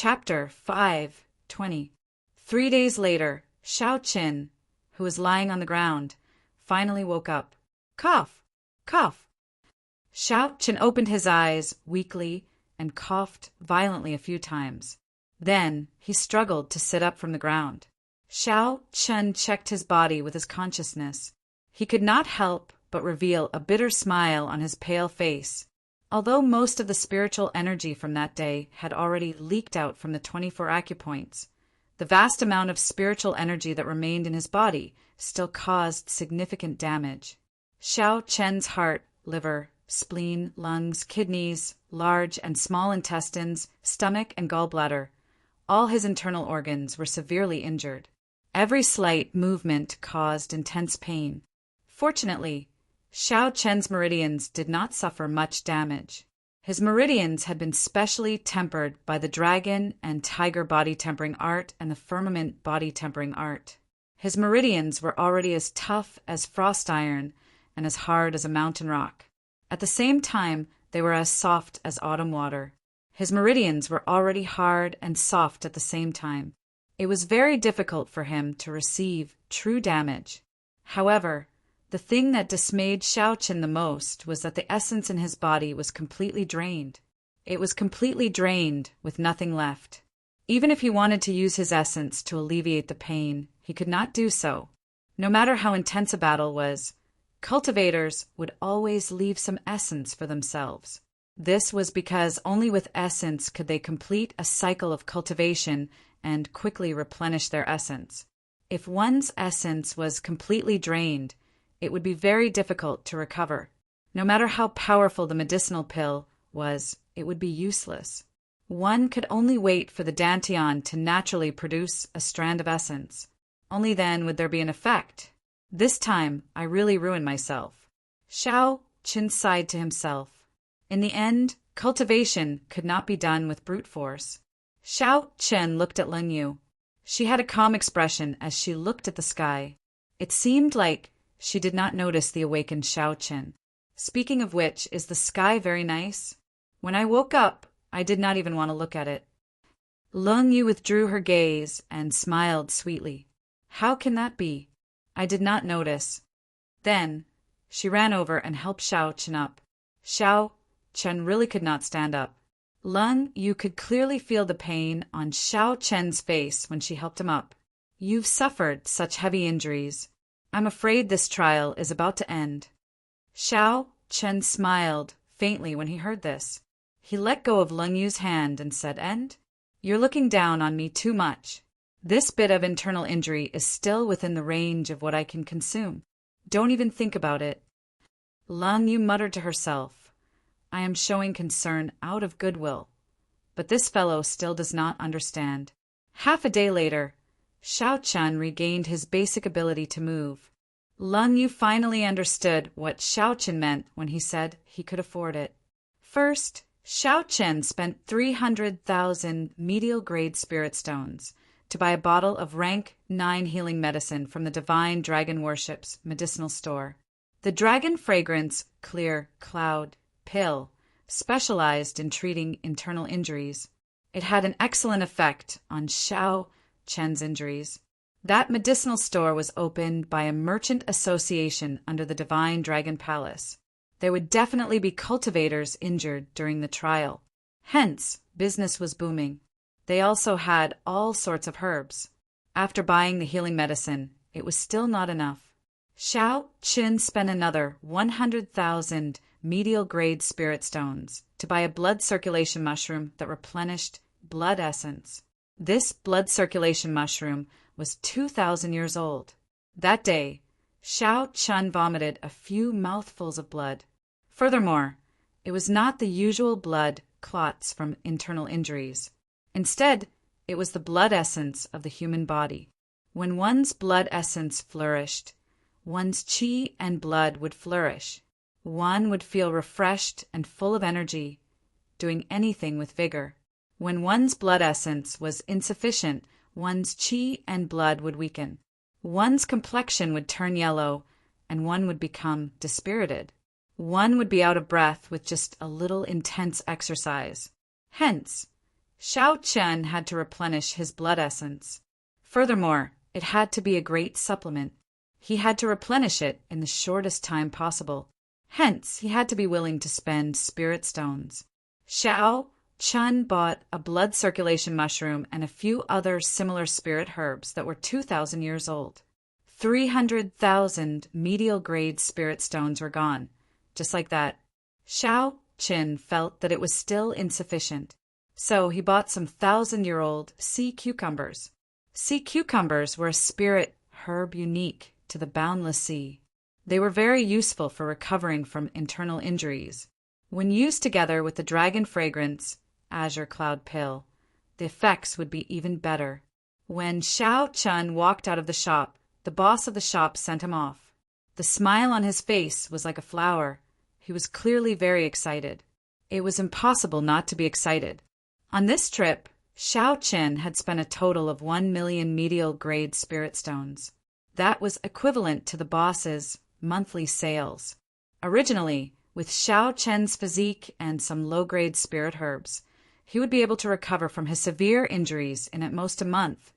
Chapter 5:20. 3 days later, Xiao-Qin, who was lying on the ground, finally woke up. Cough! Cough! Xiao-Qin opened his eyes weakly and coughed violently a few times. Then he struggled to sit up from the ground. Xiao-Qin checked his body with his consciousness. He could not help but reveal a bitter smile on his pale face. Although most of the spiritual energy from that day had already leaked out from the 24 acupoints, the vast amount of spiritual energy that remained in his body still caused significant damage. Xiao-Qin's heart, liver, spleen, lungs, kidneys, large and small intestines, stomach, and gallbladder, all his internal organs were severely injured. Every slight movement caused intense pain. Fortunately, Xiao-Qin's meridians did not suffer much damage. His meridians had been specially tempered by the dragon and tiger body tempering art and the firmament body tempering art. His meridians were already as tough as frost iron and as hard as a mountain rock. At the same time, they were as soft as autumn water. His meridians were already hard and soft at the same time. It was very difficult for him to receive true damage. However, the thing that dismayed Xiao-Qin the most was that the essence in his body was completely drained. It was completely drained, with nothing left. Even if he wanted to use his essence to alleviate the pain, he could not do so. No matter how intense a battle was, cultivators would always leave some essence for themselves. This was because only with essence could they complete a cycle of cultivation and quickly replenish their essence. If one's essence was completely drained, it would be very difficult to recover. No matter how powerful the medicinal pill was, it would be useless. One could only wait for the dantian to naturally produce a strand of essence. Only then would there be an effect. This time, I really ruined myself. Xiao-Qin sighed to himself. In the end, cultivation could not be done with brute force. Xiao-Qin looked at Leng Yu. She had a calm expression as she looked at the sky. It seemed like she did not notice the awakened Xiao-Qin. Speaking of which, is the sky very nice? When I woke up, I did not even want to look at it. Leng Yu withdrew her gaze and smiled sweetly. How can that be? I did not notice. Then, she ran over and helped Xiao-Qin up. Xiao-Qin really could not stand up. Leng Yu could clearly feel the pain on Xiao-Qin's face when she helped him up. You've suffered such heavy injuries. I'm afraid this trial is about to end. Xiao-Qin smiled faintly when he heard this. He let go of Leng Yu's hand and said, End? You're looking down on me too much. This bit of internal injury is still within the range of what I can consume. Don't even think about it. Leng Yu muttered to herself, I am showing concern out of goodwill. But this fellow still does not understand. Half a day later, Xiao-Qin regained his basic ability to move. Leng Yu finally understood what Xiao-Qin meant when he said he could afford it. First, Xiao-Qin spent 300,000 medial-grade spirit stones to buy a bottle of rank 9 healing medicine from the Divine Dragon Worship's medicinal store. The dragon fragrance clear cloud pill specialized in treating internal injuries. It had an excellent effect on Xiao-Qin's injuries. That medicinal store was opened by a merchant association under the Divine Dragon Palace. There would definitely be cultivators injured during the trial. Hence, business was booming. They also had all sorts of herbs. After buying the healing medicine, it was still not enough. Xiao-Qin spent another 100,000 medial-grade spirit stones to buy a blood circulation mushroom that replenished blood essence. This blood circulation mushroom was 2,000 years old. That day, Xiao-Qin vomited a few mouthfuls of blood. Furthermore, it was not the usual blood clots from internal injuries. Instead, it was the blood essence of the human body. When one's blood essence flourished, one's qi and blood would flourish. One would feel refreshed and full of energy, doing anything with vigor. When one's blood essence was insufficient, one's qi and blood would weaken. One's complexion would turn yellow, and one would become dispirited. One would be out of breath with just a little intense exercise. Hence, Xiao Chen had to replenish his blood essence. Furthermore, it had to be a great supplement. He had to replenish it in the shortest time possible. Hence, he had to be willing to spend spirit stones. Xiao Chen bought a blood circulation mushroom and a few other similar spirit herbs that were 2,000 years old. 300,000 medial-grade spirit stones were gone. Just like that. Xiao Chen felt that it was still insufficient. So he bought some 1,000-year-old sea cucumbers. Sea cucumbers were a spirit herb unique to the boundless sea. They were very useful for recovering from internal injuries. When used together with the dragon fragrance, azure cloud pill, the effects would be even better. When Xiao Chen walked out of the shop, the boss of the shop sent him off. The smile on his face was like a flower. He was clearly very excited. It was impossible not to be excited. On this trip, Xiao Chen had spent a total of 1 million medial-grade spirit stones. That was equivalent to the boss's monthly sales. Originally, with Xiao Chen's physique and some low-grade spirit herbs, he would be able to recover from his severe injuries in at most a month,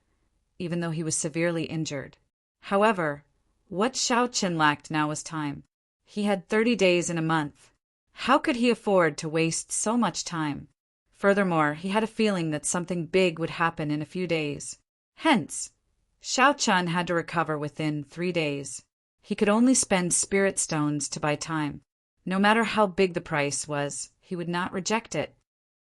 even though he was severely injured. However, what Xiao Chen lacked now was time. He had 30 days in a month. How could he afford to waste so much time? Furthermore, he had a feeling that something big would happen in a few days. Hence, Xiao Chen had to recover within 3 days. He could only spend spirit stones to buy time. No matter how big the price was, he would not reject it.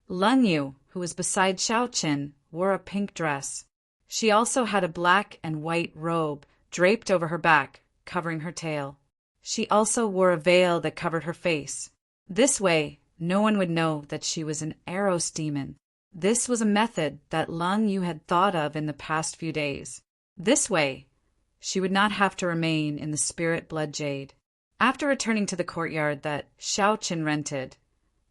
Leng Yu, who was beside Xiao Chen, wore a pink dress. She also had a black and white robe draped over her back, covering her tail. She also wore a veil that covered her face. This way, no one would know that she was an Eros demon. This was a method that Leng Yu had thought of in the past few days. This way, she would not have to remain in the spirit blood jade. After returning to the courtyard that Xiao Chen rented,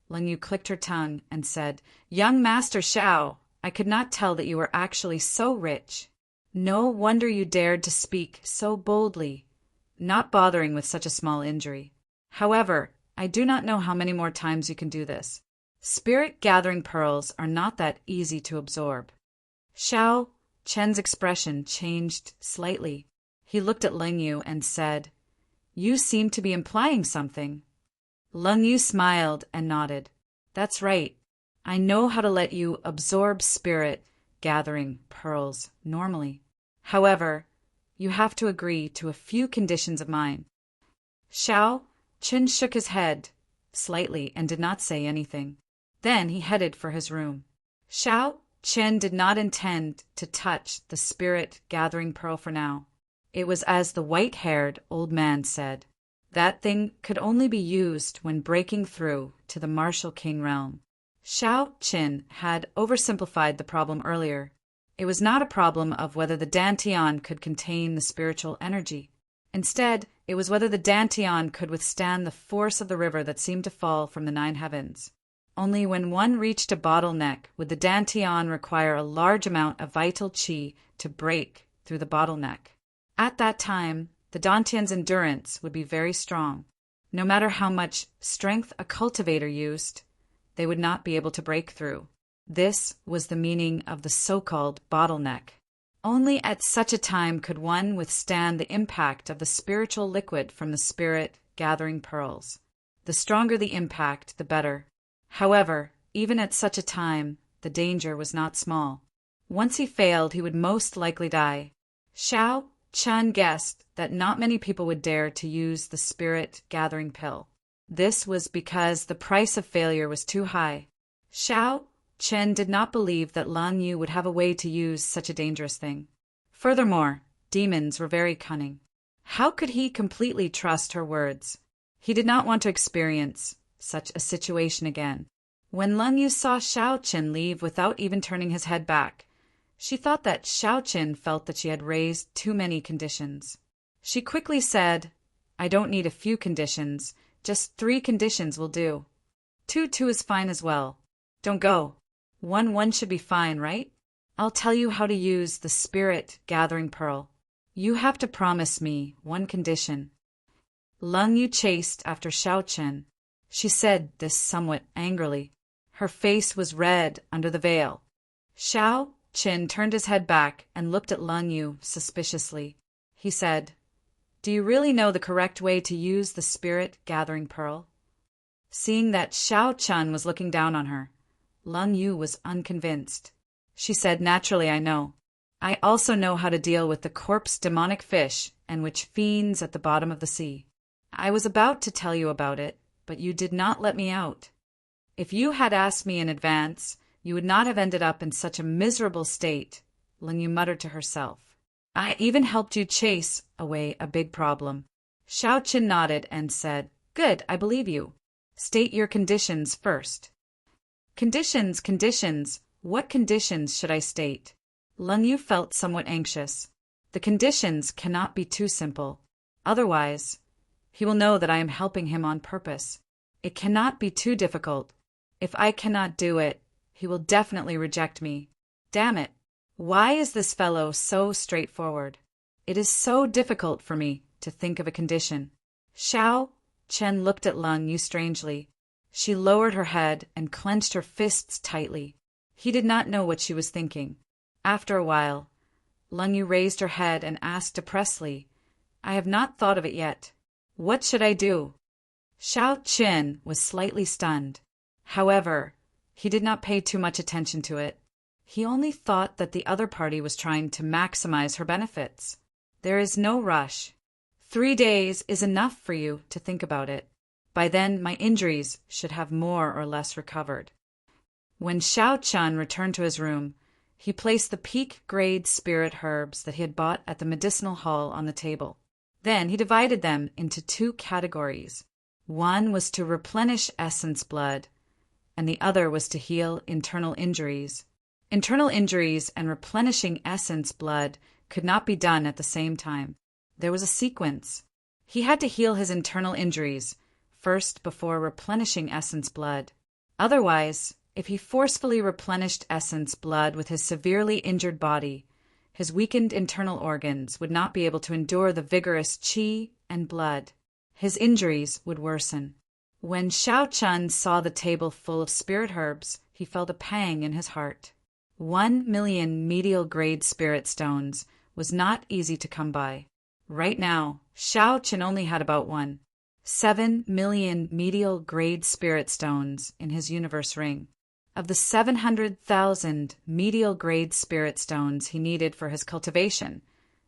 Leng Yu clicked her tongue and said, "Young Master Xiao, I could not tell that you were actually so rich. No wonder you dared to speak so boldly, not bothering with such a small injury. However, I do not know how many more times you can do this. Spirit gathering pearls are not that easy to absorb." Xiao Chen's expression changed slightly. He looked at Leng Yu and said, "You seem to be implying something." Leng Yu smiled and nodded. "That's right. I know how to let you absorb spirit gathering pearls normally. However, you have to agree to a few conditions of mine." Xiao Chen shook his head slightly and did not say anything. Then he headed for his room. Xiao Chen did not intend to touch the spirit gathering pearl for now. It was as the white-haired old man said. That thing could only be used when breaking through to the Martial King realm. Xiao Chen had oversimplified the problem earlier. It was not a problem of whether the Dantian could contain the spiritual energy. Instead, it was whether the Dantian could withstand the force of the river that seemed to fall from the 9 heavens. Only when one reached a bottleneck would the Dantian require a large amount of vital qi to break through the bottleneck. At that time, the Dantian's endurance would be very strong. No matter how much strength a cultivator used, they would not be able to break through. This was the meaning of the so-called bottleneck. Only at such a time could one withstand the impact of the spiritual liquid from the spirit gathering pearls. The stronger the impact, the better. However, even at such a time, the danger was not small. Once he failed, he would most likely die. Xiao Chen guessed that not many people would dare to use the spirit gathering pill. This was because the price of failure was too high. Xiao Chen did not believe that Leng Yu would have a way to use such a dangerous thing. Furthermore, demons were very cunning. How could he completely trust her words? He did not want to experience such a situation again. When Leng Yu saw Xiao Chen leave without even turning his head back, she thought that Xiao Chen felt that she had raised too many conditions. She quickly said, "I don't need a few conditions, just 3 conditions will do. 2 is fine as well. Don't go. 1 should be fine, right? I'll tell you how to use the spirit gathering pearl. You have to promise me 1 condition." Leng Yu chased after Xiao Chen. She said this somewhat angrily. Her face was red under the veil. Xiao Qin turned his head back and looked at Lun Yu suspiciously. He said, "Do you really know the correct way to use the spirit-gathering pearl?" Seeing that Xiao Chun was looking down on her, Lun Yu was unconvinced. She said, "Naturally, I know. I also know how to deal with the corpse demonic fish and which fiends at the bottom of the sea. I was about to tell you about it, but you did not let me out. If you had asked me in advance, you would not have ended up in such a miserable state," Lun Yu muttered to herself. "I even helped you chase away a big problem." Xiao Qin nodded and said, "Good, I believe you. State your conditions first." Conditions. What conditions should I state?" Lun Yu felt somewhat anxious. "The conditions cannot be too simple. Otherwise, he will know that I am helping him on purpose. It cannot be too difficult. If I cannot do it, he will definitely reject me. Damn it. Why is this fellow so straightforward? It is so difficult for me to think of a condition." Xiao Chen looked at Lun Yu strangely. She lowered her head and clenched her fists tightly. He did not know what she was thinking. After a while, Lun Yu raised her head and asked depressedly, "I have not thought of it yet. What should I do?" Xiao Qin was slightly stunned. However, he did not pay too much attention to it. He only thought that the other party was trying to maximize her benefits. There is no rush. 3 days is enough for you to think about it. By then, my injuries should have more or less recovered. When Xiao Chun returned to his room, he placed the peak-grade spirit herbs that he had bought at the medicinal hall on the table. Then he divided them into 2 categories. One was to replenish essence blood, and the other was to heal internal injuries. Internal injuries and replenishing essence blood could not be done at the same time. There was a sequence. He had to heal his internal injuries first before replenishing essence blood. Otherwise, if he forcefully replenished essence blood with his severely injured body, his weakened internal organs would not be able to endure the vigorous qi and blood. His injuries would worsen. When Xiao Chun saw the table full of spirit herbs, he felt a pang in his heart. 1 million medial grade spirit stones was not easy to come by. Right now, Xiao Chun only had about 7 million medial grade spirit stones in his universe ring. Of the 700,000 medial grade spirit stones he needed for his cultivation,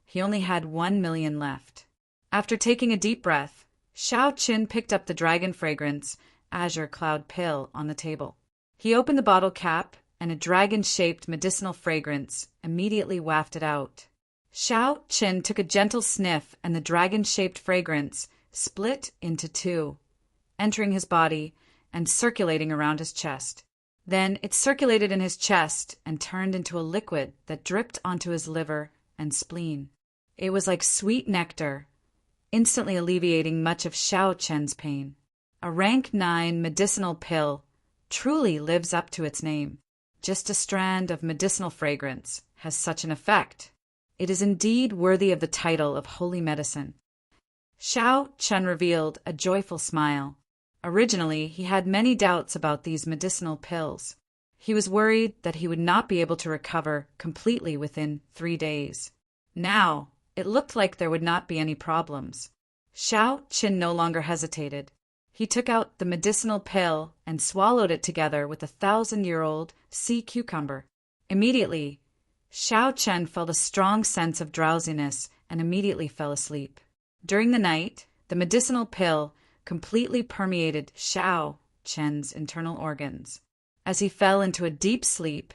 he only had 1 million left. After taking a deep breath, Xiao Qin picked up the dragon fragrance azure cloud pill on the table. He opened the bottle cap, and a dragon-shaped medicinal fragrance immediately wafted out. Xiao Qin took a gentle sniff, and the dragon-shaped fragrance split into 2, entering his body and circulating around his chest. Then it circulated in his chest and turned into a liquid that dripped onto his liver and spleen. It was like sweet nectar, instantly alleviating much of Xiao Chen's pain. A rank 9 medicinal pill truly lives up to its name. Just a strand of medicinal fragrance has such an effect. It is indeed worthy of the title of holy medicine. Xiao Chen revealed a joyful smile. Originally, he had many doubts about these medicinal pills. He was worried that he would not be able to recover completely within 3 days. Now, it looked like there would not be any problems. Xiao Qin no longer hesitated. He took out the medicinal pill and swallowed it together with a 1,000-year-old sea cucumber. Immediately, Xiao Chen felt a strong sense of drowsiness and immediately fell asleep. During the night, the medicinal pill completely permeated Xiao Chen's internal organs. As he fell into a deep sleep,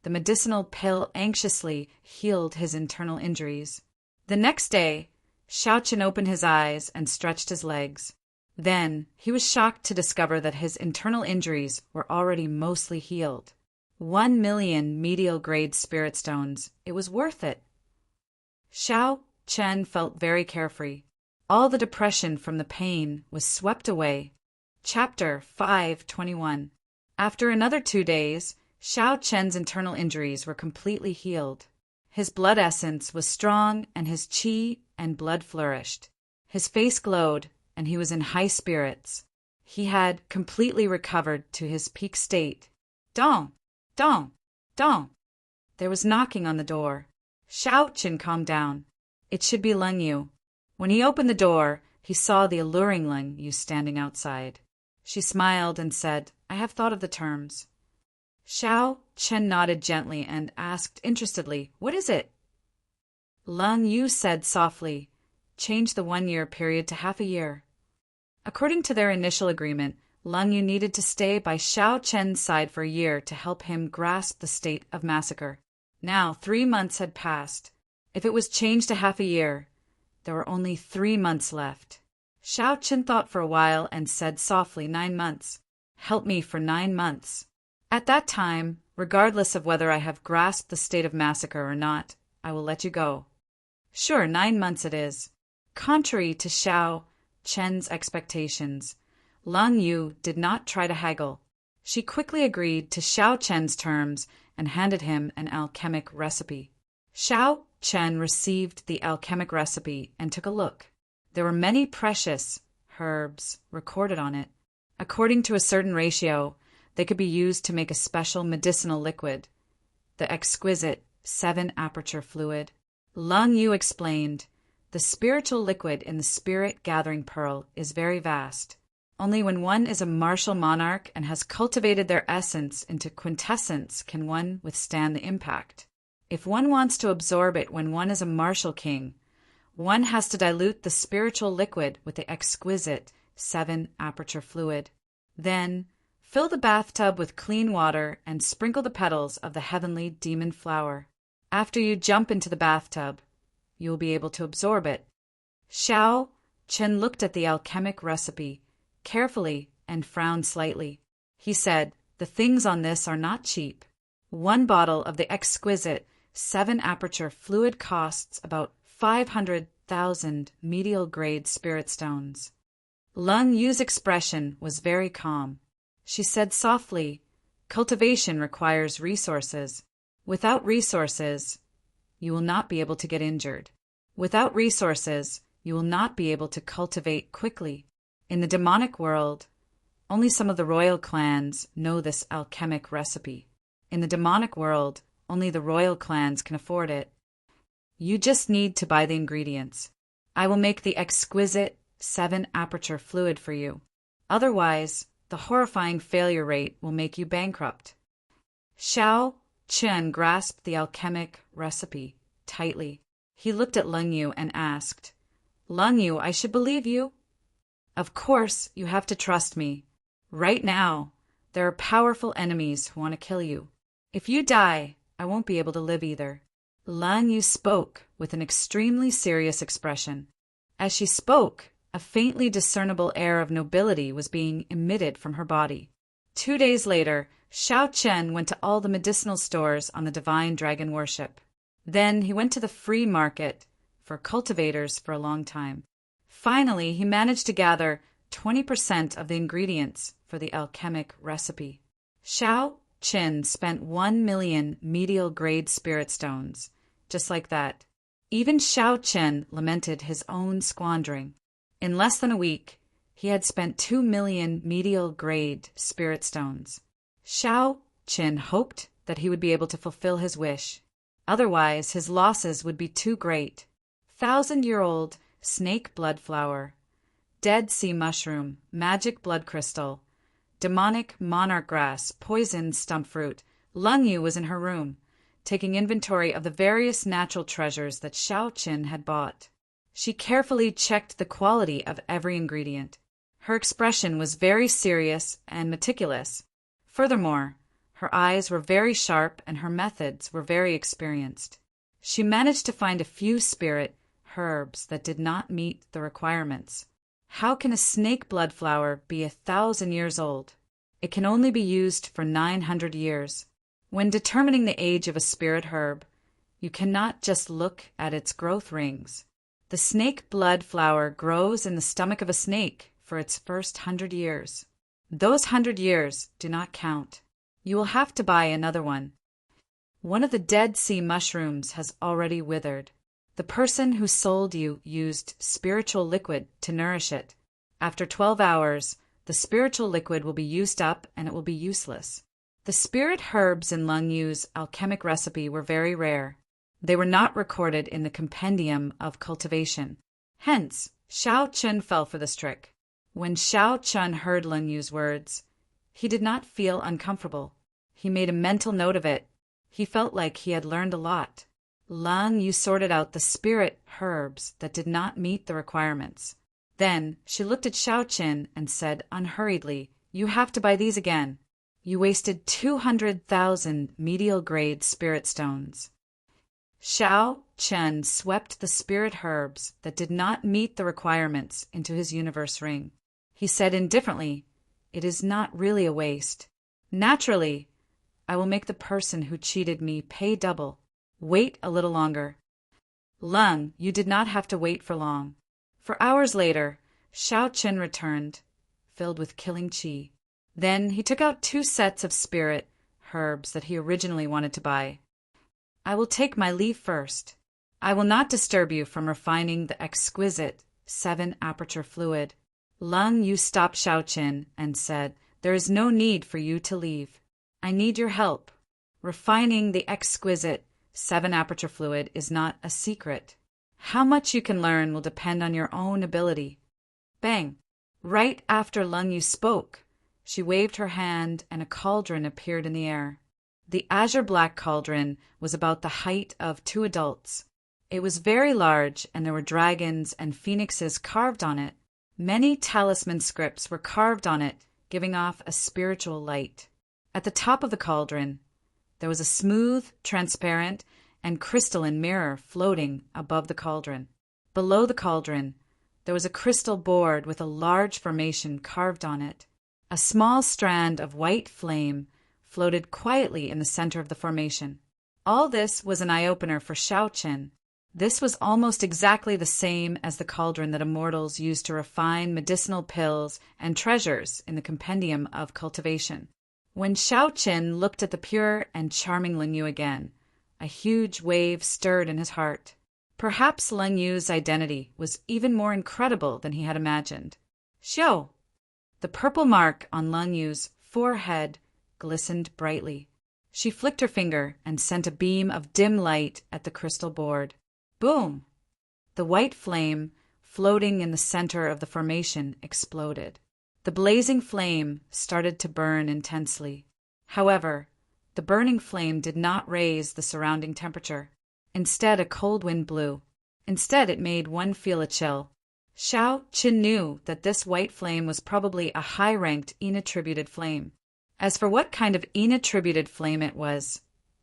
the medicinal pill anxiously healed his internal injuries. The next day, Xiao Chen opened his eyes and stretched his legs. Then, he was shocked to discover that his internal injuries were already mostly healed. 1 million medial grade spirit stones. It was worth it. Xiao Chen felt very carefree. All the depression from the pain was swept away. Chapter 521. After another 2 days, Xiao Chen's internal injuries were completely healed. His blood essence was strong and his qi and blood flourished. His face glowed and he was in high spirits. He had completely recovered to his peak state. Dong! Dong! Dong! There was knocking on the door. Xiao Qin calmed down. It should be Leng Yu. When he opened the door, he saw the alluring Leng Yu standing outside. She smiled and said, "I have thought of the terms." Xiao Chen nodded gently and asked interestedly, "What is it?" Leng Yu said softly, "Change the 1-year period to half a year." According to their initial agreement, Leng Yu needed to stay by Xiao Chen's side for a year to help him grasp the state of massacre. Now 3 months had passed. If it was changed to half a year, there were only 3 months left. Xiao Chen thought for a while and said softly, 9 months. Help me for 9 months. At that time, regardless of whether I have grasped the state of massacre or not, I will let you go. Sure, 9 months it is. Contrary to Xiao Chen's expectations, Leng Yu did not try to haggle. She quickly agreed to Xiao Chen's terms and handed him an alchemic recipe. Xiao Chen received the alchemic recipe and took a look. There were many precious herbs recorded on it. According to a certain ratio, they could be used to make a special medicinal liquid, the exquisite 7-aperture fluid. Leng Yu explained, "The spiritual liquid in the spirit-gathering pearl is very vast. Only when one is a martial monarch and has cultivated their essence into quintessence can one withstand the impact. If one wants to absorb it when one is a martial king, one has to dilute the spiritual liquid with the exquisite 7-aperture fluid. Then, fill the bathtub with clean water and sprinkle the petals of the heavenly demon flower. After you jump into the bathtub, you will be able to absorb it." Xiao Chen looked at the alchemic recipe carefully and frowned slightly. He said, "The things on this are not cheap. 1 bottle of the exquisite 7-aperture fluid costs about 500,000 medial-grade spirit stones." Leng Yu's expression was very calm. She said softly, "Cultivation requires resources. Without resources, you will not be able to get injured. Without resources, you will not be able to cultivate quickly. In the demonic world, only some of the royal clans know this alchemic recipe. In the demonic world, only the royal clans can afford it. You just need to buy the ingredients. I will make the exquisite 7-aperture fluid for you. Otherwise, the horrifying failure rate will make you bankrupt." Xiao Chen grasped the alchemic recipe tightly. He looked at Leng Yu and asked, "Leng Yu, I should believe you?" "Of course, you have to trust me. Right now, there are powerful enemies who want to kill you. If you die, I won't be able to live either." Leng Yu spoke with an extremely serious expression. As she spoke, a faintly discernible air of nobility was being emitted from her body. 2 days later, Xiao Chen went to all the medicinal stores on the divine dragon worship. Then he went to the free market for cultivators for a long time. Finally, he managed to gather 20% of the ingredients for the alchemic recipe. Xiao Chen spent 1 million medial-grade spirit stones, just like that. Even Xiao Chen lamented his own squandering. In less than a week, he had spent 2 million medial-grade spirit stones. Xiao Chen hoped that he would be able to fulfill his wish. Otherwise, his losses would be too great. 1,000-year-old snake blood flower, dead sea mushroom, magic blood crystal, demonic monarch grass, poisoned stump fruit. Leng Yu was in her room, taking inventory of the various natural treasures that Xiao Chen had bought. She carefully checked the quality of every ingredient. Her expression was very serious and meticulous. Furthermore, her eyes were very sharp and her methods were very experienced. She managed to find a few spirit herbs that did not meet the requirements. How can a snake blood flower be 1,000 years old? It can only be used for 900 years. When determining the age of a spirit herb, you cannot just look at its growth rings. The snake blood flower grows in the stomach of a snake for its first 100 years. Those 100 years do not count. You will have to buy another one. One of the Dead Sea mushrooms has already withered. The person who sold you used spiritual liquid to nourish it. After 12 hours, the spiritual liquid will be used up and it will be useless. The spirit herbs in Lung Yu's alchemic recipe were very rare. They were not recorded in the compendium of cultivation. Hence, Xiao Chen fell for this trick. When Xiao Chen heard Lung Yu's words, he did not feel uncomfortable. He made a mental note of it. He felt like he had learned a lot. Lung Yu sorted out the spirit herbs that did not meet the requirements. Then she looked at Xiao Chen and said unhurriedly, "You have to buy these again. You wasted 200,000 medial-grade spirit stones." Xiao Chen swept the spirit herbs that did not meet the requirements into his universe ring. He said indifferently, "It is not really a waste. Naturally, I will make the person who cheated me pay double. Wait a little longer." Lung, you did not have to wait for long. For hours later, Xiao Chen returned, filled with killing qi. Then he took out 2 sets of spirit herbs that he originally wanted to buy. "I will take my leave first. I will not disturb you from refining the exquisite 7-aperture fluid." Lung Yu stopped Xiao Chen and said, "There is no need for you to leave. I need your help. Refining the exquisite 7-aperture fluid is not a secret. How much you can learn will depend on your own ability." Bang! Right after Lung Yu spoke, she waved her hand and a cauldron appeared in the air. The azure-black cauldron was about the height of 2 adults. It was very large, and there were dragons and phoenixes carved on it. Many talisman scripts were carved on it, giving off a spiritual light. At the top of the cauldron, there was a smooth, transparent, and crystalline mirror floating above the cauldron. Below the cauldron, there was a crystal board with a large formation carved on it. A small strand of white flame floated quietly in the center of the formation. All this was an eye-opener for Xiao Chen. This was almost exactly the same as the cauldron that immortals used to refine medicinal pills and treasures in the compendium of cultivation. When Xiao Chen looked at the pure and charming Lung Yu again, a huge wave stirred in his heart. Perhaps Lung Yu's identity was even more incredible than he had imagined. Xiao! The purple mark on Lung Yu's forehead glistened brightly. She flicked her finger and sent a beam of dim light at the crystal board. Boom! The white flame, floating in the center of the formation, exploded. The blazing flame started to burn intensely. However, the burning flame did not raise the surrounding temperature. Instead, a cold wind blew. Instead, it made one feel a chill. Xiao Chen knew that this white flame was probably a high-ranked inattributed flame. As for what kind of inattributed flame it was,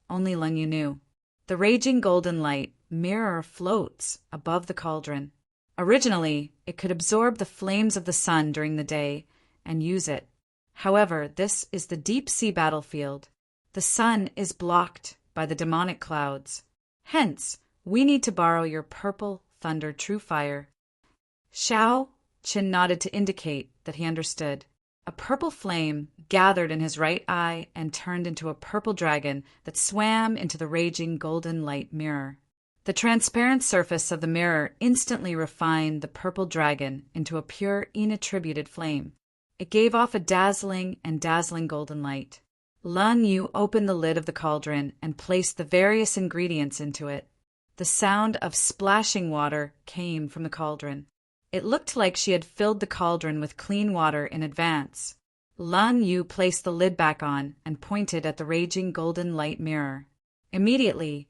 only Lung Yu knew. The raging golden light mirror floats above the cauldron. Originally, it could absorb the flames of the sun during the day and use it. However, this is the deep-sea battlefield. The sun is blocked by the demonic clouds. Hence, we need to borrow your purple thunder true fire. Xiao Chen nodded to indicate that he understood. A purple flame gathered in his right eye and turned into a purple dragon that swam into the raging golden light mirror. The transparent surface of the mirror instantly refined the purple dragon into a pure, inattributed flame. It gave off a dazzling golden light. Lung Yu opened the lid of the cauldron and placed the various ingredients into it. The sound of splashing water came from the cauldron. It looked like she had filled the cauldron with clean water in advance. Lung Yu placed the lid back on and pointed at the raging golden light mirror. Immediately,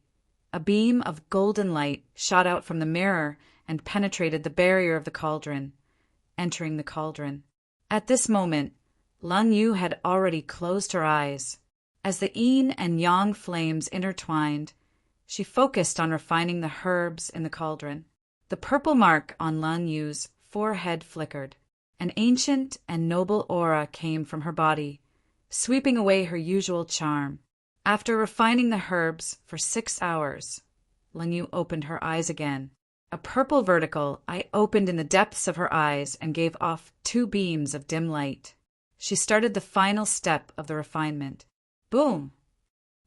a beam of golden light shot out from the mirror and penetrated the barrier of the cauldron, entering the cauldron. At this moment, Lung Yu had already closed her eyes. As the yin and yang flames intertwined, she focused on refining the herbs in the cauldron. The purple mark on Lung Yu's forehead flickered. An ancient and noble aura came from her body, sweeping away her usual charm. After refining the herbs for 6 hours, Lung Yu opened her eyes again. A purple vertical eye opened in the depths of her eyes and gave off 2 beams of dim light. She started the final step of the refinement. Boom!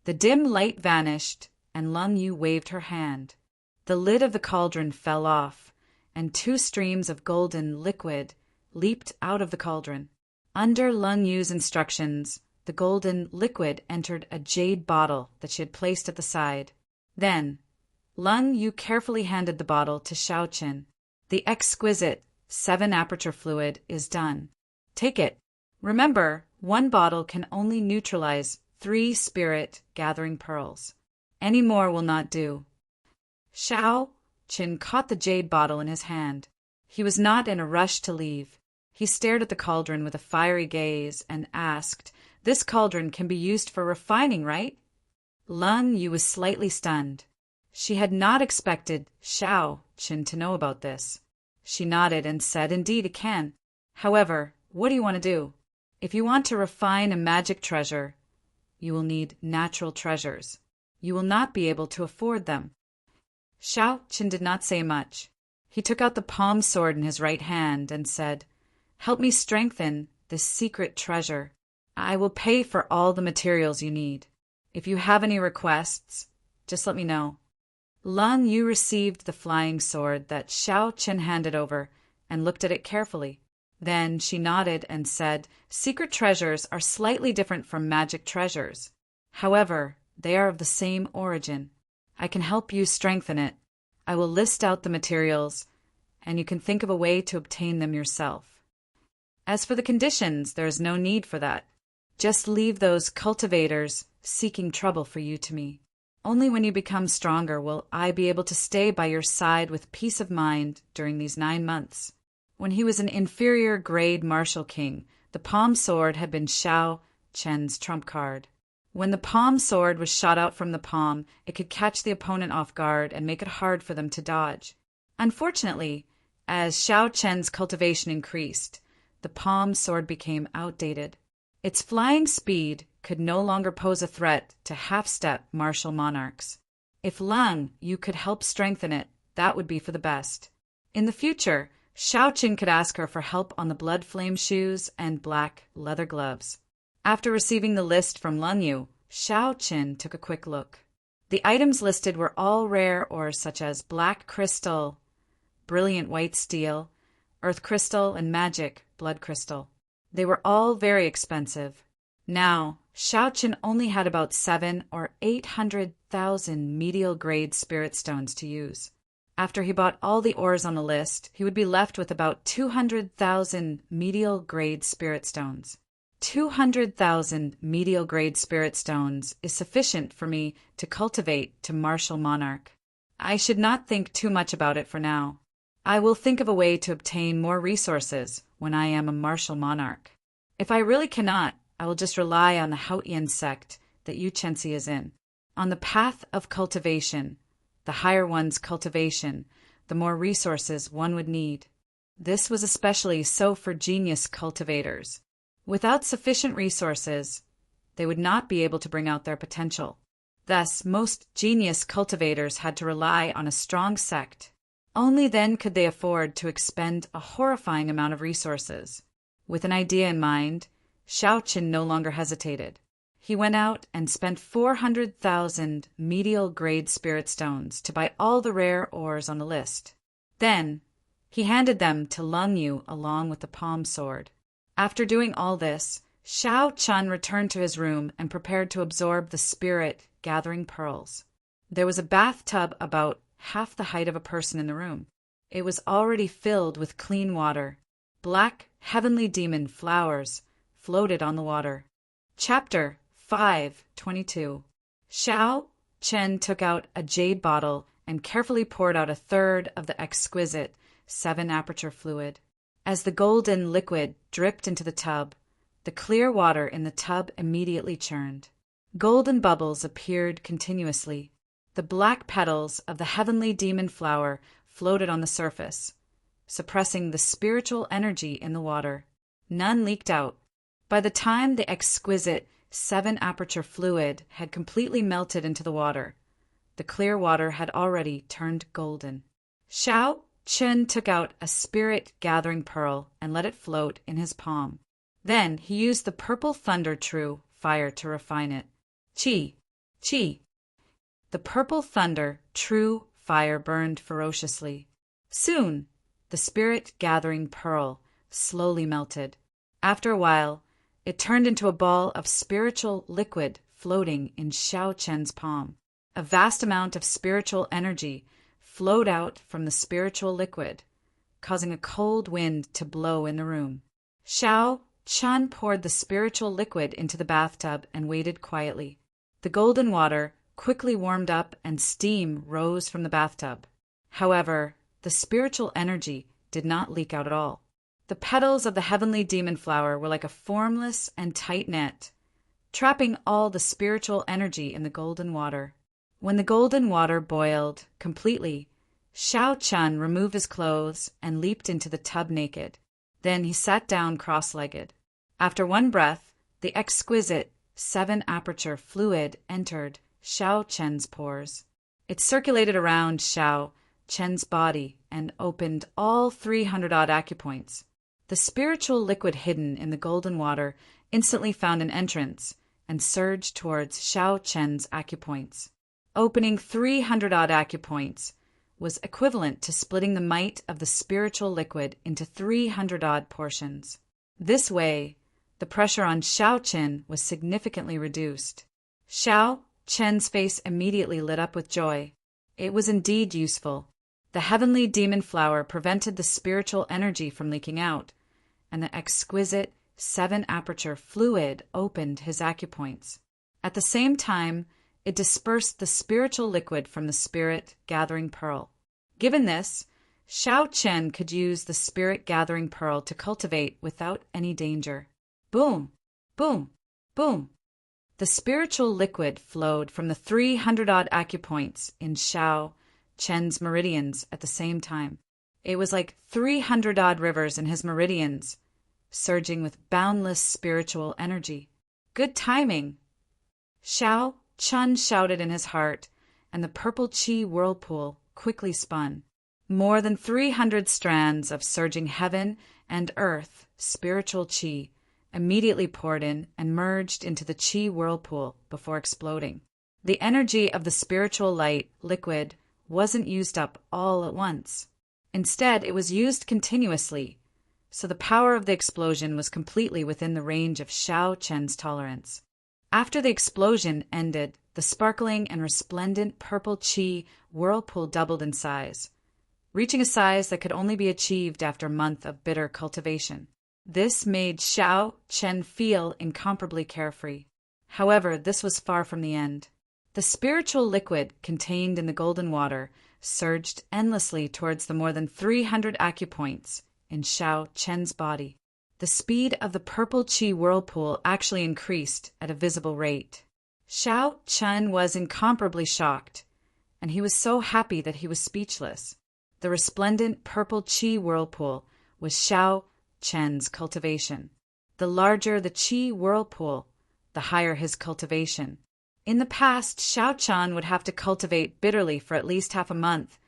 The dim light vanished, and Lung Yu waved her hand. The lid of the cauldron fell off, and 2 streams of golden liquid leaped out of the cauldron. Under Lung Yu's instructions, the the golden liquid entered a jade bottle that she had placed at the side. Then, Lun Yu carefully handed the bottle to Xiaoqin. The exquisite 7-aperture fluid is done. Take it. Remember, one bottle can only neutralize 3 spirit-gathering pearls. Any more will not do. Xiaoqin caught the jade bottle in his hand. He was not in a rush to leave. He stared at the cauldron with a fiery gaze and asked, "This cauldron can be used for refining, right?" Lun Yu was slightly stunned. She had not expected Xiaoqin to know about this. She nodded and said, "Indeed, it can. However, what do you want to do? If you want to refine a magic treasure, you will need natural treasures. You will not be able to afford them." Xiaoqin did not say much. He took out the palm sword in his right hand and said, "Help me strengthen this secret treasure. I will pay for all the materials you need. If you have any requests, just let me know." Lun Yu received the flying sword that Xiaoqin handed over and looked at it carefully. Then she nodded and said, "Secret treasures are slightly different from magic treasures. However, they are of the same origin. I can help you strengthen it. I will list out the materials, and you can think of a way to obtain them yourself. As for the conditions, there is no need for that. Just leave those cultivators seeking trouble for you to me. Only when you become stronger will I be able to stay by your side with peace of mind during these 9 months." When he was an inferior grade martial king, the palm sword had been Xiaoqin's trump card. When the palm sword was shot out from the palm, it could catch the opponent off guard and make it hard for them to dodge. Unfortunately, as Xiaoqin's cultivation increased, the palm sword became outdated. Its flying speed could no longer pose a threat to half-step martial monarchs. If Lun Yu could help strengthen it, that would be for the best. In the future, Xiaoqin could ask her for help on the blood flame shoes and black leather gloves. After receiving the list from Lun Yu, Xiaoqin took a quick look. The items listed were all rare ores such as black crystal, brilliant white steel, earth crystal, and magic blood crystal. They were all very expensive. Now, Xiaoqin only had about 700,000 or 800,000 medial-grade spirit stones to use. After he bought all the ores on the list, he would be left with about 200,000 medial-grade spirit stones. 200,000 medial-grade spirit stones is sufficient for me to cultivate to martial monarch. I should not think too much about it for now. I will think of a way to obtain more resources when I am a martial monarch. If I really cannot, I will just rely on the Haotian sect that Yu Chenxi is in. On the path of cultivation, the higher one's cultivation, the more resources one would need. This was especially so for genius cultivators. Without sufficient resources, they would not be able to bring out their potential. Thus, most genius cultivators had to rely on a strong sect. Only then could they afford to expend a horrifying amount of resources. With an idea in mind, Xiaoqin no longer hesitated. He went out and spent 400,000 medial-grade spirit stones to buy all the rare ores on the list. Then, he handed them to Lun Yu along with the palm sword. After doing all this, Xiaoqin returned to his room and prepared to absorb the spirit-gathering pearls. There was a bathtub about half the height of a person in the room. It was already filled with clean water. Black, heavenly demon flowers floated on the water. Chapter 5:22. Xiaoqin took out a jade bottle and carefully poured out a third of the exquisite 7-aperture fluid. As the golden liquid dripped into the tub, the clear water in the tub immediately churned. Golden bubbles appeared continuously. The black petals of the heavenly demon flower floated on the surface, suppressing the spiritual energy in the water. None leaked out. By the time the exquisite 7-aperture fluid had completely melted into the water, the clear water had already turned golden. Xiaoqin took out a spirit-gathering pearl and let it float in his palm. Then he used the purple thunder true fire to refine it. Chi! Chi! The purple thunder true fire burned ferociously. Soon, the spirit-gathering pearl slowly melted. After a while, It turned into a ball of spiritual liquid floating in Xiao Chen's palm. A vast amount of spiritual energy flowed out from the spiritual liquid, causing a cold wind to blow in the room. Xiao Chen poured the spiritual liquid into the bathtub and waited quietly. The golden water quickly warmed up and steam rose from the bathtub. However, the spiritual energy did not leak out at all. The petals of the heavenly demon flower were like a formless and tight net, trapping all the spiritual energy in the golden water. When the golden water boiled completely, Xiao Chen removed his clothes and leaped into the tub naked. Then he sat down cross-legged. After one breath, the exquisite 7-aperture fluid entered Xiao Chen's pores. It circulated around Xiao Chen's body and opened all 300-odd acupoints. The spiritual liquid hidden in the golden water instantly found an entrance and surged towards Xiao Chen's acupoints. Opening 300-odd acupoints was equivalent to splitting the might of the spiritual liquid into 300-odd portions. This way, the pressure on Xiao Chen was significantly reduced. Xiao Chen's face immediately lit up with joy. It was indeed useful. The heavenly demon flower prevented the spiritual energy from leaking out, and the exquisite 7-aperture fluid opened his acupoints. At the same time, it dispersed the spiritual liquid from the spirit-gathering pearl. Given this, Xiao Chen could use the spirit-gathering pearl to cultivate without any danger. Boom! Boom! Boom! The spiritual liquid flowed from the 300-odd acupoints in Xiao Chen's meridians at the same time. It was like 300-odd rivers in his meridians, surging with boundless spiritual energy. Good timing! Xiao Chen shouted in his heart, and the purple qi whirlpool quickly spun. More than 300 strands of surging heaven and earth spiritual qi immediately poured in and merged into the qi whirlpool before exploding. The energy of the spiritual light liquid wasn't used up all at once. Instead, it was used continuously, so the power of the explosion was completely within the range of Xiao Chen's tolerance. After the explosion ended, the sparkling and resplendent purple qi whirlpool doubled in size, reaching a size that could only be achieved after a month of bitter cultivation. This made Xiao Chen feel incomparably carefree. However, this was far from the end. The spiritual liquid contained in the golden water surged endlessly towards the more than 300 acupoints in Xiao Chen's body. The speed of the purple qi whirlpool actually increased at a visible rate. Xiao Chen was incomparably shocked, and he was so happy that he was speechless. The resplendent purple qi whirlpool was Xiao Chen's cultivation. The larger the qi whirlpool, the higher his cultivation. In the past, Xiao Chen would have to cultivate bitterly for at least half a month,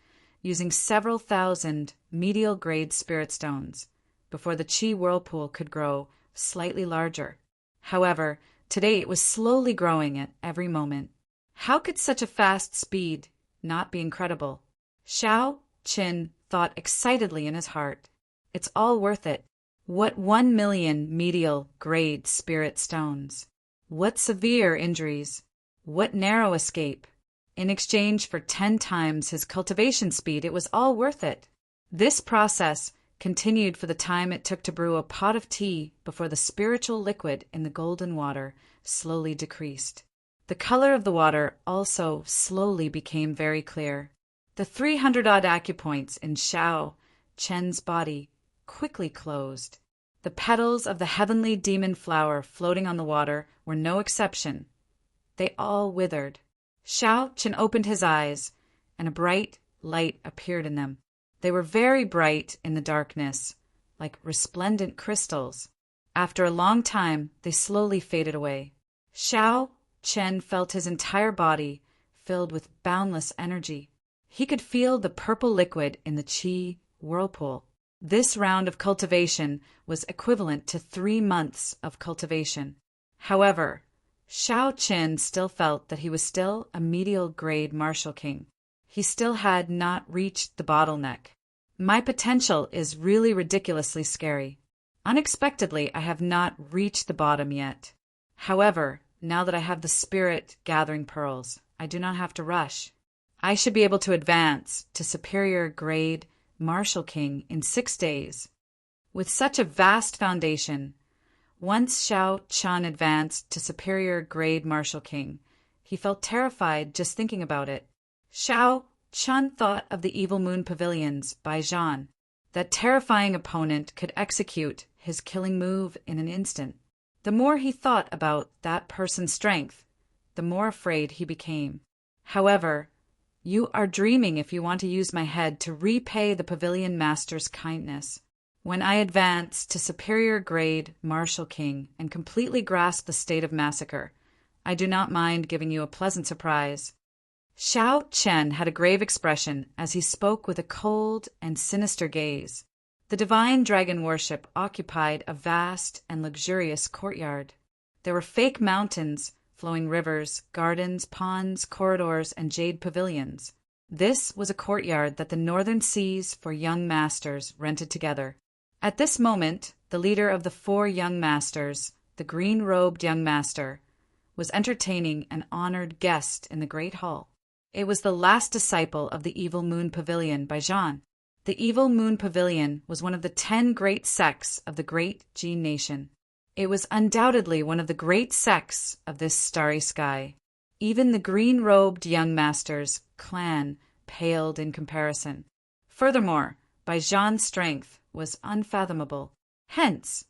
using several thousand medial-grade spirit stones, before the qi whirlpool could grow slightly larger. However, today it was slowly growing at every moment. How could such a fast speed not be incredible? Xiao Chen thought excitedly in his heart. It's all worth it. What 1 million medial-grade spirit stones? What severe injuries? What narrow escape? In exchange for 10 times his cultivation speed, it was all worth it. This process continued for the time it took to brew a pot of tea before the spiritual liquid in the golden water slowly decreased. The color of the water also slowly became very clear. The 300-odd acupoints in Xiao Chen's body quickly closed. The petals of the heavenly demon flower floating on the water were no exception. They all withered. Xiao Chen opened his eyes, and a bright light appeared in them. They were very bright in the darkness, like resplendent crystals. After a long time, they slowly faded away. Xiao Chen felt his entire body filled with boundless energy. He could feel the purple liquid in the qi whirlpool. This round of cultivation was equivalent to 3 months of cultivation. However, Xiao Chen still felt that he was still a medial-grade martial king. He still had not reached the bottleneck. My potential is really ridiculously scary. Unexpectedly, I have not reached the bottom yet. However, now that I have the spirit gathering pearls, I do not have to rush. I should be able to advance to superior grade Martial King in 6 days. With such a vast foundation, once Xiao Chun advanced to superior grade Martial King, he felt terrified just thinking about it. Xiao Chun thought of the Evil Moon Pavilions by Zhan. That terrifying opponent could execute his killing move in an instant. The more he thought about that person's strength, the more afraid he became. However, you are dreaming if you want to use my head to repay the Pavilion Master's kindness. When I advance to superior grade Martial King and completely grasp the state of massacre, I do not mind giving you a pleasant surprise. Xiao Chen had a grave expression as he spoke with a cold and sinister gaze. The divine dragon worship occupied a vast and luxurious courtyard. There were fake mountains, flowing rivers, gardens, ponds, corridors, and jade pavilions. This was a courtyard that the Northern Seas for Young Masters rented together. At this moment, the leader of the 4 young masters, the green-robed young master, was entertaining an honored guest in the great hall. It was the last disciple of the Evil Moon Pavilion by Zhan. The Evil Moon Pavilion was one of the 10 great sects of the great Jin nation. It was undoubtedly one of the great sects of this starry sky. Even the green-robed young master's clan paled in comparison. Furthermore, Bai Zhan's strength was unfathomable. Hence,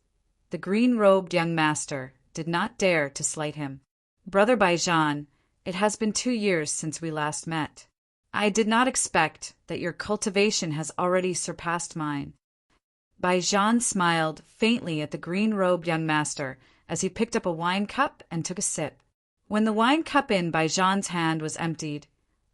the green-robed young master did not dare to slight him. Brother Bai Zhan, it has been 2 years since we last met. I did not expect that your cultivation has already surpassed mine. Bai Zhan smiled faintly at the green-robed young master as he picked up a wine cup and took a sip. When the wine cup in Bai Zhan's hand was emptied,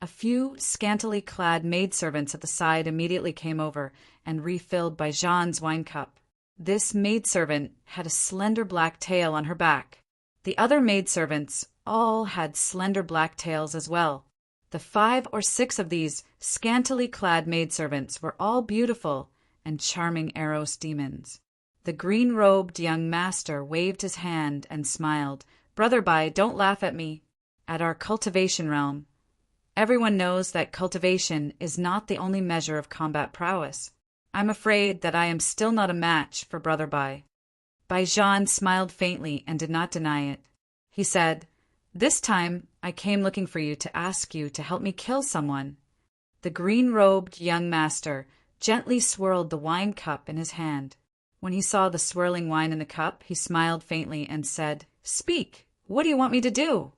a few scantily clad maidservants at the side immediately came over and refilled Bai Zhan's wine cup. This maidservant had a slender black tail on her back. The other maidservants all had slender black tails as well. The 5 or 6 of these scantily clad maidservants were all beautiful and charming Eros demons. The green-robed young master waved his hand and smiled. Brother Bai, don't laugh at me. At our cultivation realm, everyone knows that cultivation is not the only measure of combat prowess. I'm afraid that I am still not a match for Brother Bai. Bai Zhan smiled faintly and did not deny it. He said, This time I came looking for you to ask you to help me kill someone. The green-robed young master gently swirled the wine cup in his hand. When he saw the swirling wine in the cup, he smiled faintly and said, Speak, what do you want me to do?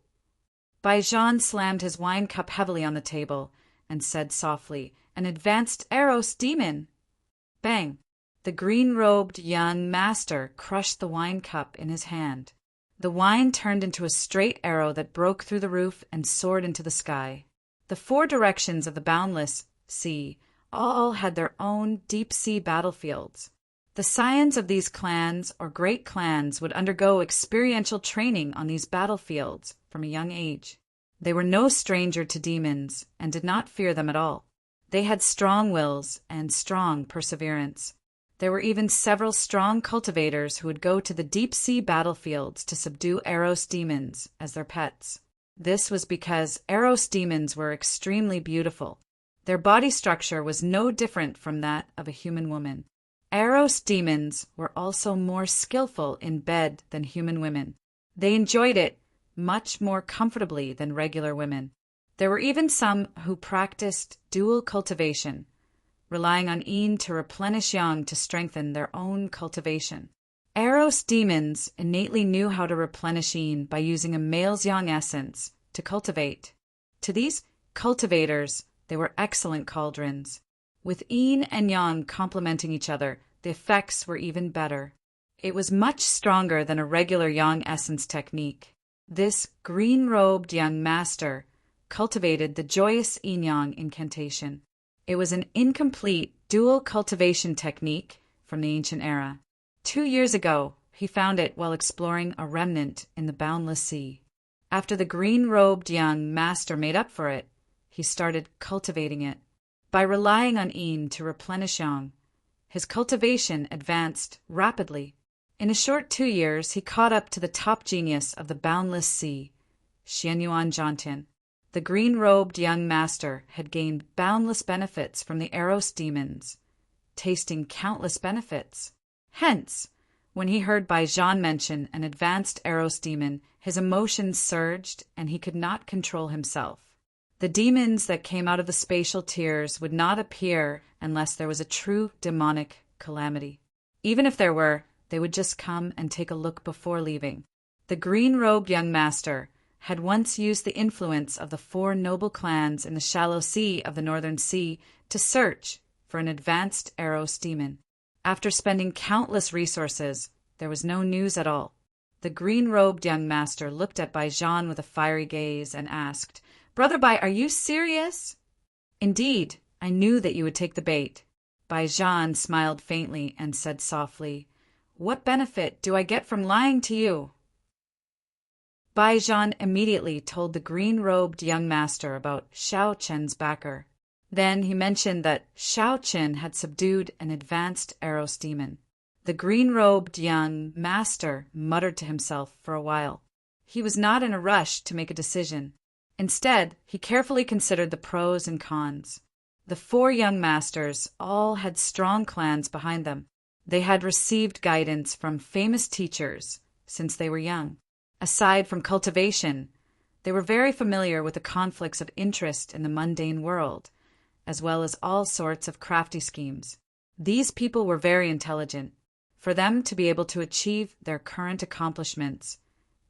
Bai Zhan slammed his wine cup heavily on the table and said softly, An advanced Eros demon. Bang! The green-robed young master crushed the wine cup in his hand. The wine turned into a straight arrow that broke through the roof and soared into the sky. The 4 directions of the boundless sea all had their own deep-sea battlefields. The scions of these clans or great clans would undergo experiential training on these battlefields from a young age. They were no stranger to demons and did not fear them at all. They had strong wills and strong perseverance. There were even several strong cultivators who would go to the deep-sea battlefields to subdue Eros demons as their pets. This was because Eros demons were extremely beautiful. Their body structure was no different from that of a human woman. Eros demons were also more skillful in bed than human women. They enjoyed it much more comfortably than regular women. There were even some who practiced dual cultivation, relying on Yin to replenish Yang to strengthen their own cultivation. Eros demons innately knew how to replenish Yin by using a male's Yang essence to cultivate. To these cultivators, they were excellent cauldrons. With Yin and Yang complementing each other, the effects were even better. It was much stronger than a regular Yang essence technique. This green-robed young master cultivated the joyous yin-yang incantation. It was an incomplete dual cultivation technique from the ancient era. 2 years ago, he found it while exploring a remnant in the boundless sea. After the green-robed young master made up for it, he started cultivating it. By relying on yin to replenish yang, his cultivation advanced rapidly. In a short 2 years, he caught up to the top genius of the boundless sea, Xianyuan Zhantian. The green-robed young master had gained boundless benefits from the Eros demons, tasting countless benefits. Hence, when he heard Bai Zhan mention an advanced Eros demon, his emotions surged and he could not control himself. The demons that came out of the spatial tiers would not appear unless there was a true demonic calamity. Even if there were, they would just come and take a look before leaving. The green-robed young master had once used the influence of the 4 noble clans in the shallow sea of the Northern Sea to search for an advanced Eros demon. After spending countless resources, there was no news at all. The green-robed young master looked at Bai Zhan with a fiery gaze and asked, "Brother Bai, are you serious?" "Indeed, I knew that you would take the bait." Bai Zhan smiled faintly and said softly, "What benefit do I get from lying to you?" Bai Zhan immediately told the green-robed young master about Xiao Chen's backer. Then he mentioned that Xiao Chen had subdued an advanced Eros demon. The green-robed young master muttered to himself for a while. He was not in a rush to make a decision. Instead, he carefully considered the pros and cons. The 4 young masters all had strong clans behind them. They had received guidance from famous teachers since they were young. Aside from cultivation, they were very familiar with the conflicts of interest in the mundane world, as well as all sorts of crafty schemes. These people were very intelligent. For them to be able to achieve their current accomplishments,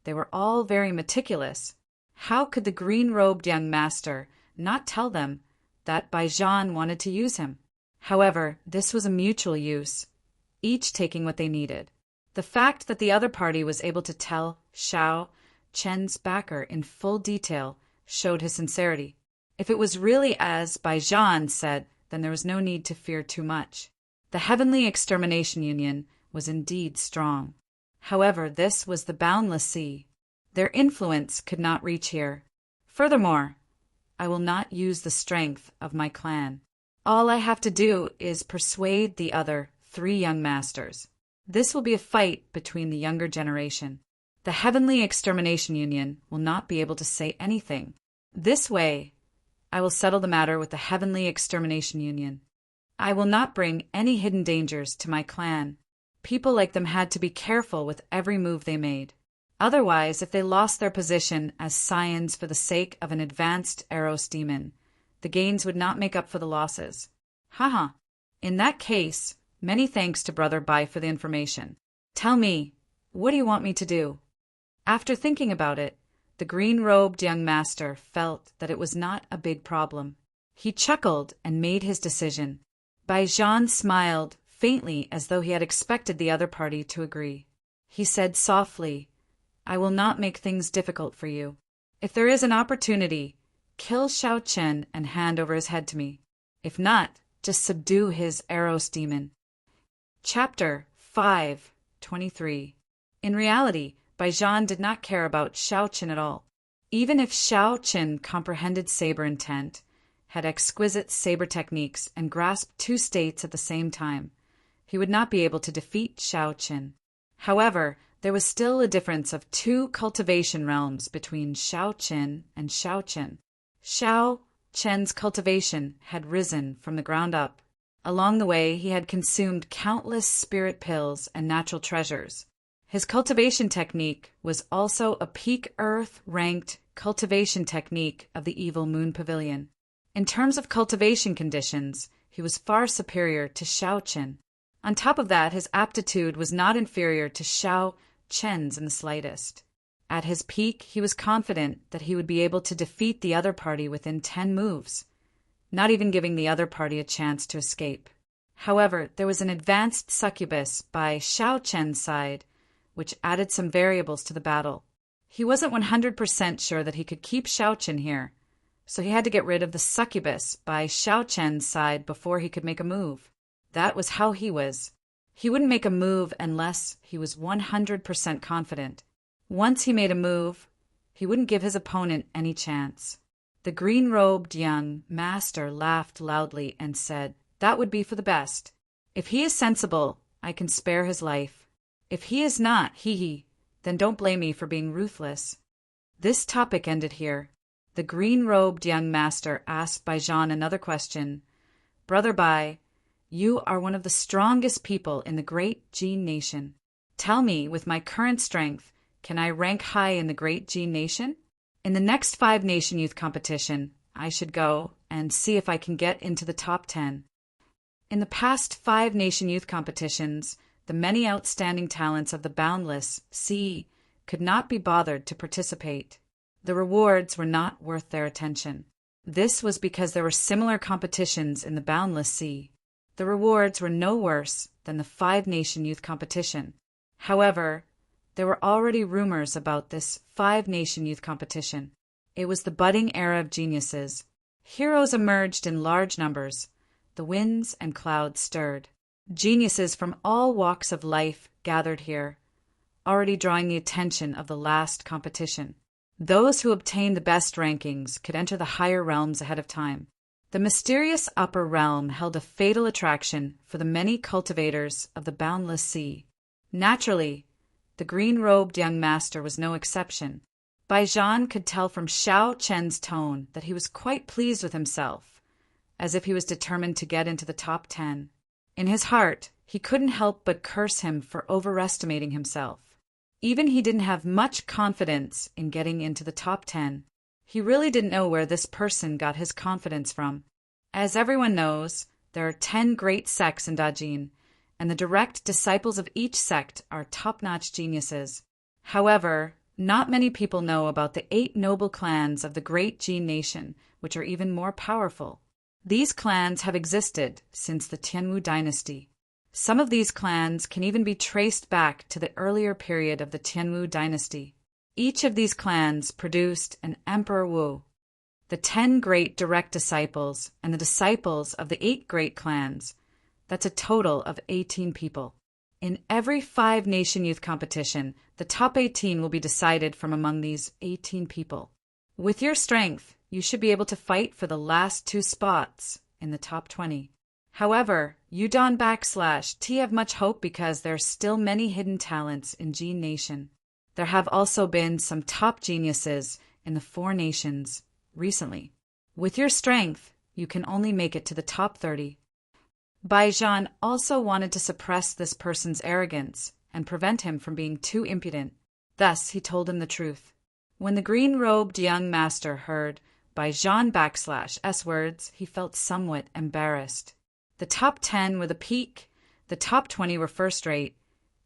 they were all very meticulous. How could the green-robed young master not tell them that Bai Zhan wanted to use him? However, this was a mutual use, each taking what they needed. The fact that the other party was able to tell Xiao Chen's backer in full detail showed his sincerity. If it was really as Bai Zhan said, then there was no need to fear too much. The Heavenly Extermination Union was indeed strong. However, this was the boundless sea. Their influence could not reach here. Furthermore, I will not use the strength of my clan. All I have to do is persuade the other 3 young masters. This will be a fight between the younger generation. The Heavenly Extermination Union will not be able to say anything. This way, I will settle the matter with the Heavenly Extermination Union. I will not bring any hidden dangers to my clan. People like them had to be careful with every move they made. Otherwise, if they lost their position as scions for the sake of an advanced Eros demon, the gains would not make up for the losses. Haha. In that case, many thanks to Brother Bai for the information. Tell me, what do you want me to do? After thinking about it, the green-robed young master felt that it was not a big problem. He chuckled and made his decision. Bai Zhan smiled faintly as though he had expected the other party to agree. He said softly, "I will not make things difficult for you. If there is an opportunity, kill Xiao Chen and hand over his head to me. If not, just subdue his Eros demon." Chapter 5:23. In reality, Bai Zhan did not care about Xiao Chen at all. Even if Xiao Chen comprehended saber intent, had exquisite saber techniques, and grasped 2 states at the same time, he would not be able to defeat Xiao Chen. However, there was still a difference of 2 cultivation realms between Xiao Chen and Xiao Chen. Xiao Chen's cultivation had risen from the ground up. Along the way, he had consumed countless spirit pills and natural treasures. His cultivation technique was also a peak Earth-ranked cultivation technique of the Evil Moon Pavilion. In terms of cultivation conditions, he was far superior to Xiao Chen. On top of that, his aptitude was not inferior to Xiao Chen's in the slightest. At his peak, he was confident that he would be able to defeat the other party within 10 moves, not even giving the other party a chance to escape. However, there was an advanced succubus by Xiao Chen's side, which added some variables to the battle. He wasn't 100% sure that he could keep Xiao Chen here, so he had to get rid of the succubus by Xiao Chen's side before he could make a move. That was how he was. He wouldn't make a move unless he was 100% confident. Once he made a move, he wouldn't give his opponent any chance. The green-robed young master laughed loudly and said, "That would be for the best. If he is sensible, I can spare his life. If he is not, then don't blame me for being ruthless. This topic ended here. The green-robed young master asked Baijan another question. Brother Bai, you are one of the strongest people in the great Jin nation. Tell me, with my current strength, can I rank high in the great Jin nation? In the next 5 nation youth competition, I should go and see if I can get into the top 10. In the past 5 nation youth competitions, the many outstanding talents of the boundless sea could not be bothered to participate. The rewards were not worth their attention. This was because there were similar competitions in the boundless sea. The rewards were no worse than the 5 nation youth competition. However, there were already rumors about this 5 nation youth competition. It was the budding era of geniuses. Heroes emerged in large numbers. The winds and clouds stirred. Geniuses from all walks of life gathered here, already drawing the attention of the last competition. Those who obtained the best rankings could enter the higher realms ahead of time. The mysterious upper realm held a fatal attraction for the many cultivators of the boundless sea. Naturally, the green-robed young master was no exception. Baijan could tell from Xiao Chen's tone that he was quite pleased with himself, as if he was determined to get into the top 10. In his heart, he couldn't help but curse him for overestimating himself. Even he didn't have much confidence in getting into the top 10. He really didn't know where this person got his confidence from. As everyone knows, there are 10 great sects in Dajin, and the direct disciples of each sect are top-notch geniuses. However, not many people know about the 8 noble clans of the great Jin nation, which are even more powerful. These clans have existed since the Tianwu dynasty. Some of these clans can even be traced back to the earlier period of the Tianwu dynasty. Each of these clans produced an Emperor Wu. The 10 great direct disciples and the disciples of the 8 great clans, that's a total of 18 people. In every 5 nation youth competition, the top 18 will be decided from among these 18 people. With your strength, you should be able to fight for the last 2 spots in the top 20. However, Udon /T have much hope because there are still many hidden talents in Jin Nation. There have also been some top geniuses in the 4 nations recently. With your strength, you can only make it to the top 30. Baijan also wanted to suppress this person's arrogance and prevent him from being too impudent. Thus, he told him the truth. When the green-robed young master heard Baijan /S words, he felt somewhat embarrassed. The top 10 were the peak, the top 20 were first-rate,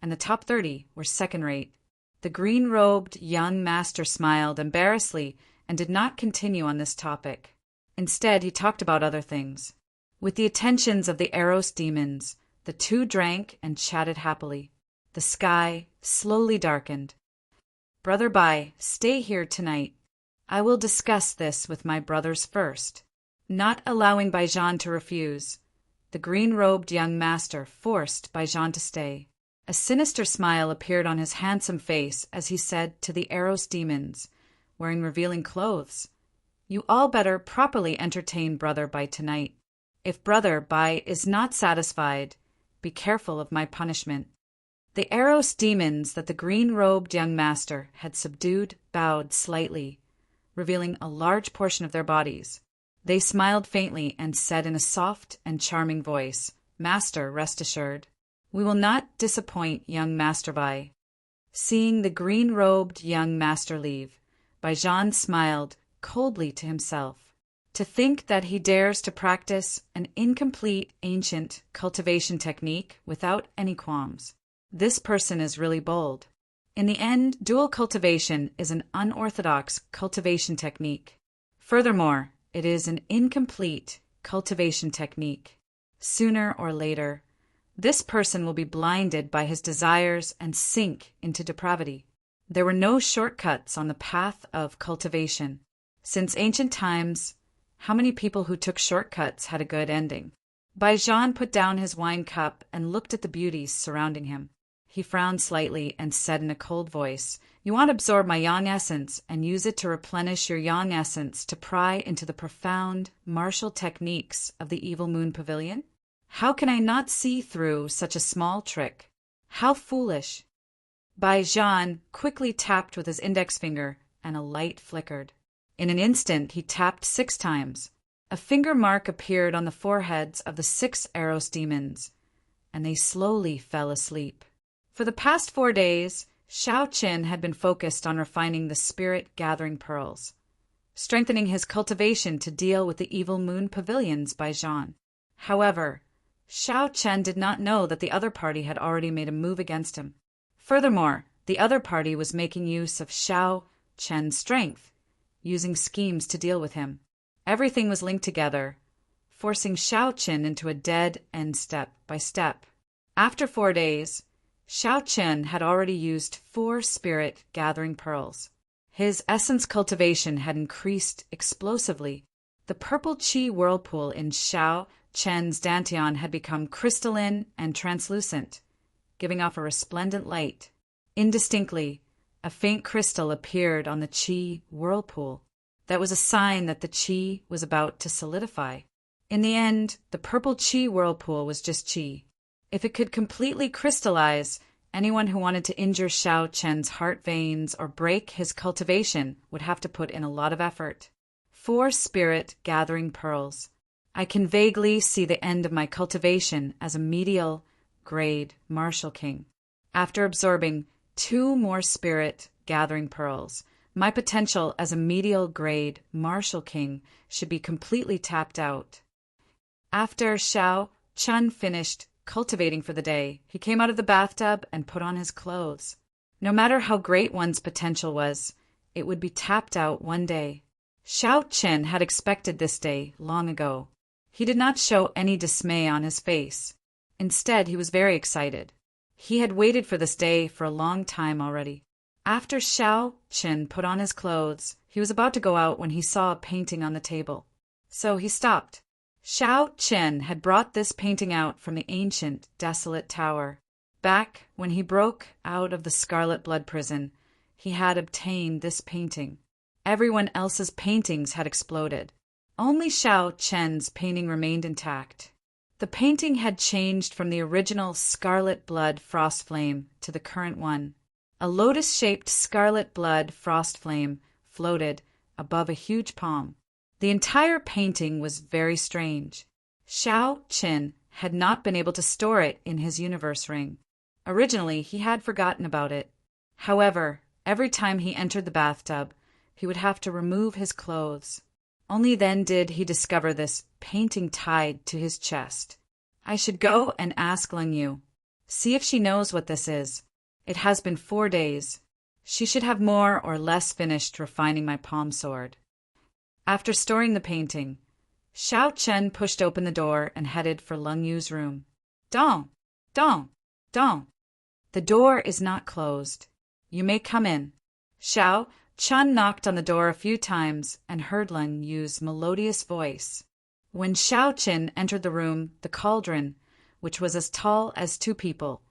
and the top 30 were second-rate. The green-robed young master smiled embarrassedly and did not continue on this topic. Instead, he talked about other things. With the attentions of the Eros demons, the 2 drank and chatted happily. The sky slowly darkened. Brother Bai, stay here tonight. I will discuss this with my brothers first. Not allowing Baijan to refuse, the green-robed young master forced Baijan to stay. A sinister smile appeared on his handsome face as he said to the Eros demons, wearing revealing clothes, "You all better properly entertain Brother Bai tonight. If Brother Bai is not satisfied, be careful of my punishment." The Eros demons that the green-robed young master had subdued bowed slightly, revealing a large portion of their bodies. They smiled faintly and said in a soft and charming voice, "Master, rest assured. We will not disappoint young Master Bai." Seeing the green-robed young master leave, Baijan smiled coldly to himself. To think that he dares to practice an incomplete ancient cultivation technique without any qualms. This person is really bold. In the end, dual cultivation is an unorthodox cultivation technique. Furthermore, it is an incomplete cultivation technique. Sooner or later, this person will be blinded by his desires and sink into depravity. There were no shortcuts on the path of cultivation. Since ancient times, how many people who took shortcuts had a good ending? Baijan put down his wine cup and looked at the beauties surrounding him. He frowned slightly and said in a cold voice, "You want to absorb my yang essence and use it to replenish your yang essence to pry into the profound, martial techniques of the Evil Moon Pavilion? How can I not see through such a small trick? How foolish! Bai Zhan quickly tapped with his index finger, and a light flickered. In an instant he tapped 6 times. A finger mark appeared on the foreheads of the 6 Eros demons, and they slowly fell asleep. For the past 4 days, Shao Qin had been focused on refining the spirit-gathering pearls, strengthening his cultivation to deal with the evil moon pavilions by Zhan. However, Shao Chen did not know that the other party had already made a move against him. Furthermore, the other party was making use of Shao Chen's strength, using schemes to deal with him. Everything was linked together, forcing Shao Chen into a dead end step by step. After 4 days, Shao Chen had already used 4 spirit-gathering pearls. His essence cultivation had increased explosively. The purple qi whirlpool in Shao Chen's dantian had become crystalline and translucent, giving off a resplendent light. Indistinctly, a faint crystal appeared on the qi whirlpool. That was a sign that the qi was about to solidify. In the end, the purple qi whirlpool was just qi. If it could completely crystallize, anyone who wanted to injure Shao Chen's heart veins or break his cultivation would have to put in a lot of effort. 4 spirit-gathering pearls. I can vaguely see the end of my cultivation as a medial grade martial king. After absorbing 2 more spirit-gathering pearls, my potential as a medial grade martial king should be completely tapped out. After Shao Chen finished cultivating for the day, he came out of the bathtub and put on his clothes. No matter how great one's potential was, it would be tapped out one day. Shao Chen had expected this day long ago. He did not show any dismay on his face. Instead, he was very excited. He had waited for this day for a long time already. After Shao Chen put on his clothes, he was about to go out when he saw a painting on the table. So he stopped. Shao Chen had brought this painting out from the ancient, desolate tower. Back when he broke out of the Scarlet Blood prison, he had obtained this painting. Everyone else's paintings had exploded. Only Shao Chen's painting remained intact. The painting had changed from the original Scarlet Blood frost flame to the current one. A lotus-shaped scarlet blood frost flame floated above a huge palm. The entire painting was very strange. Shao Chen had not been able to store it in his universe ring. Originally, he had forgotten about it. However, every time he entered the bathtub, he would have to remove his clothes. Only then did he discover this painting tied to his chest. I should go and ask Leng Yu. See if she knows what this is. It has been 4 days. She should have more or less finished refining my palm sword. After storing the painting, Shao Chen pushed open the door and headed for Leng Yu's room. Dong! Dong! Dong! The door is not closed. You may come in. Shao Chen knocked on the door a few times and heard Leng Yu's melodious voice. When Shao Chen entered the room, the cauldron, which was as tall as 2 people,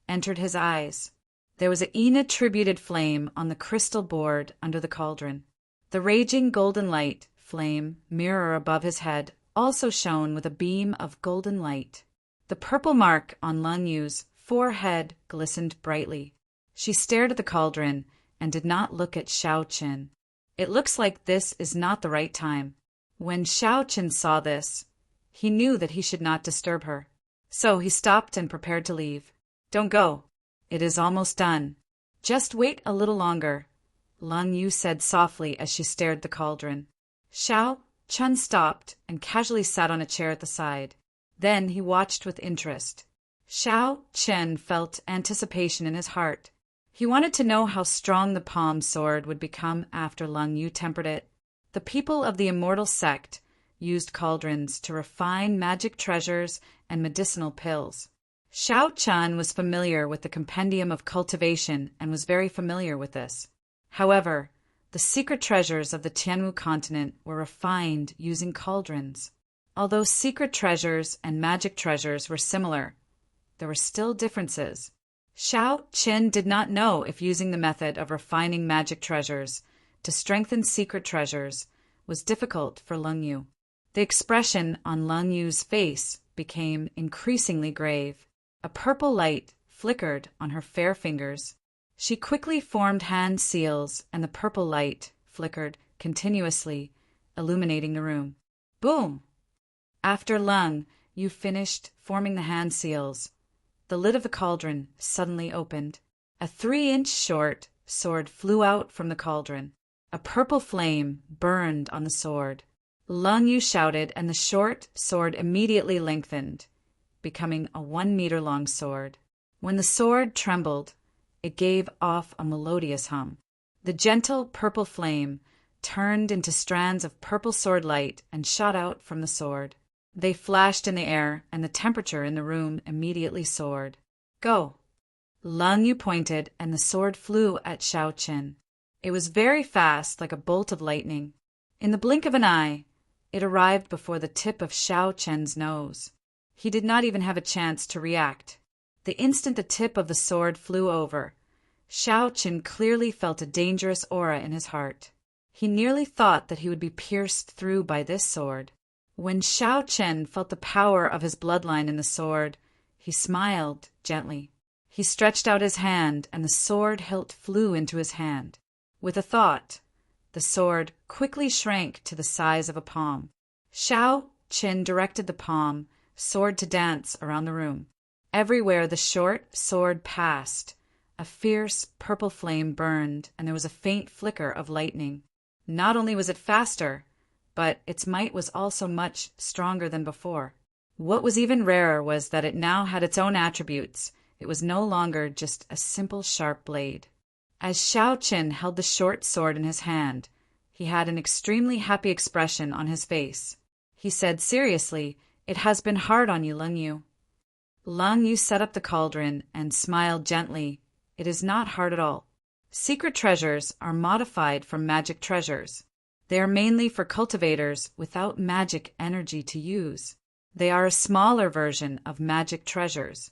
entered his eyes. There was an inattributed flame on the crystal board under the cauldron. The raging golden light flame mirror above his head also shone with a beam of golden light. The purple mark on Leng Yu's forehead glistened brightly. She stared at the cauldron and did not look at Shao Chen. It looks like this is not the right time. When Shao Chen saw this, he knew that he should not disturb her. So he stopped and prepared to leave. Don't go. It is almost done. Just wait a little longer, Leng Yu said softly as she stared at the cauldron. Shao Chen stopped and casually sat on a chair at the side. Then he watched with interest. Shao Chen felt anticipation in his heart. He wanted to know how strong the palm sword would become after Leng Yu tempered it. The people of the Immortal sect used cauldrons to refine magic treasures and medicinal pills. Shao Chen was familiar with the compendium of cultivation and was very familiar with this. However, the secret treasures of the Tianwu continent were refined using cauldrons. Although secret treasures and magic treasures were similar, there were still differences. Shao Chen did not know if using the method of refining magic treasures to strengthen secret treasures was difficult for Leng Yu. The expression on Leng Yu's face became increasingly grave. A purple light flickered on her fair fingers. She quickly formed hand seals, and the purple light flickered continuously, illuminating the room. Boom! After Lung, you finished forming the hand seals. The lid of the cauldron suddenly opened. A 3-inch short sword flew out from the cauldron. A purple flame burned on the sword. Lung Yu shouted, and the short sword immediately lengthened, becoming a 1-meter-long sword. When the sword trembled, it gave off a melodious hum. The gentle purple flame turned into strands of purple sword light and shot out from the sword. They flashed in the air, and the temperature in the room immediately soared. Go! Lung Yu pointed, and the sword flew at Xiao Qin. It was very fast, like a bolt of lightning. In the blink of an eye, it arrived before the tip of Xiao Qian's nose. He did not even have a chance to react. The instant the tip of the sword flew over, Xiao Qin clearly felt a dangerous aura in his heart. He nearly thought that he would be pierced through by this sword. When Xiao Qian felt the power of his bloodline in the sword, he smiled gently. He stretched out his hand, and the sword hilt flew into his hand. With a thought, the sword quickly shrank to the size of a palm. Xiao Qin directed the palm sword to dance around the room. Everywhere the short sword passed, a fierce purple flame burned, and there was a faint flicker of lightning. Not only was it faster, but its might was also much stronger than before. What was even rarer was that it now had its own attributes. It was no longer just a simple sharp blade. As Xiao Qin held the short sword in his hand, he had an extremely happy expression on his face. He said seriously, "It has been hard on you, Lung Yu." Lung Yu set up the cauldron and smiled gently. "It is not hard at all. Secret treasures are modified from magic treasures. They are mainly for cultivators without magic energy to use. They are a smaller version of magic treasures.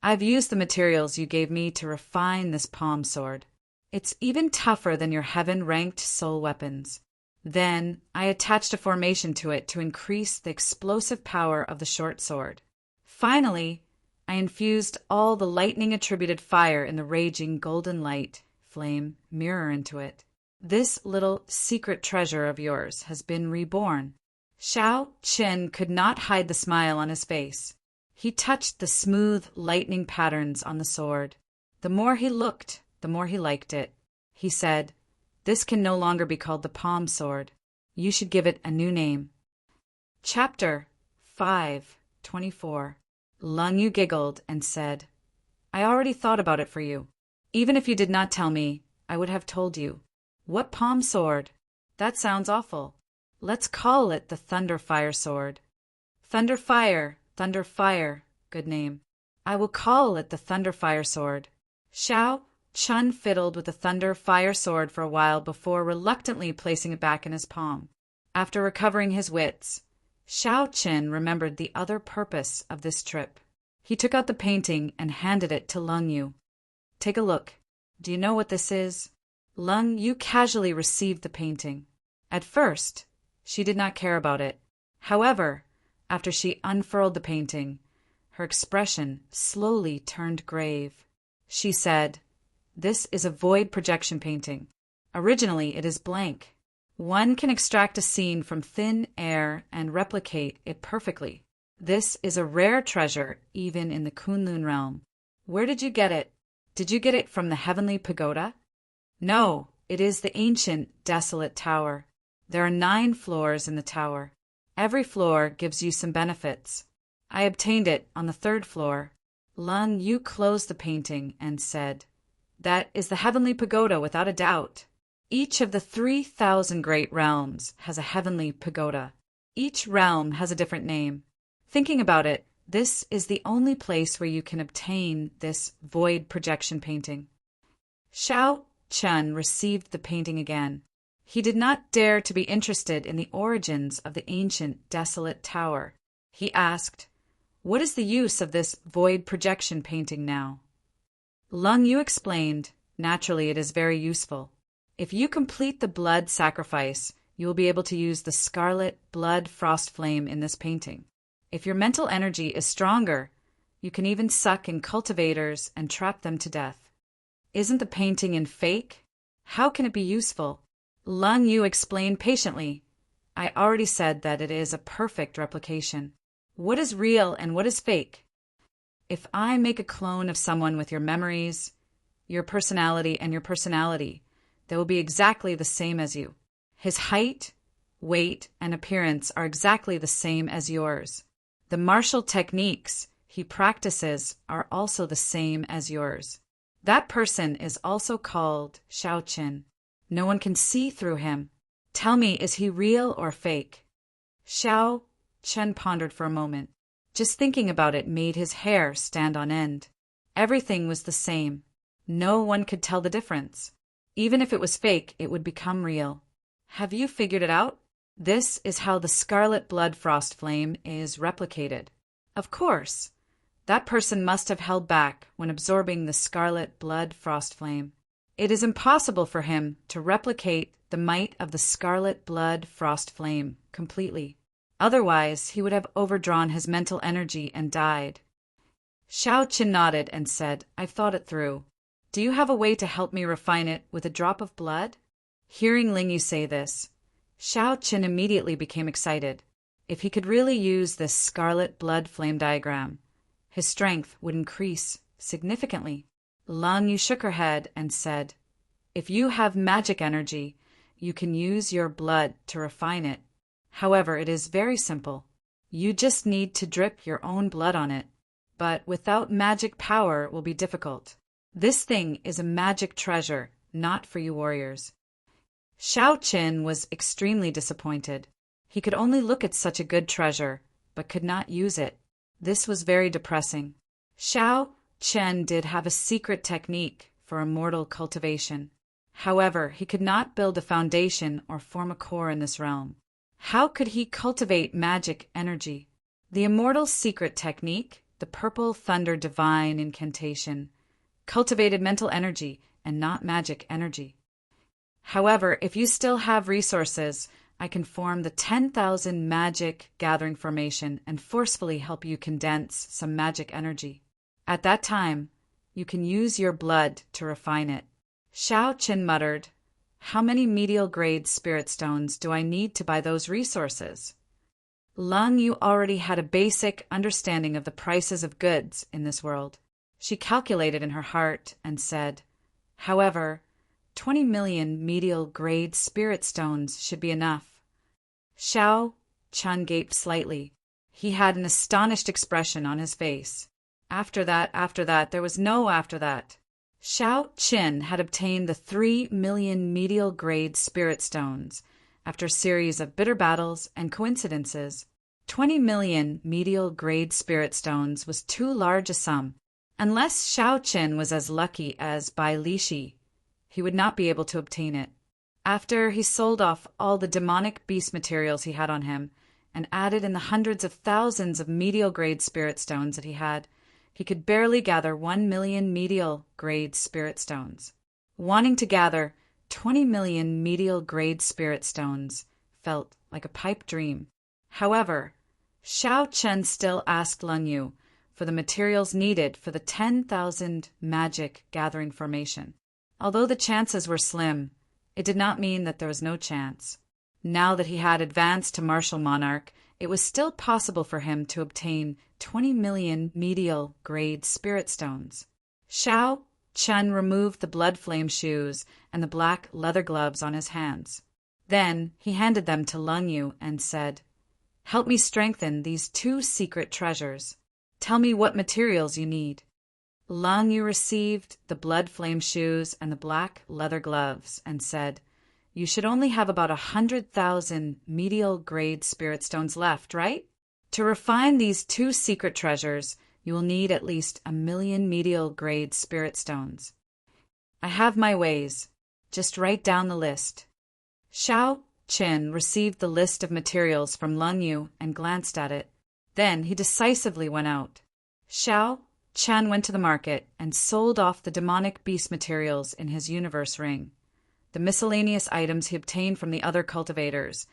I've used the materials you gave me to refine this palm sword. It's even tougher than your heaven-ranked soul weapons. Then I attached a formation to it to increase the explosive power of the short sword. Finally, I infused all the lightning-attributed fire in the raging golden light flame mirror into it. This little secret treasure of yours has been reborn." Xiao Qin could not hide the smile on his face. He touched the smooth lightning patterns on the sword. The more he looked, the more he liked it. He said, "This can no longer be called the palm sword. You should give it a new name." Chapter 5:24. Lung Yu giggled and said, "I already thought about it for you. Even if you did not tell me, I would have told you." "What palm sword? That sounds awful. Let's call it the Thunder Fire Sword." "Thunder Fire, Thunder Fire, good name. I will call it the Thunder Fire Sword." Xiao Qin fiddled with the Thunder Fire Sword for a while before reluctantly placing it back in his palm. After recovering his wits, Xiao Qin remembered the other purpose of this trip. He took out the painting and handed it to Lung Yu. "Take a look. Do you know what this is?" Lung Yu casually received the painting. At first, she did not care about it. However, after she unfurled the painting, her expression slowly turned grave. She said, "This is a void projection painting. Originally, it is blank. One can extract a scene from thin air and replicate it perfectly. This is a rare treasure even in the Kunlun realm. Where did you get it? Did you get it from the Heavenly Pagoda?" "No, it is the ancient, desolate tower. There are 9 floors in the tower. Every floor gives you some benefits. I obtained it on the 3rd floor." Lung Yu closed the painting and said, "That is the Heavenly Pagoda without a doubt. Each of the 3,000 great realms has a Heavenly Pagoda. Each realm has a different name. Thinking about it, this is the only place where you can obtain this void projection painting." Xiao Qin received the painting again. He did not dare to be interested in the origins of the ancient, desolate tower. He asked, "What is the use of this void projection painting now?" Lung Yu explained, "Naturally, it is very useful. If you complete the blood sacrifice, you will be able to use the scarlet blood frost flame in this painting. If your mental energy is stronger, you can even suck in cultivators and trap them to death. Isn't the painting in fake? How can it be useful? Lung Yu explained patiently. I already said that it is a perfect replication. What is real and what is fake? If I make a clone of someone with your memories, your personality, and your personality, they will be exactly the same as you. His height, weight, and appearance are exactly the same as yours. The martial techniques he practices are also the same as yours. That person is also called Shao Qin. No one can see through him. Tell me, is he real or fake? Shao Chen pondered for a moment. Just thinking about it made his hair stand on end. Everything was the same. No one could tell the difference. Even if it was fake, it would become real. Have you figured it out? This is how the scarlet blood frost flame is replicated. Of course. That person must have held back when absorbing the scarlet blood frost flame. It is impossible for him to replicate the might of the scarlet blood frost flame completely. Otherwise, he would have overdrawn his mental energy and died. Shao Qin nodded and said, I've thought it through. Do you have a way to help me refine it with a drop of blood? Hearing Ling Yu say this, Shao Qin immediately became excited. If he could really use this scarlet blood flame diagram, his strength would increase significantly. Lung Yu shook her head and said, If you have magic energy, you can use your blood to refine it. However, it is very simple. You just need to drip your own blood on it. But without magic power, it will be difficult. This thing is a magic treasure, not for you warriors. Shao Qin was extremely disappointed. He could only look at such a good treasure, but could not use it. This was very depressing. Shao Qin did have a secret technique for immortal cultivation. However, he could not build a foundation or form a core in this realm. How could he cultivate magic energy? The immortal secret technique, the purple thunder divine incantation, cultivated mental energy and not magic energy. However, if you still have resources, I can form the 10,000 magic gathering formation and forcefully help you condense some magic energy. At that time, you can use your blood to refine it. Shao Qin muttered, How many medial grade spirit stones do I need to buy those resources? Lung Yu already had a basic understanding of the prices of goods in this world. She calculated in her heart and said, However, 20 million medial grade spirit stones should be enough. Shao Chen gaped slightly. He had an astonished expression on his face. After that, there was no after that. Shao Qin had obtained the 3 million medial grade spirit stones after a series of bitter battles and coincidences. 20 million medial grade spirit stones was too large a sum. Unless Shao Qin was as lucky as Bai Lishi, he would not be able to obtain it. After he sold off all the demonic beast materials he had on him and added in the hundreds of thousands of medial grade spirit stones that he could barely gather 1 million medial grade spirit stones. Wanting to gather 20 million medial grade spirit stones felt like a pipe dream. However, Shao Chen still asked Lung Yu for the materials needed for the 10,000 magic gathering formation. Although the chances were slim, it did not mean that there was no chance. Now that he had advanced to martial monarch, it was still possible for him to obtain 20 million medial grade spirit stones. Shao Chen removed the blood flame shoes and the black leather gloves on his hands. Then he handed them to Lung Yu and said, Help me strengthen these 2 secret treasures. Tell me what materials you need. Lung Yu received the blood flame shoes and the black leather gloves and said, You should only have about 100,000 medial grade spirit stones left, right? To refine these 2 secret treasures, you will need at least 1 million medial grade spirit stones. I have my ways. Just write down the list. Shao Qin received the list of materials from Lung Yu and glanced at it. Then he decisively went out. Shao Chen went to the market and sold off the demonic beast materials in his universe ring, the miscellaneous items he obtained from the other cultivators,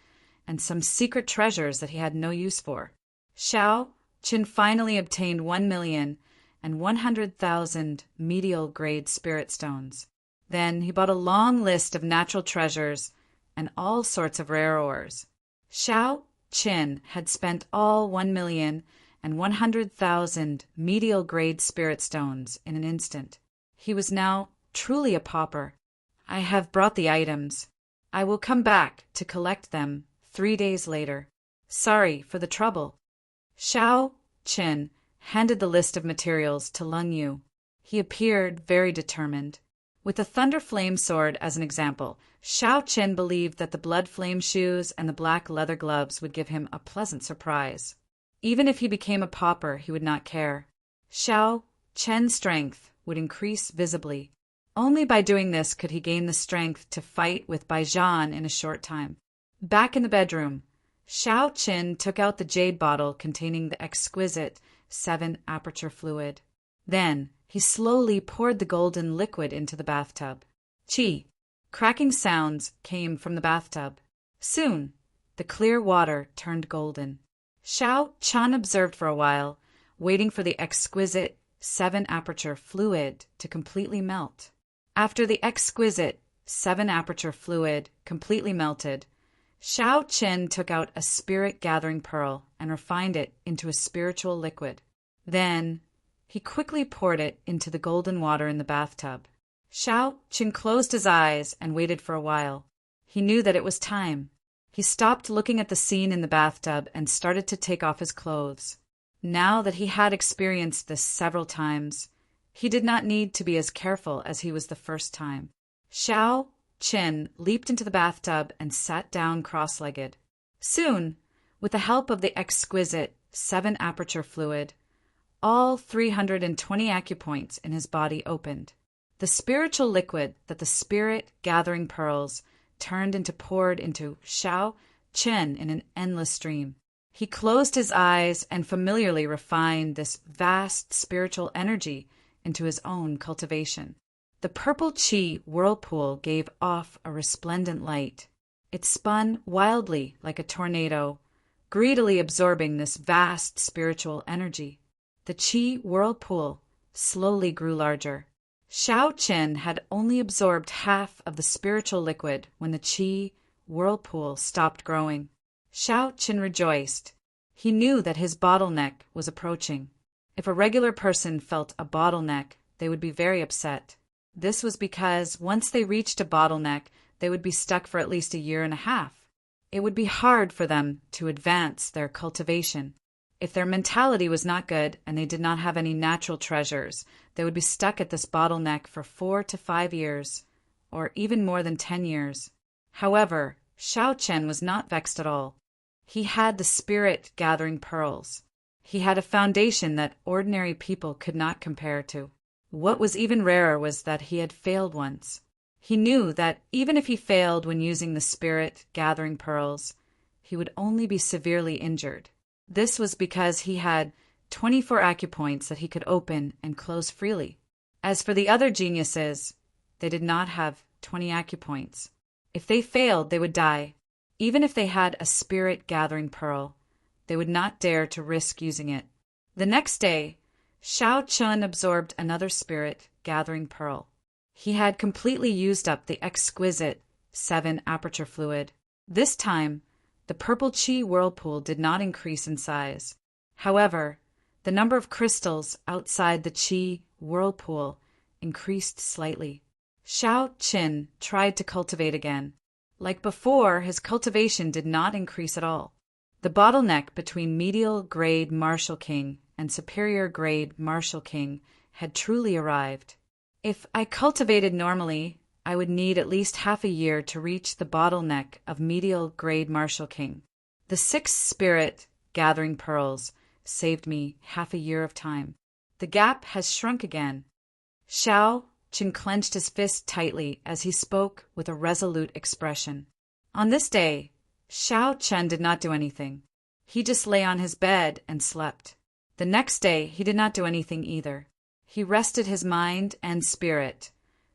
and some secret treasures that he had no use for. Xiao Qin finally obtained 1,100,000 medial-grade spirit stones. Then he bought a long list of natural treasures and all sorts of rare ores. Xiao Qin had spent all 1,100,000 medial-grade spirit stones in an instant. He was now truly a pauper. I have brought the items. I will come back to collect them 3 days later. Sorry for the trouble. Xiao Qin handed the list of materials to Leng Yu. He appeared very determined. With the Thunder Flame sword as an example, Xiao Qin believed that the Blood Flame shoes and the black leather gloves would give him a pleasant surprise. Even if he became a pauper, he would not care. Xiao Qin's strength would increase visibly. Only by doing this could he gain the strength to fight with Baijian in a short time. Back in the bedroom, Xiao Qin took out the jade bottle containing the exquisite 7-aperture fluid. Then he slowly poured the golden liquid into the bathtub. Chi! Cracking sounds came from the bathtub. Soon, the clear water turned golden. Xiao Qin observed for a while, waiting for the exquisite 7-aperture fluid to completely melt. After the exquisite 7-aperture fluid completely melted, Xiao Qin took out a spirit-gathering pearl and refined it into a spiritual liquid. Then he quickly poured it into the golden water in the bathtub. Xiao Qin closed his eyes and waited for a while. He knew that it was time. He stopped looking at the scene in the bathtub and started to take off his clothes. Now that he had experienced this several times, he did not need to be as careful as he was the first time. Xiao Qin leaped into the bathtub and sat down cross-legged. Soon, with the help of the exquisite 7-aperture fluid, all 320 acupoints in his body opened. The spiritual liquid that the spirit-gathering pearls poured into Xiao Qin in an endless stream. He closed his eyes and familiarly refined this vast spiritual energy into his own cultivation. The purple chi whirlpool gave off a resplendent light. It spun wildly like a tornado, greedily absorbing this vast spiritual energy. The chi whirlpool slowly grew larger. Xiao Qin had only absorbed half of the spiritual liquid when the chi whirlpool stopped growing. Xiao Qin rejoiced. He knew that his bottleneck was approaching. If a regular person felt a bottleneck, they would be very upset. This was because once they reached a bottleneck, they would be stuck for at least a year and a half. It would be hard for them to advance their cultivation. If their mentality was not good and they did not have any natural treasures, they would be stuck at this bottleneck for 4 to 5 years, or even more than 10 years. However, Xiao Qin was not vexed at all. He had the spirit-gathering pearls. He had a foundation that ordinary people could not compare to. What was even rarer was that he had failed once. He knew that even if he failed when using the spirit-gathering pearls, he would only be severely injured. This was because he had 24 acupoints that he could open and close freely. As for the other geniuses, they did not have 20 acupoints. If they failed, they would die. Even if they had a spirit-gathering pearl, they would not dare to risk using it. The next day, Xiao Qin absorbed another spirit-gathering pearl. He had completely used up the exquisite 7-aperture fluid. This time, the purple chi whirlpool did not increase in size. However, the number of crystals outside the chi whirlpool increased slightly. Xiao Qin tried to cultivate again. Like before, his cultivation did not increase at all. The bottleneck between medial-grade Martial King and superior-grade Martial King had truly arrived. If I cultivated normally, I would need at least half a year to reach the bottleneck of medial-grade Martial King. The 6 spirit-gathering pearls saved me half a year of time. The gap has shrunk again. Xiao Qin clenched his fist tightly as he spoke with a resolute expression. On this day, Xiao Qin did not do anything. He just lay on his bed and slept. The next day, he did not do anything either. He rested his mind and spirit,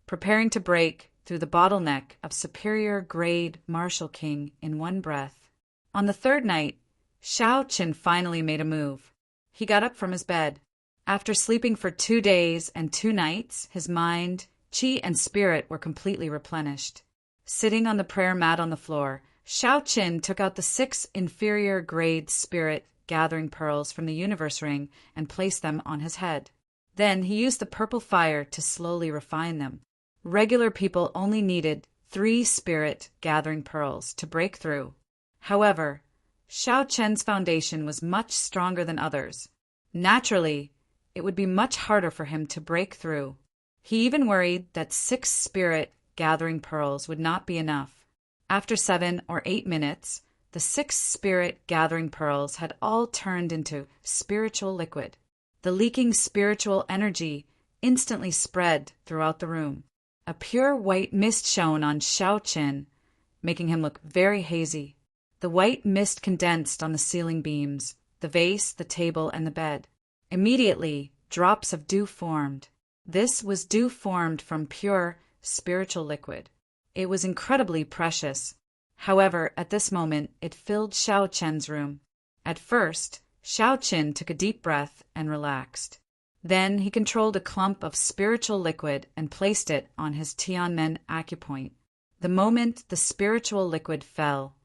preparing to break through the bottleneck of superior grade Martial King in one breath. On the third night, Xiao Qin finally made a move. He got up from his bed. After sleeping for 2 days and 2 nights, his mind, qi, and spirit were completely replenished. Sitting on the prayer mat on the floor, Xiao Qin took out the 6 inferior grade spirit gathering pearls from the universe ring and placed them on his head. Then he used the purple fire to slowly refine them. Regular people only needed 3 spirit gathering pearls to break through. However, Xiao Chen's foundation was much stronger than others. Naturally, it would be much harder for him to break through. He even worried that 6 spirit gathering pearls would not be enough. After 7 or 8 minutes, the 6 spirit gathering pearls had all turned into spiritual liquid. The leaking spiritual energy instantly spread throughout the room. A pure white mist shone on Xiao Qin, making him look very hazy. The white mist condensed on the ceiling beams, the vase, the table, and the bed. Immediately, drops of dew formed. This was dew formed from pure spiritual liquid. It was incredibly precious. However, at this moment, it filled Xiao Chen's room. At first, Xiao Qin took a deep breath and relaxed. Then he controlled a clump of spiritual liquid and placed it on his Tianmen acupoint. The moment the spiritual liquid fell,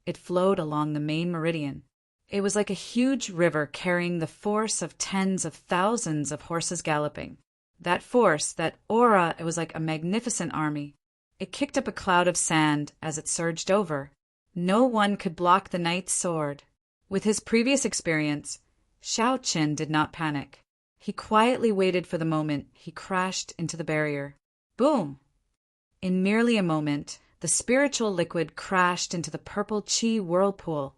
it flowed along the main meridian. It was like a huge river carrying the force of tens of thousands of horses galloping. That force, that aura, it was like a magnificent army. It kicked up a cloud of sand as it surged over. No one could block the knight's sword. With his previous experience, Xiao Qin did not panic. He quietly waited for the moment he crashed into the barrier. Boom! In merely a moment, the spiritual liquid crashed into the purple qi whirlpool,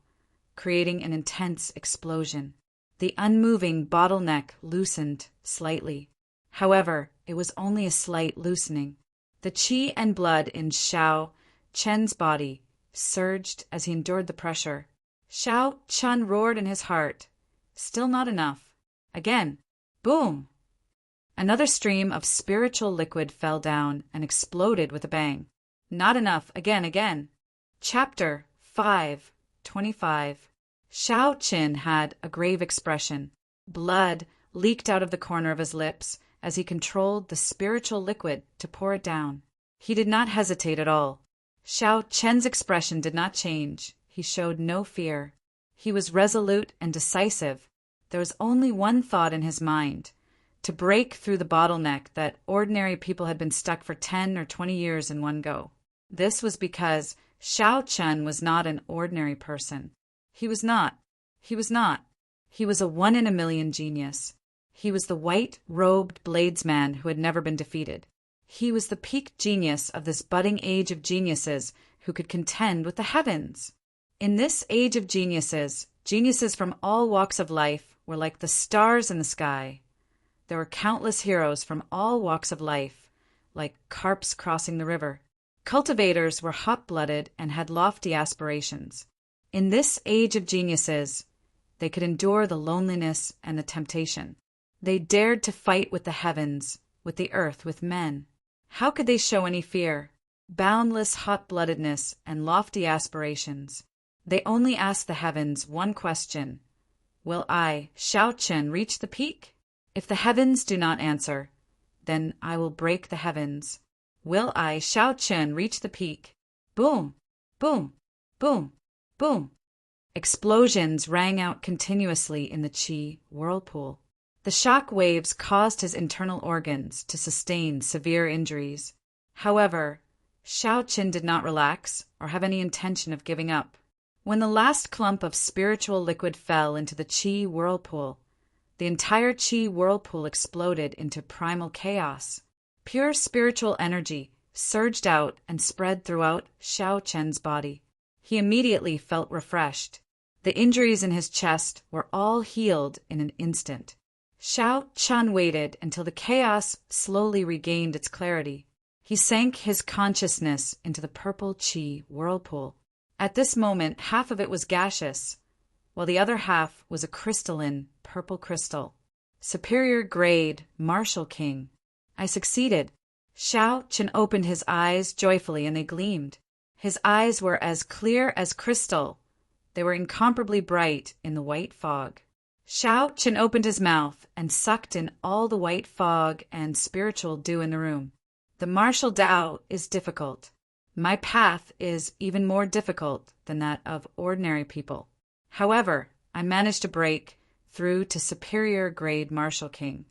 creating an intense explosion. The unmoving bottleneck loosened slightly. However, it was only a slight loosening. The qi and blood in Xiao Chen's body surged as he endured the pressure. Xiao Chen roared in his heart. Still not enough. Again. Boom! Another stream of spiritual liquid fell down and exploded with a bang. Not enough. Again. Chapter 5:25. Xiao Qin had a grave expression. Blood leaked out of the corner of his lips as he controlled the spiritual liquid to pour it down. He did not hesitate at all. Xiao Chen's expression did not change. He showed no fear. He was resolute and decisive. There was only one thought in his mind: to break through the bottleneck that ordinary people had been stuck for 10 or 20 years in one go. This was because Xiao Chen was not an ordinary person. He was not. He was a 1 in a million genius. He was the white-robed bladesman who had never been defeated. He was the peak genius of this budding age of geniuses who could contend with the heavens. In this age of geniuses, geniuses from all walks of life were like the stars in the sky. There were countless heroes from all walks of life, like carps crossing the river. Cultivators were hot-blooded and had lofty aspirations. In this age of geniuses, they could endure the loneliness and the temptation. They dared to fight with the heavens, with the earth, with men. How could they show any fear? Boundless hot-bloodedness and lofty aspirations. They only asked the heavens one question: will I, Xiao Chen, reach the peak? If the heavens do not answer, then I will break the heavens. Will I, Xiao Chen, reach the peak? Boom! Boom! Boom! Boom! Explosions rang out continuously in the qi whirlpool. The shock waves caused his internal organs to sustain severe injuries. However, Xiao Qin did not relax or have any intention of giving up. When the last clump of spiritual liquid fell into the qi whirlpool, the entire qi whirlpool exploded into primal chaos. Pure spiritual energy surged out and spread throughout Xiao Chen's body. He immediately felt refreshed. The injuries in his chest were all healed in an instant. Xiao Chen waited until the chaos slowly regained its clarity. He sank his consciousness into the purple qi whirlpool. At this moment, half of it was gaseous, while the other half was a crystalline purple crystal. Superior grade, Martial King. I succeeded. Xiao Chen opened his eyes joyfully and they gleamed. His eyes were as clear as crystal, They were incomparably bright in the white fog. Shao Chen opened his mouth and sucked in all the white fog and spiritual dew in the room. The martial Tao is difficult. My path is even more difficult than that of ordinary people. However, I managed to break through to superior grade martial king.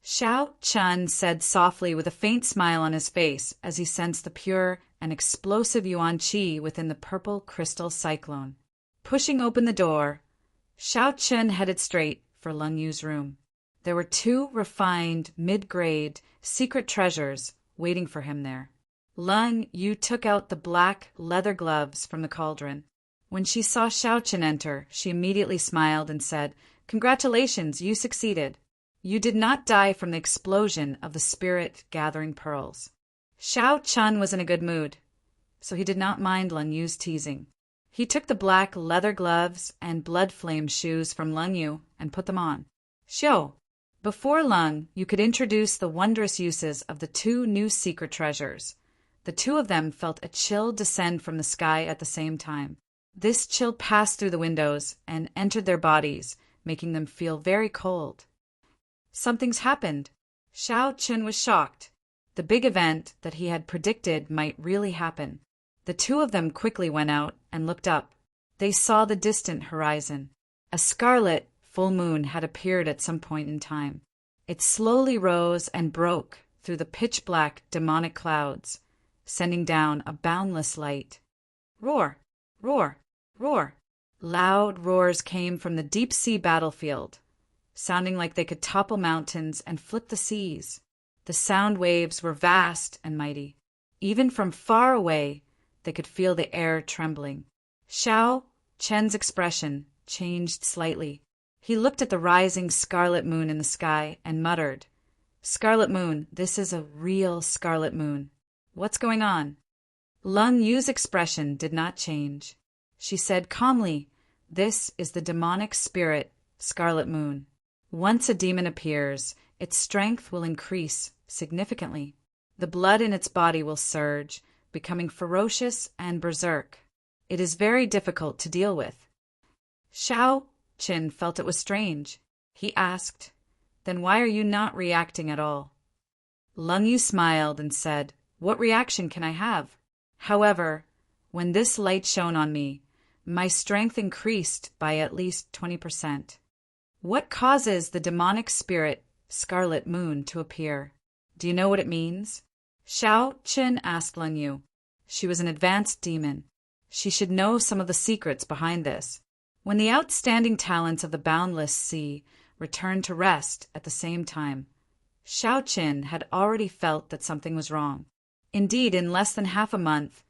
Shao Chen said softly with a faint smile on his face as he sensed the pure and explosive yuan qi within the purple crystal cyclone. Pushing open the door, Shao Chen headed straight for Lung Yu's room. There were 2 refined, mid-grade, secret treasures waiting for him there. Lung Yu took out the black leather gloves from the cauldron. When she saw Shao Chen enter, she immediately smiled and said, "Congratulations, you succeeded. You did not die from the explosion of the spirit-gathering pearls." Shao Chen was in a good mood, so he did not mind Lung Yu's teasing. He took the black leather gloves and blood-flame shoes from Lung Yu and put them on. "Xiao, before Lung, you could introduce the wondrous uses of the 2 new secret treasures." The 2 of them felt a chill descend from the sky at the same time. This chill passed through the windows and entered their bodies, making them feel very cold. Something's happened. Shao Chen was shocked. The big event that he had predicted might really happen. The 2 of them quickly went out and looked up. They saw the distant horizon. A scarlet full moon had appeared at some point in time. It slowly rose and broke through the pitch-black demonic clouds, sending down a boundless light. Roar! Roar! Roar! Loud roars came from the deep-sea battlefield, sounding like they could topple mountains and flip the seas. The sound waves were vast and mighty. Even from far away, they could feel the air trembling. Shao Chen's expression changed slightly. He looked at the rising scarlet moon in the sky and muttered, "Scarlet moon, this is a real scarlet moon. What's going on?" Lung Yu's expression did not change. She said calmly, "This is the demonic spirit, Scarlet Moon. Once a demon appears, its strength will increase significantly. The blood in its body will surge, becoming ferocious and berserk. It is very difficult to deal with." Shao Chen felt it was strange. He asked, "Then why are you not reacting at all?" Lung Yu smiled and said, "What reaction can I have? However, when this light shone on me, my strength increased by at least 20%. What causes the demonic spirit, Scarlet Moon, to appear? Do you know what it means?" Shao Chen asked Lung Yu. She was an advanced demon. She should know some of the secrets behind this. When the outstanding talents of the boundless sea returned to rest at the same time, Shao Chen had already felt that something was wrong. Indeed, in less than half a month,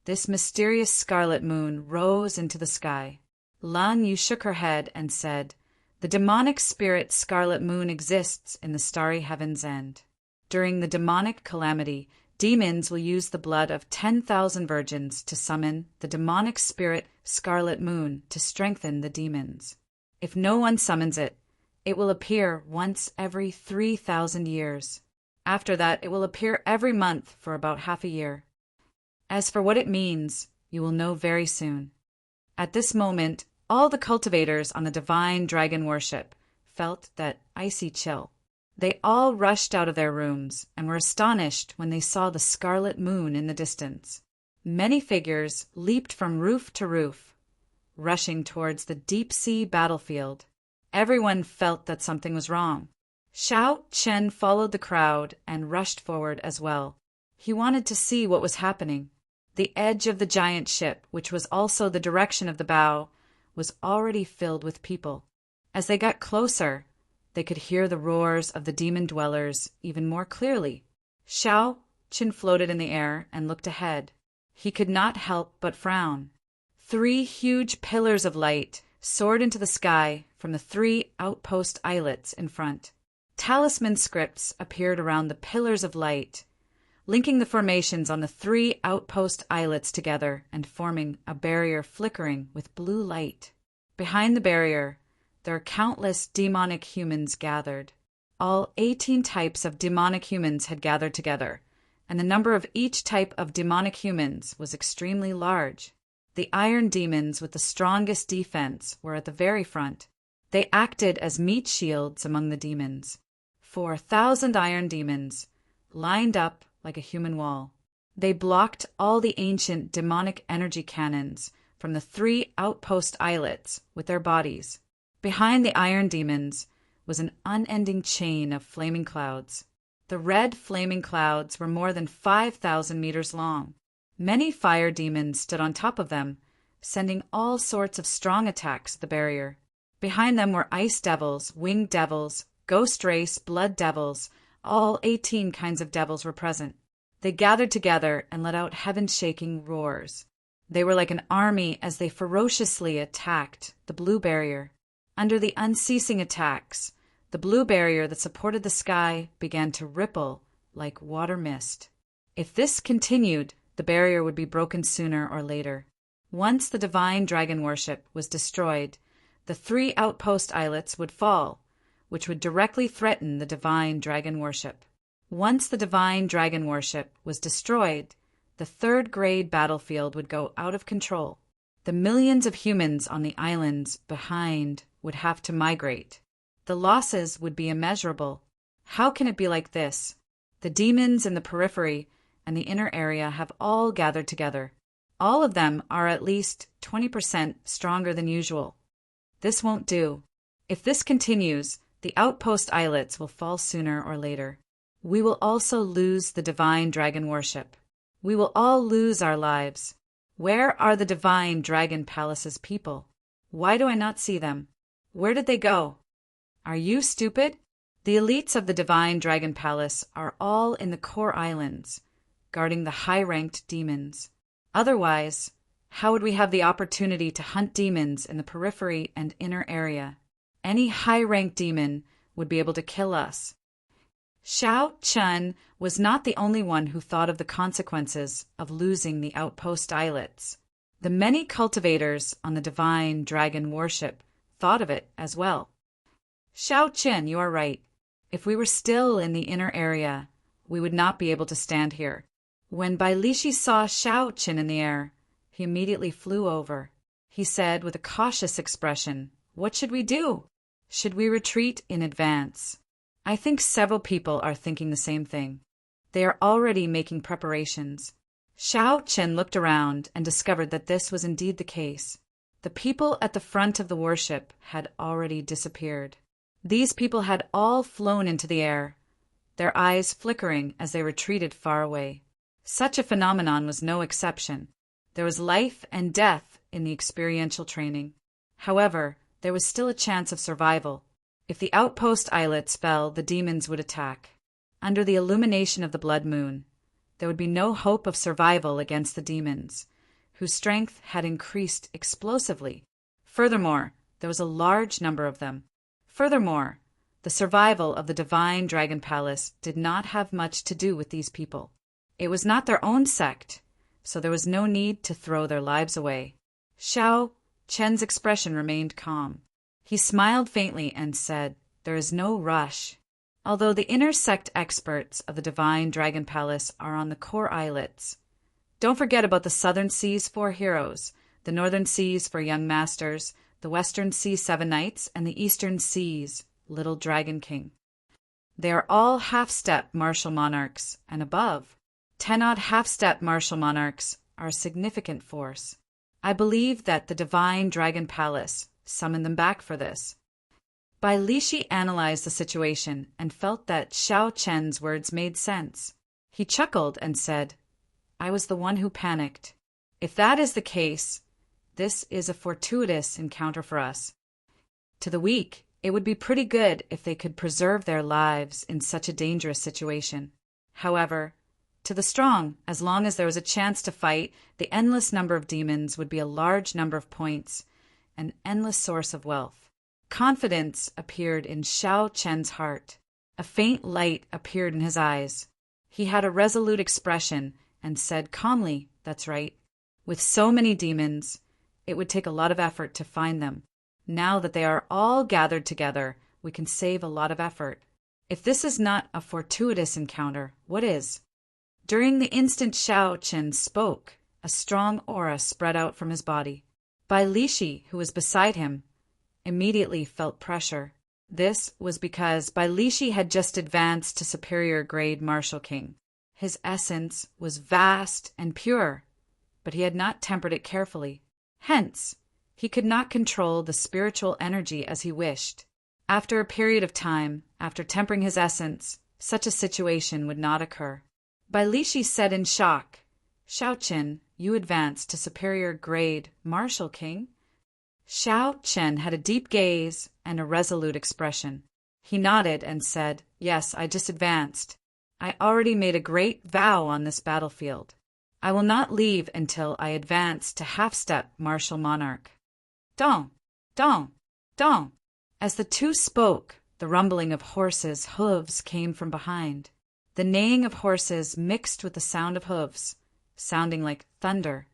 this mysterious scarlet moon rose into the sky. Lung Yu shook her head and said, "The demonic spirit Scarlet Moon exists in the starry heaven's end. During the demonic calamity, demons will use the blood of 10,000 virgins to summon the demonic spirit Scarlet Moon to strengthen the demons. If no one summons it, it will appear once every 3,000 years. After that, it will appear every month for about half a year. As for what it means, you will know very soon." At this moment, all the cultivators on the divine dragon worship felt that icy chill. They all rushed out of their rooms and were astonished when they saw the scarlet moon in the distance. Many figures leaped from roof to roof, rushing towards the deep-sea battlefield. Everyone felt that something was wrong. Shao Chen followed the crowd and rushed forward as well. He wanted to see what was happening. The edge of the giant ship, which was also the direction of the bow, was already filled with people. As they got closer, they could hear the roars of the demon dwellers even more clearly. Shao Chen floated in the air and looked ahead. He could not help but frown. 3 huge pillars of light soared into the sky from the 3 outpost islets in front. Talisman scripts appeared around the pillars of light, linking the formations on the 3 outpost islets together and forming a barrier flickering with blue light. Behind the barrier, there are countless demonic humans gathered. All 18 types of demonic humans had gathered together, and the number of each type of demonic humans was extremely large. The iron demons with the strongest defense were at the very front. They acted as meat shields among the demons. 4,000 iron demons, lined up like a human wall. They blocked all the ancient demonic energy cannons from the 3 outpost islets with their bodies. Behind the iron demons was an unending chain of flaming clouds. The red flaming clouds were more than 5,000 meters long. Many fire demons stood on top of them, sending all sorts of strong attacks at the barrier. Behind them were ice devils, winged devils, ghost race, blood devils. All 18 kinds of devils were present. They gathered together and let out heaven-shaking roars. They were like an army as they ferociously attacked the blue barrier. Under the unceasing attacks, the blue barrier that supported the sky began to ripple like water mist. If this continued, the barrier would be broken sooner or later. Once the divine dragon worship was destroyed, the 3 outpost islets would fall, which would directly threaten the divine dragon worship. Once the divine dragon worship was destroyed, the 3rd grade battlefield would go out of control. The millions of humans on the islands behind would have to migrate. The losses would be immeasurable. How can it be like this? The demons in the periphery and the inner area have all gathered together. All of them are at least 20% stronger than usual. This won't do. If this continues, the outpost islets will fall sooner or later. We will also lose the divine dragon worship. We will all lose our lives. Where are the divine dragon palace's people? Why do I not see them? Where did they go? Are you stupid? The elites of the divine dragon palace are all in the core islands, guarding the high-ranked demons. Otherwise, how would we have the opportunity to hunt demons in the periphery and inner area? Any high-ranked demon would be able to kill us. Xiao Chun was not the only one who thought of the consequences of losing the outpost islets. The many cultivators on the divine dragon worship thought of it as well. Xiao Qin, you are right. If we were still in the inner area, we would not be able to stand here. When Bai Lishi saw Xiao Qin in the air, he immediately flew over. He said with a cautious expression, "What should we do? Should we retreat in advance?" I think several people are thinking the same thing. They are already making preparations. Xiao Qin looked around and discovered that this was indeed the case. The people at the front of the worship had already disappeared. These people had all flown into the air, their eyes flickering as they retreated far away. Such a phenomenon was no exception. There was life and death in the experiential training. However, there was still a chance of survival. If the outpost islets fell, the demons would attack. Under the illumination of the blood moon, there would be no hope of survival against the demons, whose strength had increased explosively. Furthermore, there was a large number of them. Furthermore, the survival of the divine dragon palace did not have much to do with these people. It was not their own sect, so there was no need to throw their lives away. Xiao Chen's expression remained calm. He smiled faintly and said, "There is no rush." Although the inner sect experts of the divine dragon palace are on the core islets, don't forget about the southern seas 4 heroes, the northern seas for young masters, the western sea 7 knights, and the eastern seas little dragon king. They are all half-step martial monarchs, and above, 10-odd half-step martial monarchs are a significant force. I believe that the divine dragon palace summoned them back for this. Bai Lishi analyzed the situation and felt that Xiao Chen's words made sense. He chuckled and said, "I was the one who panicked. If that is the case, this is a fortuitous encounter for us. To the weak, it would be pretty good if they could preserve their lives in such a dangerous situation. However, to the strong, as long as there was a chance to fight, the endless number of demons would be a large number of points, an endless source of wealth." Confidence appeared in Xiao Chen's heart. A faint light appeared in his eyes. He had a resolute expression and said calmly, "That's right. With so many demons, it would take a lot of effort to find them. Now that they are all gathered together, we can save a lot of effort. If this is not a fortuitous encounter, what is?" During the instant Xiao Chen spoke, A strong aura spread out from his body. Bai Lishi, who was beside him, immediately felt pressure. This was because Bai Lishi had just advanced to superior grade Martial King. His essence was vast and pure, but he had not tempered it carefully. Hence, he could not control the spiritual energy as he wished. After a period of time, after tempering his essence, such a situation would not occur. Bai Lishi said in shock, "Shao Chen, you advanced to superior grade Martial King?" Shao Chen had a deep gaze and a resolute expression. He nodded and said, "Yes, I just advanced. I already made a great vow on this battlefield. I will not leave until I advance to half-step martial monarch." Dong, dong, dong. As the two spoke, the rumbling of horses' hooves came from behind. The neighing of horses mixed with the sound of hooves, sounding like thunder.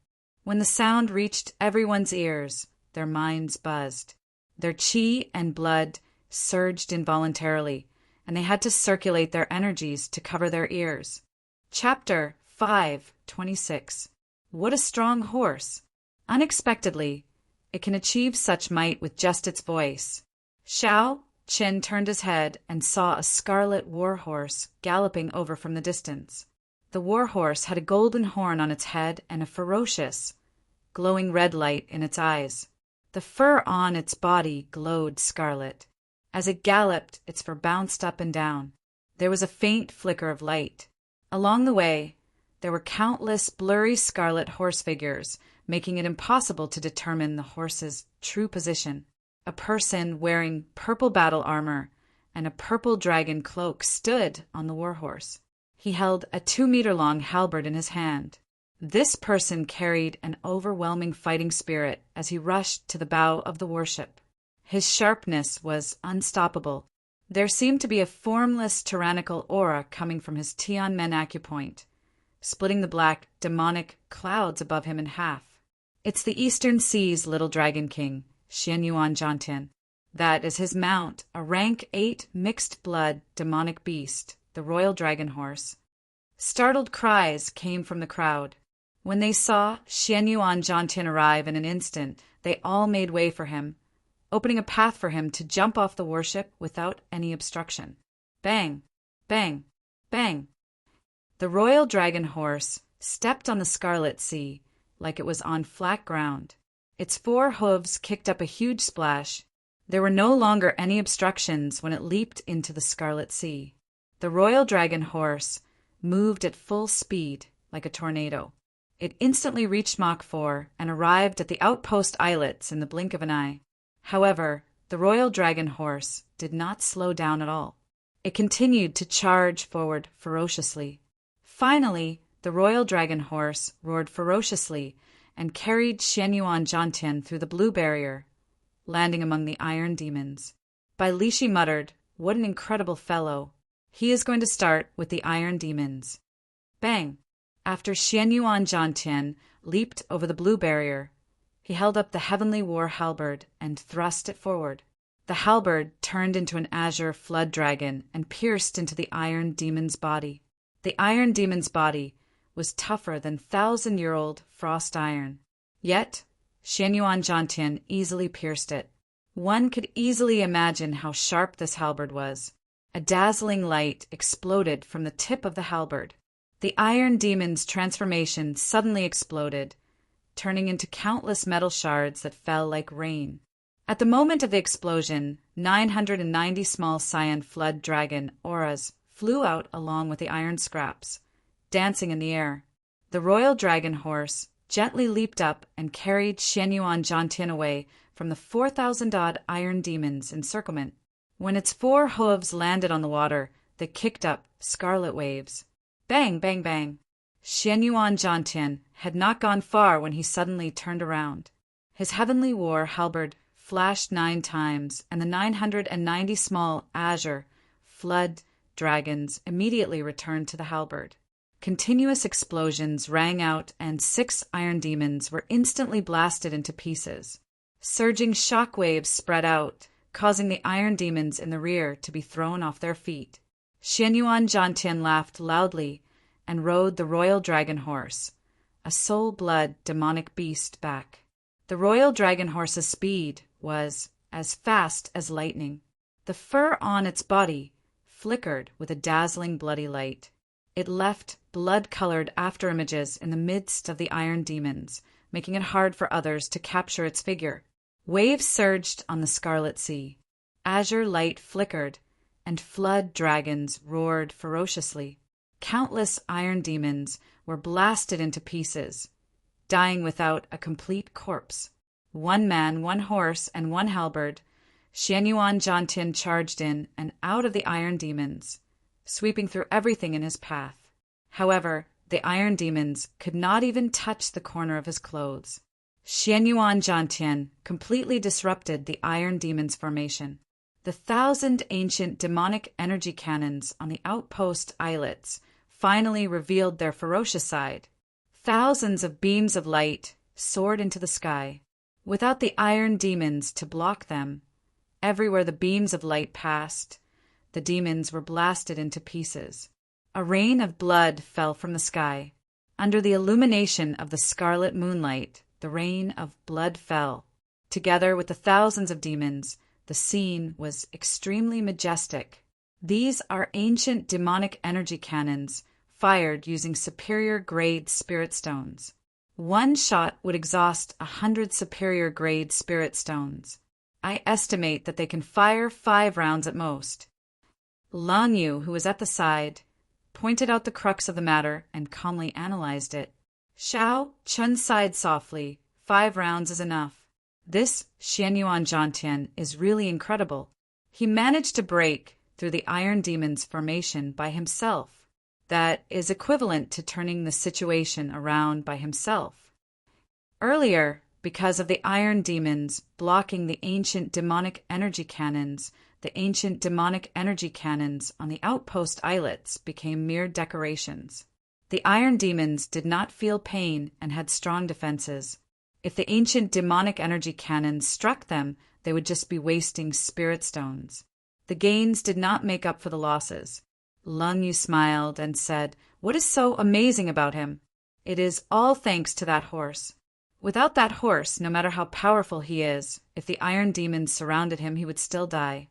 When the sound reached everyone's ears, their minds buzzed. Their chi and blood surged involuntarily, and they had to circulate their energies to cover their ears. Chapter 5:26. What a strong horse! Unexpectedly, it can achieve such might with just its voice. Shao Chen turned his head and saw a scarlet war-horse galloping over from the distance. The war-horse had a golden horn on its head and a ferocious, glowing red light in its eyes. The fur on its body glowed scarlet. As it galloped, its fur bounced up and down. There was a faint flicker of light. Along the way, there were countless blurry scarlet horse figures, making it impossible to determine the horse's true position. A person wearing purple battle armor and a purple dragon cloak stood on the warhorse. He held a 2-meter-long halberd in his hand. This person carried an overwhelming fighting spirit as he rushed to the bow of the warship. His sharpness was unstoppable. There seemed to be a formless tyrannical aura coming from his Tianmen acupoint, splitting the black, demonic clouds above him in half. "It's the Eastern Sea's little dragon king, Xian Yuan Zhantian. That is his mount, a rank 8 mixed-blood demonic beast, the royal dragon horse." Startled cries came from the crowd. When they saw Xian Yuan Zhantian arrive in an instant, they all made way for him, opening a path for him to jump off the warship without any obstruction. Bang! Bang! Bang! The royal dragon horse stepped on the scarlet sea like it was on flat ground. Its 4 hooves kicked up a huge splash. There were no longer any obstructions when it leaped into the scarlet sea. The royal dragon horse moved at full speed like a tornado. It instantly reached Mach 4 and arrived at the outpost islets in the blink of an eye. However, the royal dragon horse did not slow down at all. It continued to charge forward ferociously. Finally, the royal dragon horse roared ferociously and carried Xian Yuan Zhantian through the blue barrier, landing among the iron demons. Bai Lishi muttered, "What an incredible fellow. He is going to start with the iron demons." Bang! After Xian Yuan Zhantian leaped over the blue barrier, he held up the heavenly war halberd and thrust it forward. The halberd turned into an azure flood dragon and pierced into the iron demon's body. The iron demon's body was tougher than 1,000-year-old frost iron. Yet, Xian Yuan Zhantian easily pierced it. One could easily imagine how sharp this halberd was. A dazzling light exploded from the tip of the halberd. The iron demon's transformation suddenly exploded, turning into countless metal shards that fell like rain. At the moment of the explosion, 990 small cyan flood dragon auras flew out along with the iron scraps, dancing in the air. The royal dragon horse gently leaped up and carried Xian Yuan Zhantian away from the 4,000-odd iron demons' encirclement. When its 4 hooves landed on the water, they kicked up scarlet waves. Bang, bang, bang. Xian Yuan Zhantian had not gone far when he suddenly turned around. His heavenly war halberd flashed 9 times, and the 990 small azure flood dragons immediately returned to the halberd. Continuous explosions rang out, and 6 iron demons were instantly blasted into pieces. Surging shock waves spread out, causing the iron demons in the rear to be thrown off their feet. Xian Yuan Zhantian laughed loudly and rode the royal dragon horse, a soul-blood demonic beast back. The royal dragon horse's speed was as fast as lightning. The fur on its body flickered with a dazzling bloody light. It left blood-colored afterimages in the midst of the iron demons, making it hard for others to capture its figure. Waves surged on the scarlet sea. Azure light flickered, and flood dragons roared ferociously. Countless iron demons were blasted into pieces, dying without a complete corpse. One man, one horse, and one halberd, Xianyuan Jiantian charged in and out of the iron demons, sweeping through everything in his path. However, the iron demons could not even touch the corner of his clothes. Xianyuan Jiantian completely disrupted the iron demons' formation. The 1,000 ancient demonic energy cannons on the outpost islets finally revealed their ferocious side. Thousands of beams of light soared into the sky. Without the iron demons to block them, everywhere the beams of light passed, the demons were blasted into pieces. A rain of blood fell from the sky. Under the illumination of the scarlet moonlight, the rain of blood fell. Together with the thousands of demons, the scene was extremely majestic. These are ancient demonic energy cannons fired using superior-grade spirit stones. One shot would exhaust 100 superior-grade spirit stones. I estimate that they can fire 5 rounds at most. Lang Yu, who was at the side, pointed out the crux of the matter and calmly analyzed it. Xiao Chun sighed softly. 5 rounds is enough. This Xianyuan Jiantian is really incredible. He managed to break through the Iron Demon's formation by himself. That is equivalent to turning the situation around by himself. Earlier, because of the Iron Demons blocking the ancient demonic energy cannons, the ancient demonic energy cannons on the outpost islets became mere decorations. The Iron Demons did not feel pain and had strong defenses. If the ancient demonic energy cannons struck them, they would just be wasting spirit stones. The gains did not make up for the losses. Lang Yu smiled and said, "What is so amazing about him? It is all thanks to that horse. Without that horse, no matter how powerful he is, if the Iron Demons surrounded him, he would still die."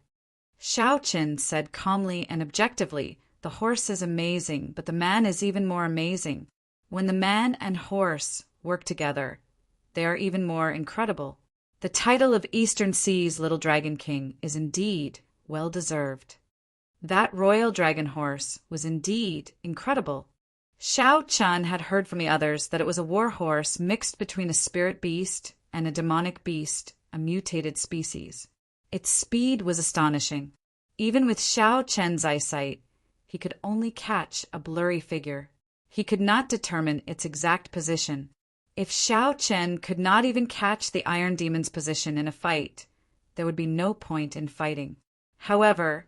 Xiao Qin said calmly and objectively, "The horse is amazing, but the man is even more amazing. When the man and horse work together, they are even more incredible. The title of Eastern Sea's Little Dragon King is indeed well-deserved." That royal dragon horse was indeed incredible. Xiao Chun had heard from the others that it was a war horse mixed between a spirit beast and a demonic beast, a mutated species. Its speed was astonishing. Even with Xiao Chen's eyesight, he could only catch a blurry figure. He could not determine its exact position. If Xiao Chen could not even catch the Iron Demon's position in a fight, there would be no point in fighting. However,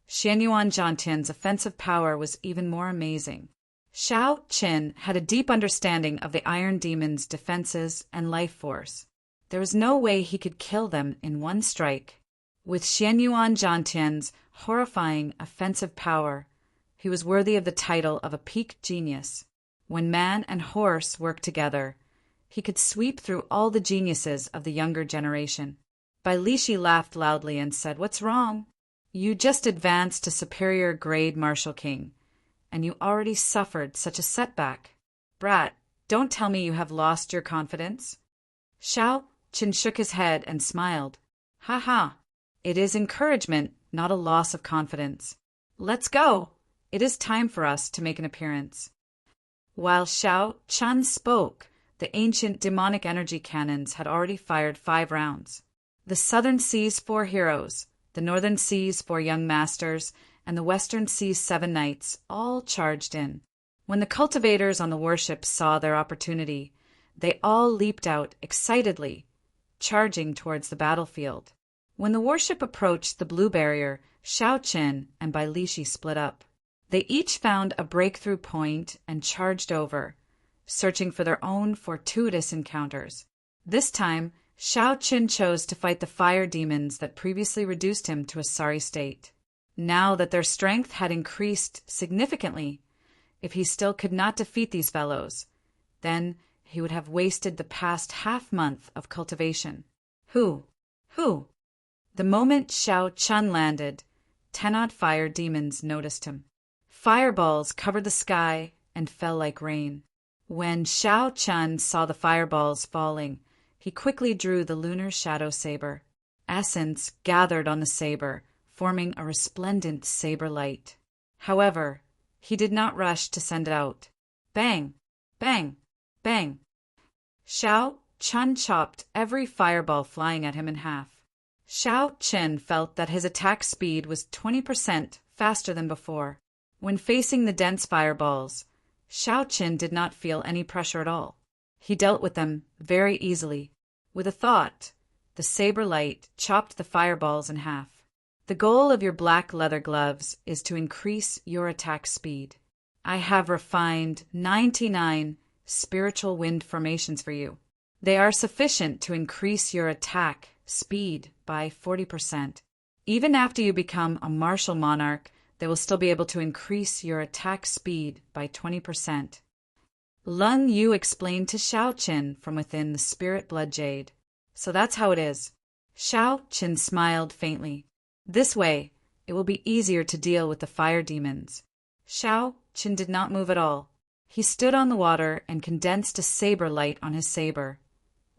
Xianyuan Jiantian's offensive power was even more amazing. Xiao Qin had a deep understanding of the Iron Demon's defenses and life force. There was no way he could kill them in one strike. With Xianyuan Jiantian's horrifying offensive power, he was worthy of the title of a peak genius. When man and horse worked together, he could sweep through all the geniuses of the younger generation. Bai Lishi laughed loudly and said, "What's wrong? You just advanced to superior grade Martial King, and you already suffered such a setback. Brat, don't tell me you have lost your confidence." Xiao Qin shook his head and smiled. "Ha ha, it is encouragement, not a loss of confidence. Let's go. It is time for us to make an appearance." While Xiao Chun spoke, the ancient demonic energy cannons had already fired 5 rounds. The Southern Sea's 4 heroes, the Northern Sea's 4 young masters, and the Western Sea's 7 knights all charged in. When the cultivators on the warships saw their opportunity, they all leaped out excitedly, charging towards the battlefield. When the warship approached the blue barrier, Xiao Qin and Bai Lishi split up. They each found a breakthrough point and charged over, searching for their own fortuitous encounters. This time, Xiao Qin chose to fight the fire demons that previously reduced him to a sorry state. Now that their strength had increased significantly, if he still could not defeat these fellows, then he would have wasted the past half-month of cultivation. Who? Who? The moment Xiao Chun landed, 10 odd fire demons noticed him. Fireballs covered the sky and fell like rain. When Xiao Chun saw the fireballs falling, he quickly drew the lunar shadow saber. Essence gathered on the saber, forming a resplendent saber light. However, he did not rush to send it out. Bang! Bang! Bang! Xiao Chun chopped every fireball flying at him in half. Xiao Chun felt that his attack speed was 20% faster than before. When facing the dense fireballs, Xiao Chun did not feel any pressure at all. He dealt with them very easily. With a thought, the saber light chopped the fireballs in half. The goal of your black leather gloves is to increase your attack speed. I have refined 99 spiritual wind formations for you. They are sufficient to increase your attack speed by 40%. Even after you become a martial monarch, they will still be able to increase your attack speed by 20%. Lung Yu explained to Xiao Qin from within the spirit blood jade. So that's how it is. Xiao Qin smiled faintly. This way, it will be easier to deal with the fire demons. Xiao Qin did not move at all. He stood on the water and condensed a saber light on his saber,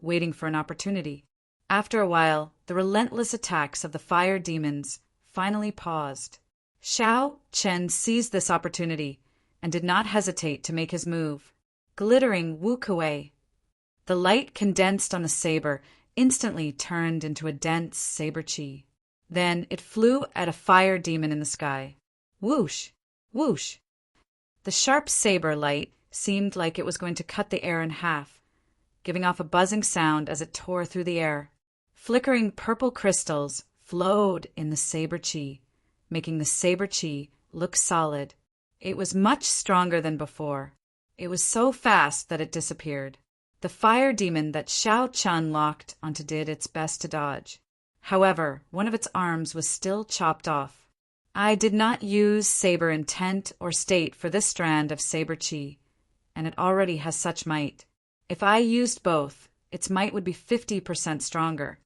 waiting for an opportunity. After a while, the relentless attacks of the fire demons finally paused. Xiao Chen seized this opportunity and did not hesitate to make his move. Glittering Wu Kuei. The light condensed on the saber instantly turned into a dense saber chi. Then it flew at a fire demon in the sky. Whoosh! Whoosh! The sharp saber light seemed like it was going to cut the air in half, giving off a buzzing sound as it tore through the air. Flickering purple crystals flowed in the saber chi, making the saber chi look solid. It was much stronger than before. It was so fast that it disappeared. The fire demon that Xiao Chun locked onto did its best to dodge. However, one of its arms was still chopped off. I did not use saber intent or state for this strand of saber chi, and it already has such might. If I used both, its might would be 50% stronger.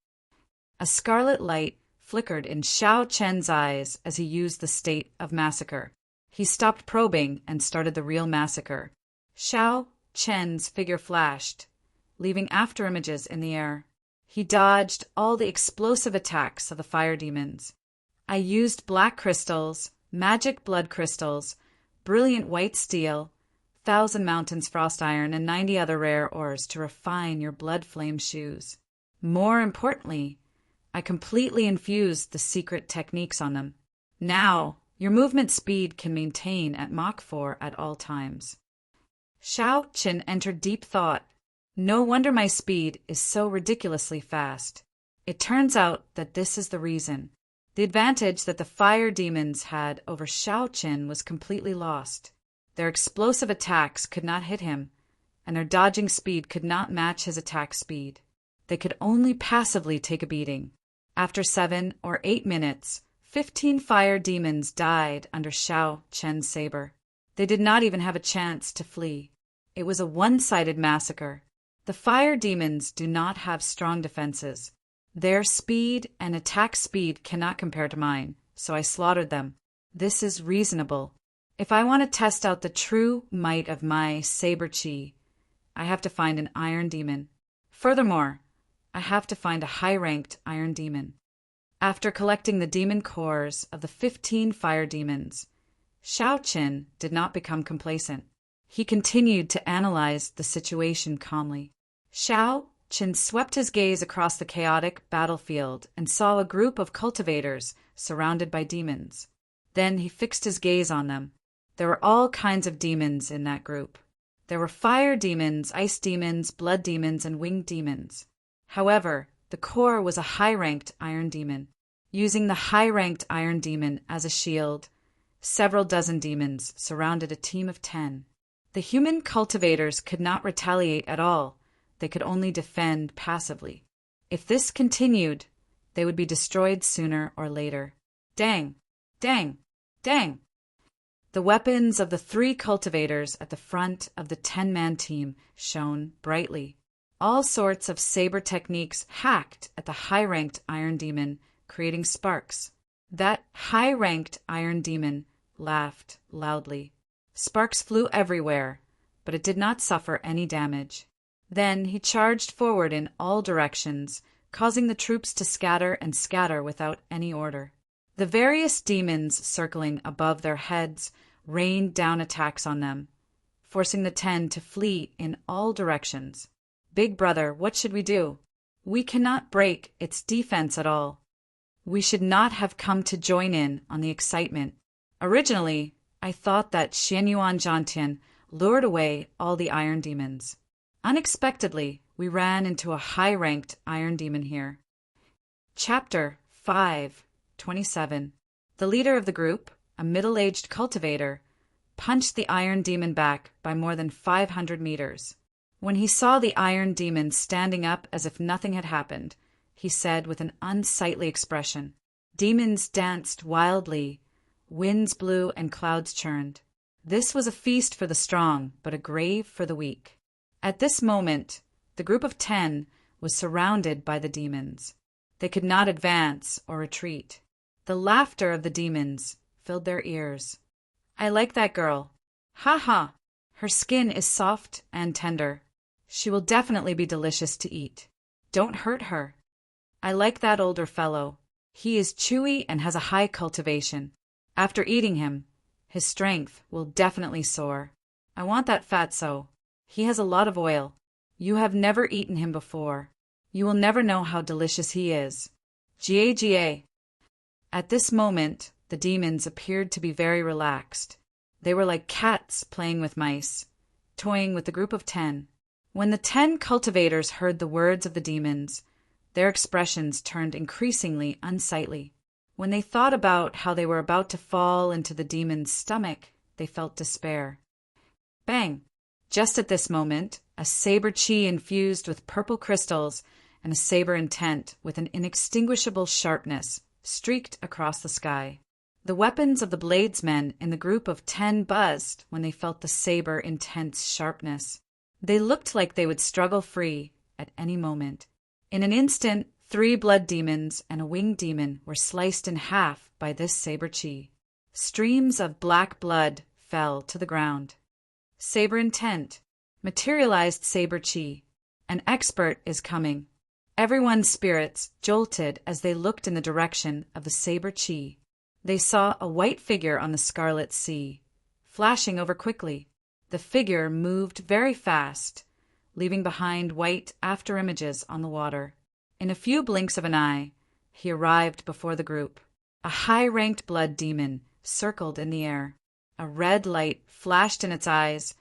A scarlet light flickered in Xiao Chen's eyes as he used the state of massacre. He stopped probing and started the real massacre. Xiao Chen's figure flashed, leaving afterimages in the air. He dodged all the explosive attacks of the fire demons. I used black crystals, magic blood crystals, brilliant white steel, 1,000 mountains frost iron, and 90 other rare ores to refine your blood flame shoes. More importantly, I completely infused the secret techniques on them. Now, your movement speed can maintain at Mach 4 at all times. Xiao Qin entered deep thought. No wonder my speed is so ridiculously fast. It turns out that this is the reason. The advantage that the fire demons had over Xiao Qin was completely lost. Their explosive attacks could not hit him, and their dodging speed could not match his attack speed. They could only passively take a beating. After 7 or 8 minutes, 15 fire demons died under Xiao Chen's saber. They did not even have a chance to flee. It was a one-sided massacre. The fire demons do not have strong defenses. Their speed and attack speed cannot compare to mine, so I slaughtered them. This is reasonable. If I want to test out the true might of my saber chi, I have to find an iron demon. Furthermore, I have to find a high-ranked iron demon. After collecting the demon cores of the 15 fire demons, Xiao Qin did not become complacent. He continued to analyze the situation calmly. Xiao Qin swept his gaze across the chaotic battlefield and saw a group of cultivators surrounded by demons. Then he fixed his gaze on them. There were all kinds of demons in that group. There were fire demons, ice demons, blood demons, and winged demons. However, the core was a high-ranked iron demon. Using the high-ranked iron demon as a shield, several dozen demons surrounded a team of 10. The human cultivators could not retaliate at all. They could only defend passively. If this continued, they would be destroyed sooner or later. Dang! Dang! Dang! The weapons of the 3 cultivators at the front of the 10-man team shone brightly. All sorts of saber techniques hacked at the high-ranked Iron Demon, creating sparks. That high-ranked Iron Demon laughed loudly. Sparks flew everywhere, but it did not suffer any damage. Then he charged forward in all directions, causing the troops to scatter and scatter without any order. The various demons circling above their heads rained down attacks on them, forcing the 10 to flee in all directions. Big brother, what should we do? We cannot break its defense at all. We should not have come to join in on the excitement. Originally, I thought that Xianyuan Zhantian lured away all the Iron Demons. Unexpectedly, we ran into a high-ranked Iron Demon here. Chapter 5:27. The leader of the group, a middle-aged cultivator, punched the Iron Demon back by more than 500 meters. When he saw the Iron Demon standing up as if nothing had happened, he said with an unsightly expression, "Demons danced wildly, winds blew and clouds churned. This was a feast for the strong, but a grave for the weak." At this moment, the group of 10 was surrounded by the demons. They could not advance or retreat. The laughter of the demons filled their ears. "I like that girl. Ha ha! Her skin is soft and tender. She will definitely be delicious to eat. Don't hurt her. I like that older fellow. He is chewy and has a high cultivation. After eating him, his strength will definitely soar. I want that fatso. He has a lot of oil. You have never eaten him before. You will never know how delicious he is. Ga. At this moment, the demons appeared to be very relaxed. They were like cats playing with mice, toying with the group of 10. When the 10 cultivators heard the words of the demons, their expressions turned increasingly unsightly. When they thought about how they were about to fall into the demon's stomach, they felt despair. Bang! Just at this moment, a saber chi infused with purple crystals and a saber intent with an inextinguishable sharpness streaked across the sky. The weapons of the bladesmen in the group of 10 buzzed when they felt the saber intense sharpness. They looked like they would struggle free at any moment. In an instant, 3 blood demons and a winged demon were sliced in half by this saber chi. Streams of black blood fell to the ground. Saber intent. Materialized saber chi. An expert is coming. Everyone's spirits jolted as they looked in the direction of the saber chi. They saw a white figure on the scarlet sea, flashing over quickly. The figure moved very fast, leaving behind white afterimages on the water. In a few blinks of an eye, he arrived before the group. A high-ranked blood demon circled in the air. A red light flashed in its eyes,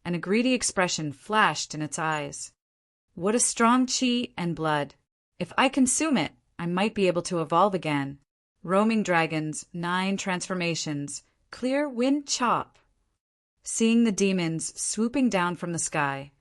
and a greedy expression flashed in its eyes. What a strong chi and blood! If I consume it, I might be able to evolve again. Roaming dragons, 9 transformations, clear wind chop. Seeing the demons swooping down from the sky,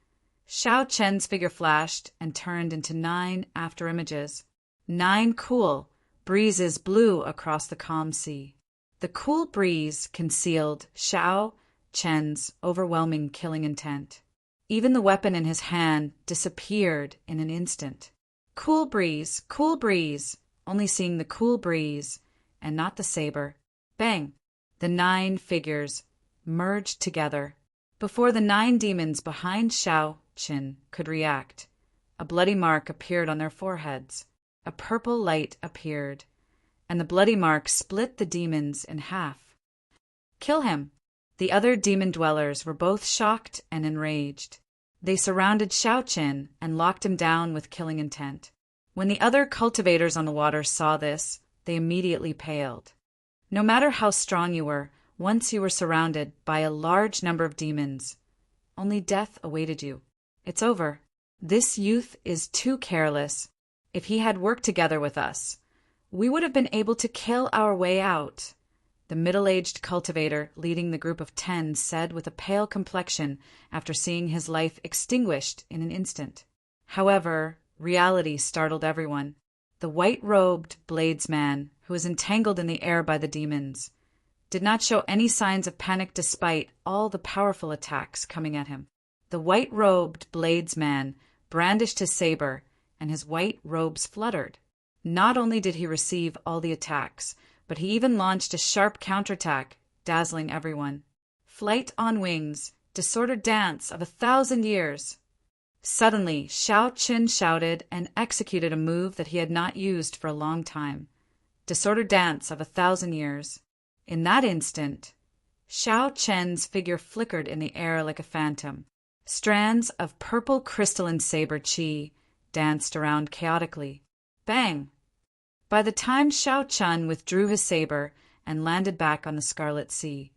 Xiao Chen's figure flashed and turned into 9 afterimages. 9 cool breezes blew across the calm sea. The cool breeze concealed Xiao Chen's overwhelming killing intent. Even the weapon in his hand disappeared in an instant. Cool breeze, only seeing the cool breeze and not the saber. Bang! The 9 figures merged together. Before the 9 demons behind Xiao Chen could react, a bloody mark appeared on their foreheads. A purple light appeared, and the bloody mark split the demons in half. Kill him! The other demon dwellers were both shocked and enraged. They surrounded Xiao Chen and locked him down with killing intent. When the other cultivators on the water saw this, they immediately paled. No matter how strong you were, once you were surrounded by a large number of demons, only death awaited you. It's over. This youth is too careless. If he had worked together with us, we would have been able to kill our way out. The middle-aged cultivator leading the group of 10 said with a pale complexion after seeing his life extinguished in an instant. However, reality startled everyone. The white-robed bladesman, who was entangled in the air by the demons, did not show any signs of panic despite all the powerful attacks coming at him. The white-robed bladesman brandished his saber, and his white robes fluttered. Not only did he receive all the attacks, but he even launched a sharp counterattack, dazzling everyone. Flight on wings, disordered dance of 1,000 years. Suddenly, Shao Qin shouted and executed a move that he had not used for a long time. Disordered dance of 1,000 years. In that instant, Shao Chen's figure flickered in the air like a phantom. Strands of purple crystalline saber qi danced around chaotically. Bang! By the time Shao Chun withdrew his saber and landed back on the Scarlet Sea,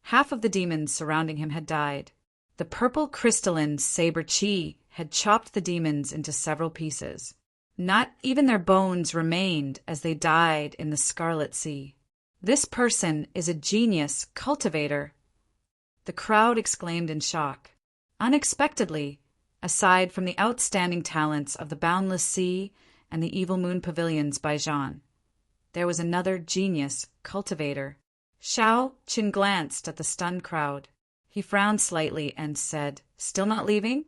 half of the demons surrounding him had died. The purple crystalline saber qi had chopped the demons into several pieces. Not even their bones remained as they died in the Scarlet Sea. This person is a genius cultivator, the crowd exclaimed in shock. Unexpectedly, aside from the outstanding talents of the Boundless Sea and the Evil Moon Pavilions by Zhan, there was another genius cultivator. Shao Qin glanced at the stunned crowd. He frowned slightly and said, "Still not leaving?"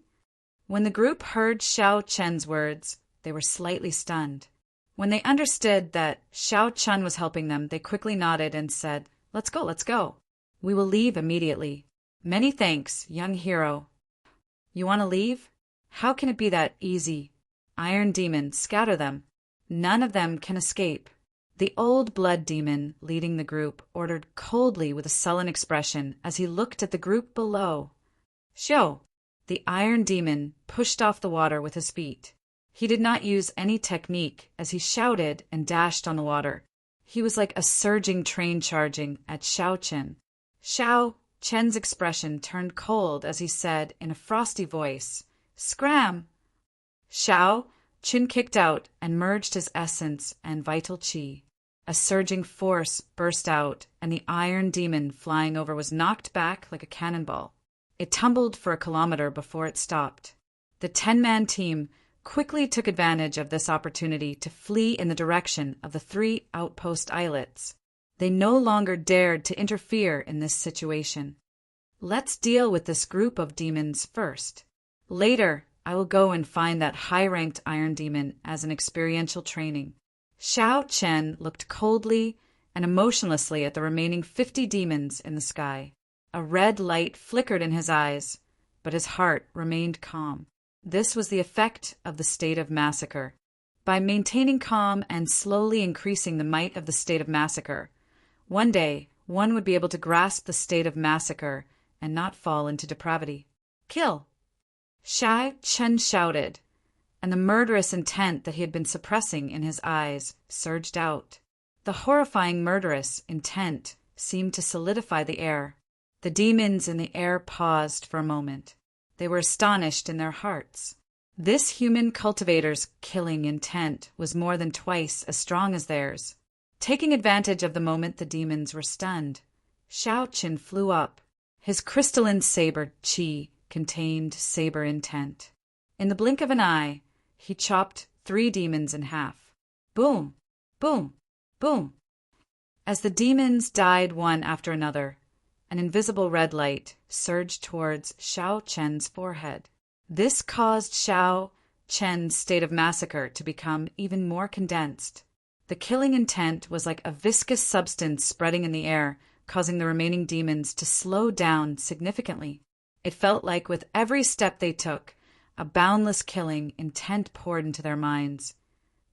When the group heard Shao Chen's words, they were slightly stunned. When they understood that Shao Chun was helping them, they quickly nodded and said, let's go. We will leave immediately. Many thanks, young hero. You want to leave? How can it be that easy? Iron Demon, scatter them. None of them can escape. The old blood demon, leading the group, ordered coldly with a sullen expression as he looked at the group below. Shou! The Iron Demon pushed off the water with his feet. He did not use any technique as he shouted and dashed on the water. He was like a surging train charging at Shao Chen. Shao Chen's expression turned cold as he said in a frosty voice, "Scram!" Shao Chen kicked out and merged his essence and vital qi. A surging force burst out, and the Iron Demon flying over was knocked back like a cannonball. It tumbled for a kilometer before it stopped. The 10-man team quickly took advantage of this opportunity to flee in the direction of the 3 outpost islets. They no longer dared to interfere in this situation. Let's deal with this group of demons first. Later, I will go and find that high-ranked Iron Demon as an experiential training. Shao Chen looked coldly and emotionlessly at the remaining 50 demons in the sky. A red light flickered in his eyes, but his heart remained calm. This was the effect of the state of massacre. By maintaining calm and slowly increasing the might of the state of massacre, one day one would be able to grasp the state of massacre and not fall into depravity. Kill! Shao Chen shouted, and the murderous intent that he had been suppressing in his eyes surged out. The horrifying murderous intent seemed to solidify the air. The demons in the air paused for a moment. They were astonished in their hearts. This human cultivator's killing intent was more than twice as strong as theirs. Taking advantage of the moment the demons were stunned, Shao Chen flew up. His crystalline saber qi contained saber intent. In the blink of an eye, he chopped 3 demons in half. Boom! Boom! Boom! As the demons died one after another, an invisible red light surged towards Shao Chen's forehead. This caused Shao Chen's state of massacre to become even more condensed. The killing intent was like a viscous substance spreading in the air, causing the remaining demons to slow down significantly. It felt like with every step they took, a boundless killing intent poured into their minds,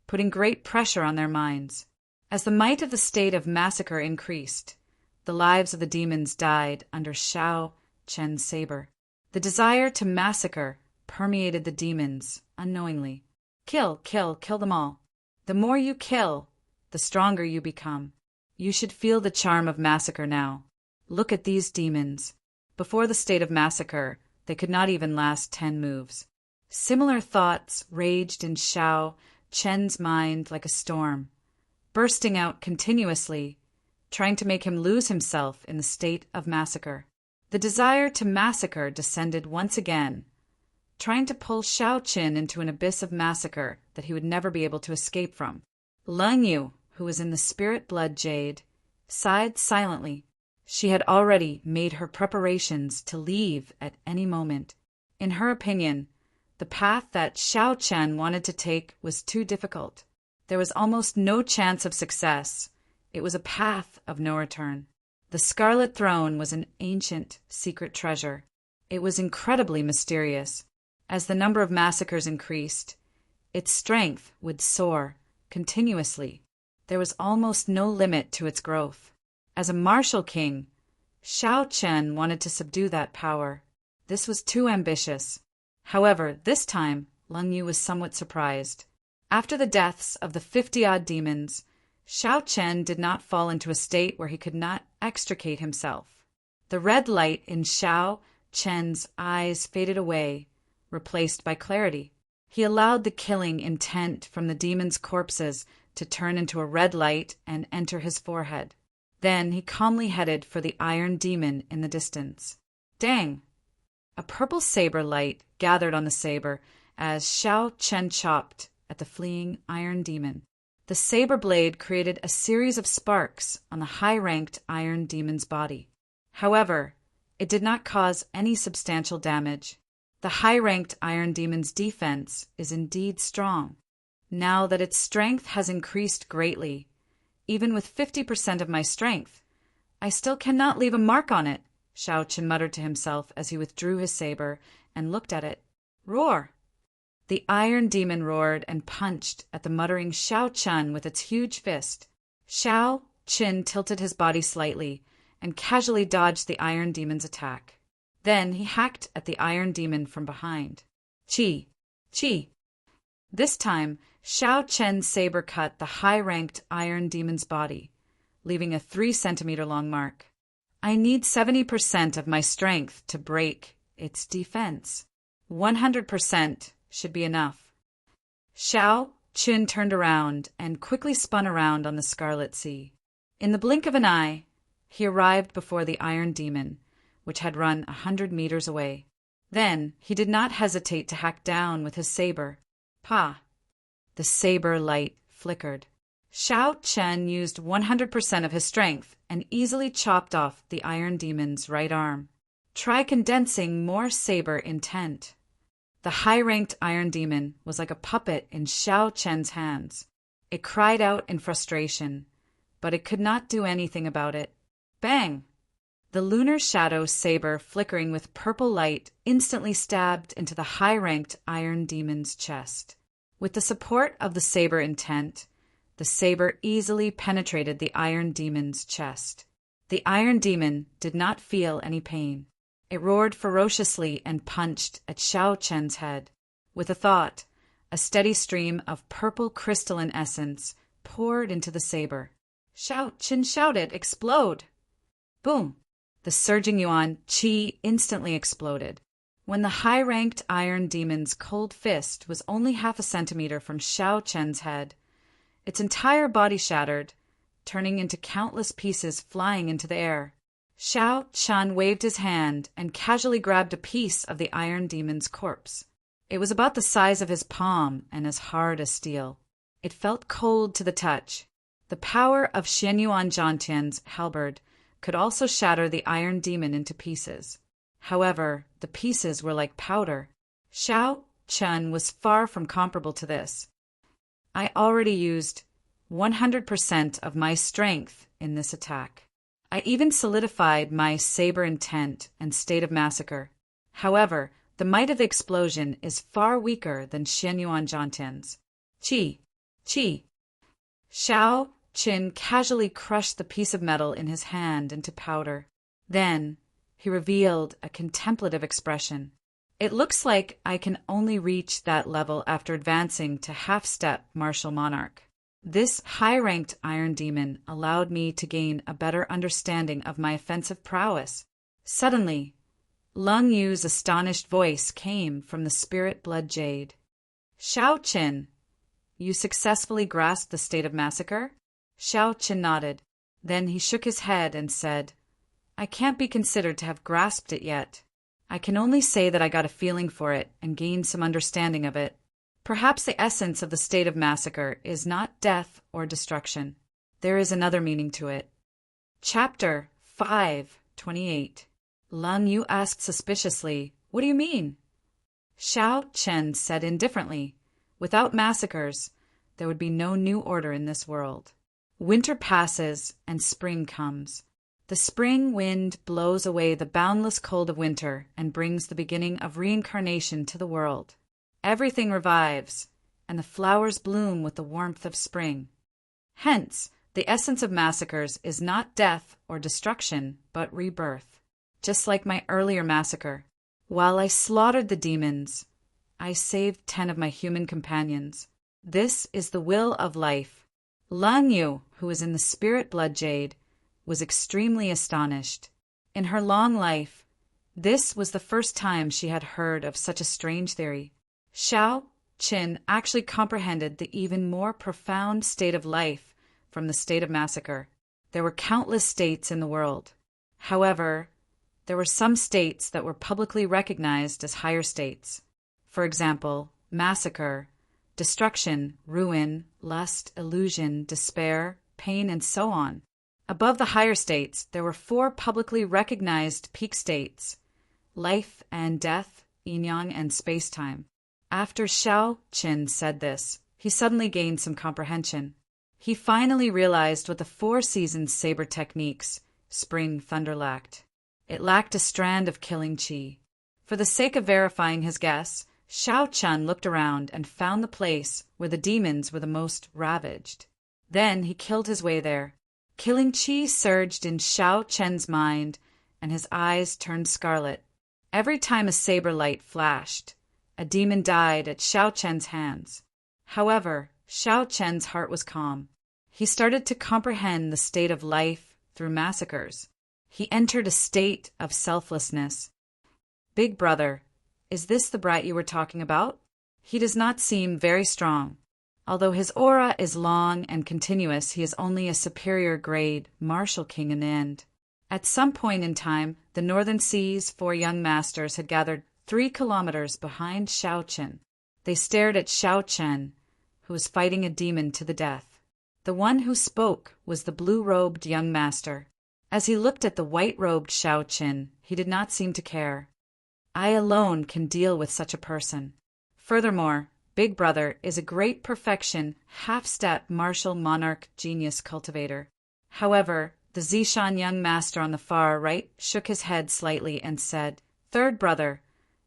putting great pressure on their minds. As the might of the state of massacre increased, the lives of the demons died under Shao Chen's saber. The desire to massacre permeated the demons unknowingly. Kill, kill, kill them all. The more you kill, the stronger you become. You should feel the charm of massacre now. Look at these demons. Before the state of massacre, they could not even last 10 moves. Similar thoughts raged in Shao Chen's mind like a storm, bursting out continuously, trying to make him lose himself in the state of massacre. The desire to massacre descended once again, trying to pull Shao Chen into an abyss of massacre that he would never be able to escape from. Lang Yu, who was in the spirit blood jade, sighed silently. She had already made her preparations to leave at any moment. In her opinion, the path that Xiao Chen wanted to take was too difficult. There was almost no chance of success. It was a path of no return. The Scarlet Throne was an ancient, secret treasure. It was incredibly mysterious. As the number of massacres increased, its strength would soar continuously. There was almost no limit to its growth. As a martial king, Xiao Chen wanted to subdue that power. This was too ambitious. However, this time, Leng Yu was somewhat surprised. After the deaths of the 50-odd demons, Xiao Chen did not fall into a state where he could not extricate himself. The red light in Xiao Chen's eyes faded away, replaced by clarity. He allowed the killing intent from the demons' corpses to turn into a red light and enter his forehead. Then he calmly headed for the iron demon in the distance. Dang! A purple saber light gathered on the saber as Xiao Chen chopped at the fleeing iron demon. The saber blade created a series of sparks on the high-ranked iron demon's body. However, it did not cause any substantial damage. The high-ranked iron demon's defense is indeed strong. Now that its strength has increased greatly, even with 50% of my strength, I still cannot leave a mark on it, Xiao Chen muttered to himself as he withdrew his saber and looked at it. Roar! The iron demon roared and punched at the muttering Xiao Chen with its huge fist. Xiao Chen tilted his body slightly and casually dodged the iron demon's attack. Then he hacked at the iron demon from behind. Chi! Chi! This time, Xiao Chen's saber cut the high-ranked iron demon's body, leaving a 3-centimeter-long mark. I need 70% of my strength to break its defense. 100% should be enough. Xiao Chen turned around and quickly spun around on the Scarlet Sea. In the blink of an eye, he arrived before the iron demon, which had run 100 meters away. Then he did not hesitate to hack down with his saber. Pa! The saber light flickered. Xiao Chen used 100% of his strength and easily chopped off the iron demon's right arm. Try condensing more saber intent. The high-ranked iron demon was like a puppet in Xiao Chen's hands. It cried out in frustration, but it could not do anything about it. Bang! The lunar shadow saber flickering with purple light instantly stabbed into the high-ranked iron demon's chest. With the support of the saber intent, the saber easily penetrated the iron demon's chest. The iron demon did not feel any pain. It roared ferociously and punched at Xiao Chen's head. With a thought, a steady stream of purple crystalline essence poured into the saber. Xiao Chen shouted, "Explode!" Boom! The surging yuan qi instantly exploded. When the high-ranked iron demon's cold fist was only half a centimeter from Xiao Chen's head, its entire body shattered, turning into countless pieces flying into the air. Xiao Chen waved his hand and casually grabbed a piece of the iron demon's corpse. It was about the size of his palm and as hard as steel. It felt cold to the touch. The power of Xianyuan Zhantian's halberd could also shatter the iron demon into pieces. However, the pieces were like powder. Xiao Chen was far from comparable to this. I already used 100% of my strength in this attack. I even solidified my saber intent and state of massacre. However, the might of the explosion is far weaker than Xianyuan Zhantian's. Qi! Qi! Xiao Chen casually crushed the piece of metal in his hand into powder. Then he revealed a contemplative expression. It looks like I can only reach that level after advancing to half-step martial monarch. This high-ranked iron demon allowed me to gain a better understanding of my offensive prowess. Suddenly, Leng Yu's astonished voice came from the spirit blood jade. Xiao Chen, you successfully grasped the state of massacre? Xiao Chen nodded. Then he shook his head and said, I can't be considered to have grasped it yet. I can only say that I got a feeling for it and gained some understanding of it. Perhaps the essence of the state of massacre is not death or destruction. There is another meaning to it. Chapter 5:28. Lung Yu asked suspiciously, "What do you mean?" Xiao Chen said indifferently, "Without massacres, there would be no new order in this world. Winter passes and spring comes. The spring wind blows away the boundless cold of winter and brings the beginning of reincarnation to the world. Everything revives, and the flowers bloom with the warmth of spring. Hence, the essence of massacres is not death or destruction, but rebirth. Just like my earlier massacre. While I slaughtered the demons, I saved 10 of my human companions. This is the will of life." Lang Yu, who was in the spirit blood jade, was extremely astonished. In her long life, this was the first time she had heard of such a strange theory. Xiao Qin actually comprehended the even more profound state of life from the state of massacre. There were countless states in the world. However, there were some states that were publicly recognized as higher states. For example, massacre, destruction, ruin, lust, illusion, despair, pain, and so on. Above the higher states, there were 4 publicly recognized peak states: life and death, yin-yang, and space-time. After Xiao Qin said this, he suddenly gained some comprehension. He finally realized what the 4 seasons saber techniques, spring thunder, lacked. It lacked a strand of killing chi. For the sake of verifying his guess, Xiao Chun looked around and found the place where the demons were the most ravaged. Then he killed his way there. Killing chi surged in Xiao Chen's mind, and his eyes turned scarlet. Every time a saber light flashed, a demon died at Xiao Chen's hands. However, Xiao Chen's heart was calm. He started to comprehend the state of life through massacres. He entered a state of selflessness. "Big brother, is this the brat you were talking about? He does not seem very strong. Although his aura is long and continuous, he is only a superior grade martial king in the end." At some point in time, the Northern Sea's 4 young masters had gathered 3 kilometers behind Xiao Chen. They stared at Xiao Chen, who was fighting a demon to the death. The one who spoke was the blue-robed young master. As he looked at the white-robed Xiao Chen, he did not seem to care. "I alone can deal with such a person. Furthermore, Big Brother is a great perfection, half-step martial monarch genius cultivator." However, the Zishan young master on the far right shook his head slightly and said, "Third brother,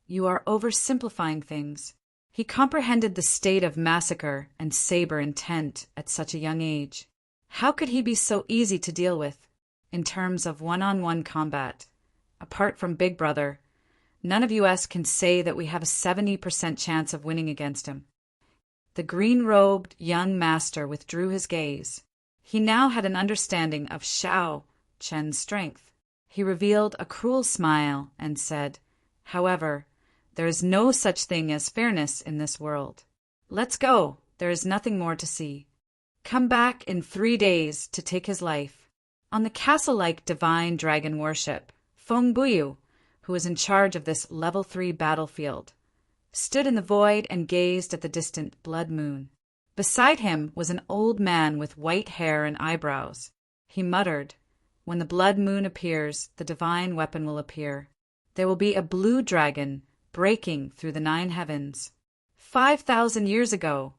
you are oversimplifying things." He comprehended the state of massacre and saber intent at such a young age. How could he be so easy to deal with? In terms of one-on-one combat, apart from Big Brother, none of us can say that we have a 70% chance of winning against him. The green-robed young master withdrew his gaze. He now had an understanding of Xiao Chen's strength. He revealed a cruel smile and said, "However, there is no such thing as fairness in this world. Let's go, there is nothing more to see. Come back in 3 days to take his life." On the castle-like divine dragon worship, Feng Buyu, who was in charge of this level 3 battlefield, stood in the void and gazed at the distant blood moon. Beside him was an old man with white hair and eyebrows. He muttered, "When the blood moon appears, the divine weapon will appear. There will be a blue dragon breaking through the 9 heavens." 5,000 years ago,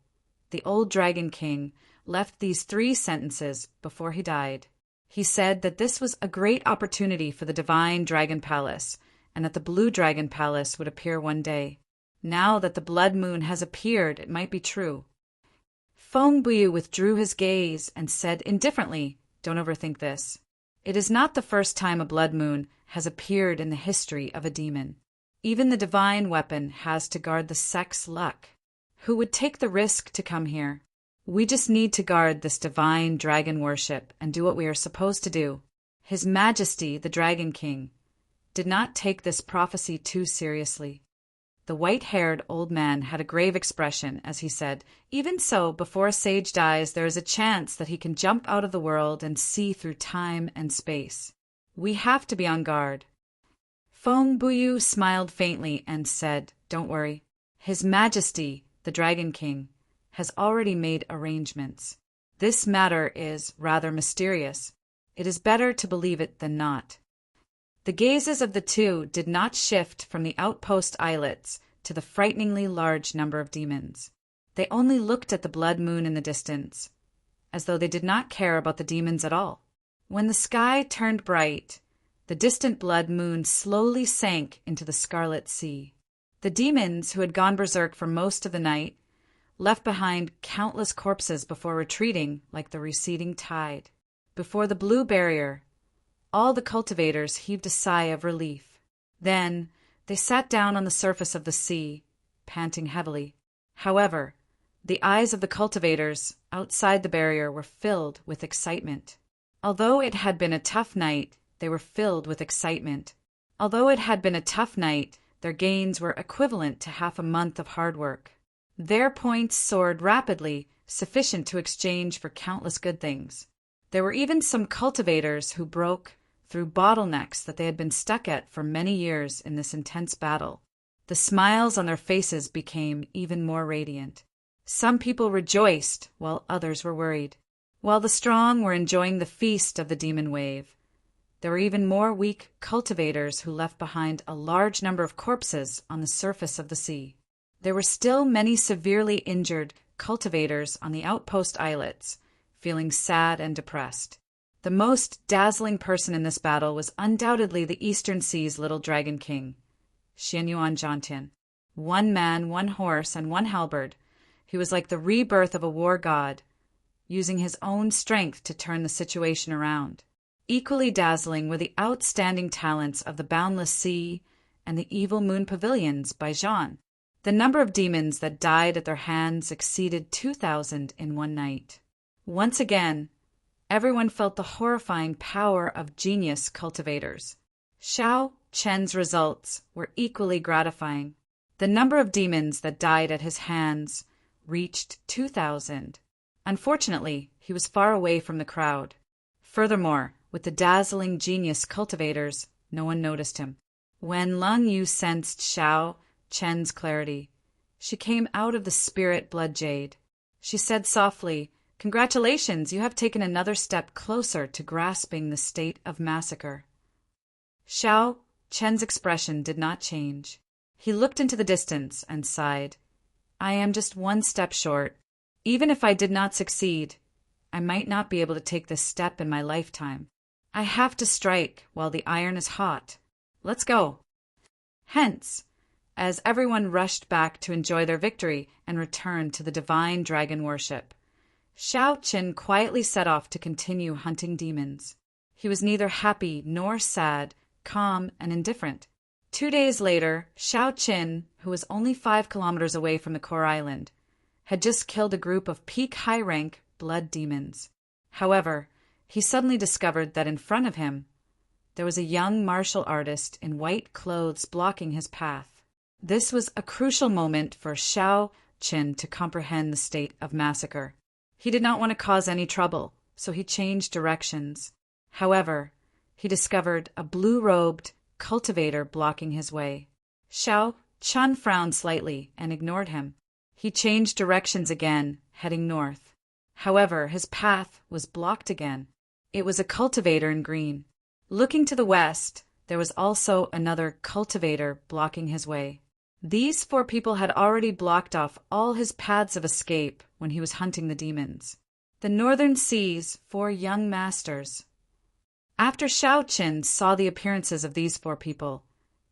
the old Dragon King left these 3 sentences before he died. He said that this was a great opportunity for the divine dragon palace, and that the blue dragon palace would appear one day. Now that the blood moon has appeared, it might be true. Feng Buyu withdrew his gaze and said indifferently, "Don't overthink this. It is not the first time a blood moon has appeared in the history of a demon. Even the divine weapon has to guard the sex luck. Who would take the risk to come here? We just need to guard this divine dragon worship and do what we are supposed to do." His Majesty, the Dragon King, did not take this prophecy too seriously. The white-haired old man had a grave expression as he said, "Even so, before a sage dies, there is a chance that he can jump out of the world and see through time and space. We have to be on guard." Feng Buyu smiled faintly and said, "Don't worry. His Majesty, the Dragon King, has already made arrangements. This matter is rather mysterious. It is better to believe it than not. The gazes of the two did not shift from the outpost islets to the frighteningly large number of demons. They only looked at the blood moon in the distance, as though they did not care about the demons at all. When the sky turned bright, the distant blood moon slowly sank into the scarlet sea. The demons, who had gone berserk for most of the night, left behind countless corpses before retreating like the receding tide. Before the blue barrier, all the cultivators heaved a sigh of relief. Then they sat down on the surface of the sea, panting heavily. However, the eyes of the cultivators outside the barrier were filled with excitement. Although it had been a tough night, they were filled with excitement. Although it had been a tough night, their gains were equivalent to half a month of hard work. Their points soared rapidly, sufficient to exchange for countless good things. There were even some cultivators who broke through bottlenecks that they had been stuck at for many years in this intense battle. The smiles on their faces became even more radiant. Some people rejoiced, while others were worried. While the strong were enjoying the feast of the demon wave, there were even more weak cultivators who left behind a large number of corpses on the surface of the sea. There were still many severely injured cultivators on the outpost islets, feeling sad and depressed. The most dazzling person in this battle was undoubtedly the Eastern Sea's little dragon king, Xianyuan Zhantian. 1 man, 1 horse, and 1 halberd, he was like the rebirth of a war god, using his own strength to turn the situation around. Equally dazzling were the outstanding talents of the Boundless Sea and the Evil Moon Pavilions by Zhan. The number of demons that died at their hands exceeded 2,000 in one night. Once again, everyone felt the horrifying power of genius cultivators. Xiao Chen's results were equally gratifying. The number of demons that died at his hands reached 2,000. Unfortunately, he was far away from the crowd. Furthermore, with the dazzling genius cultivators, no one noticed him. When Lang Yu sensed Xiao Chen's clarity, she came out of the spirit blood jade. She said softly, "Congratulations, you have taken another step closer to grasping the state of massacre." Xiao Chen's expression did not change. He looked into the distance and sighed. "I am just 1 step short. Even if I did not succeed, I might not be able to take this step in my lifetime. I have to strike while the iron is hot. Let's go." Hence, as everyone rushed back to enjoy their victory and return to the divine dragon worship, Xiao Qin quietly set off to continue hunting demons. He was neither happy nor sad, calm and indifferent. 2 days later, Xiao Qin, who was only 5 kilometers away from the core island, had just killed a group of peak high-rank blood demons. However, he suddenly discovered that in front of him, there was a young martial artist in white clothes blocking his path. This was a crucial moment for Xiao Qin to comprehend the state of massacre. He did not want to cause any trouble, so he changed directions. However, he discovered a blue-robed cultivator blocking his way. Xiao Chun frowned slightly and ignored him. He changed directions again, heading north. However, his path was blocked again. It was a cultivator in green. Looking to the west, there was also another cultivator blocking his way. These 4 people had already blocked off all his paths of escape when he was hunting the demons. The Northern Sea's 4 young masters. After Xiao Qin saw the appearances of these 4 people,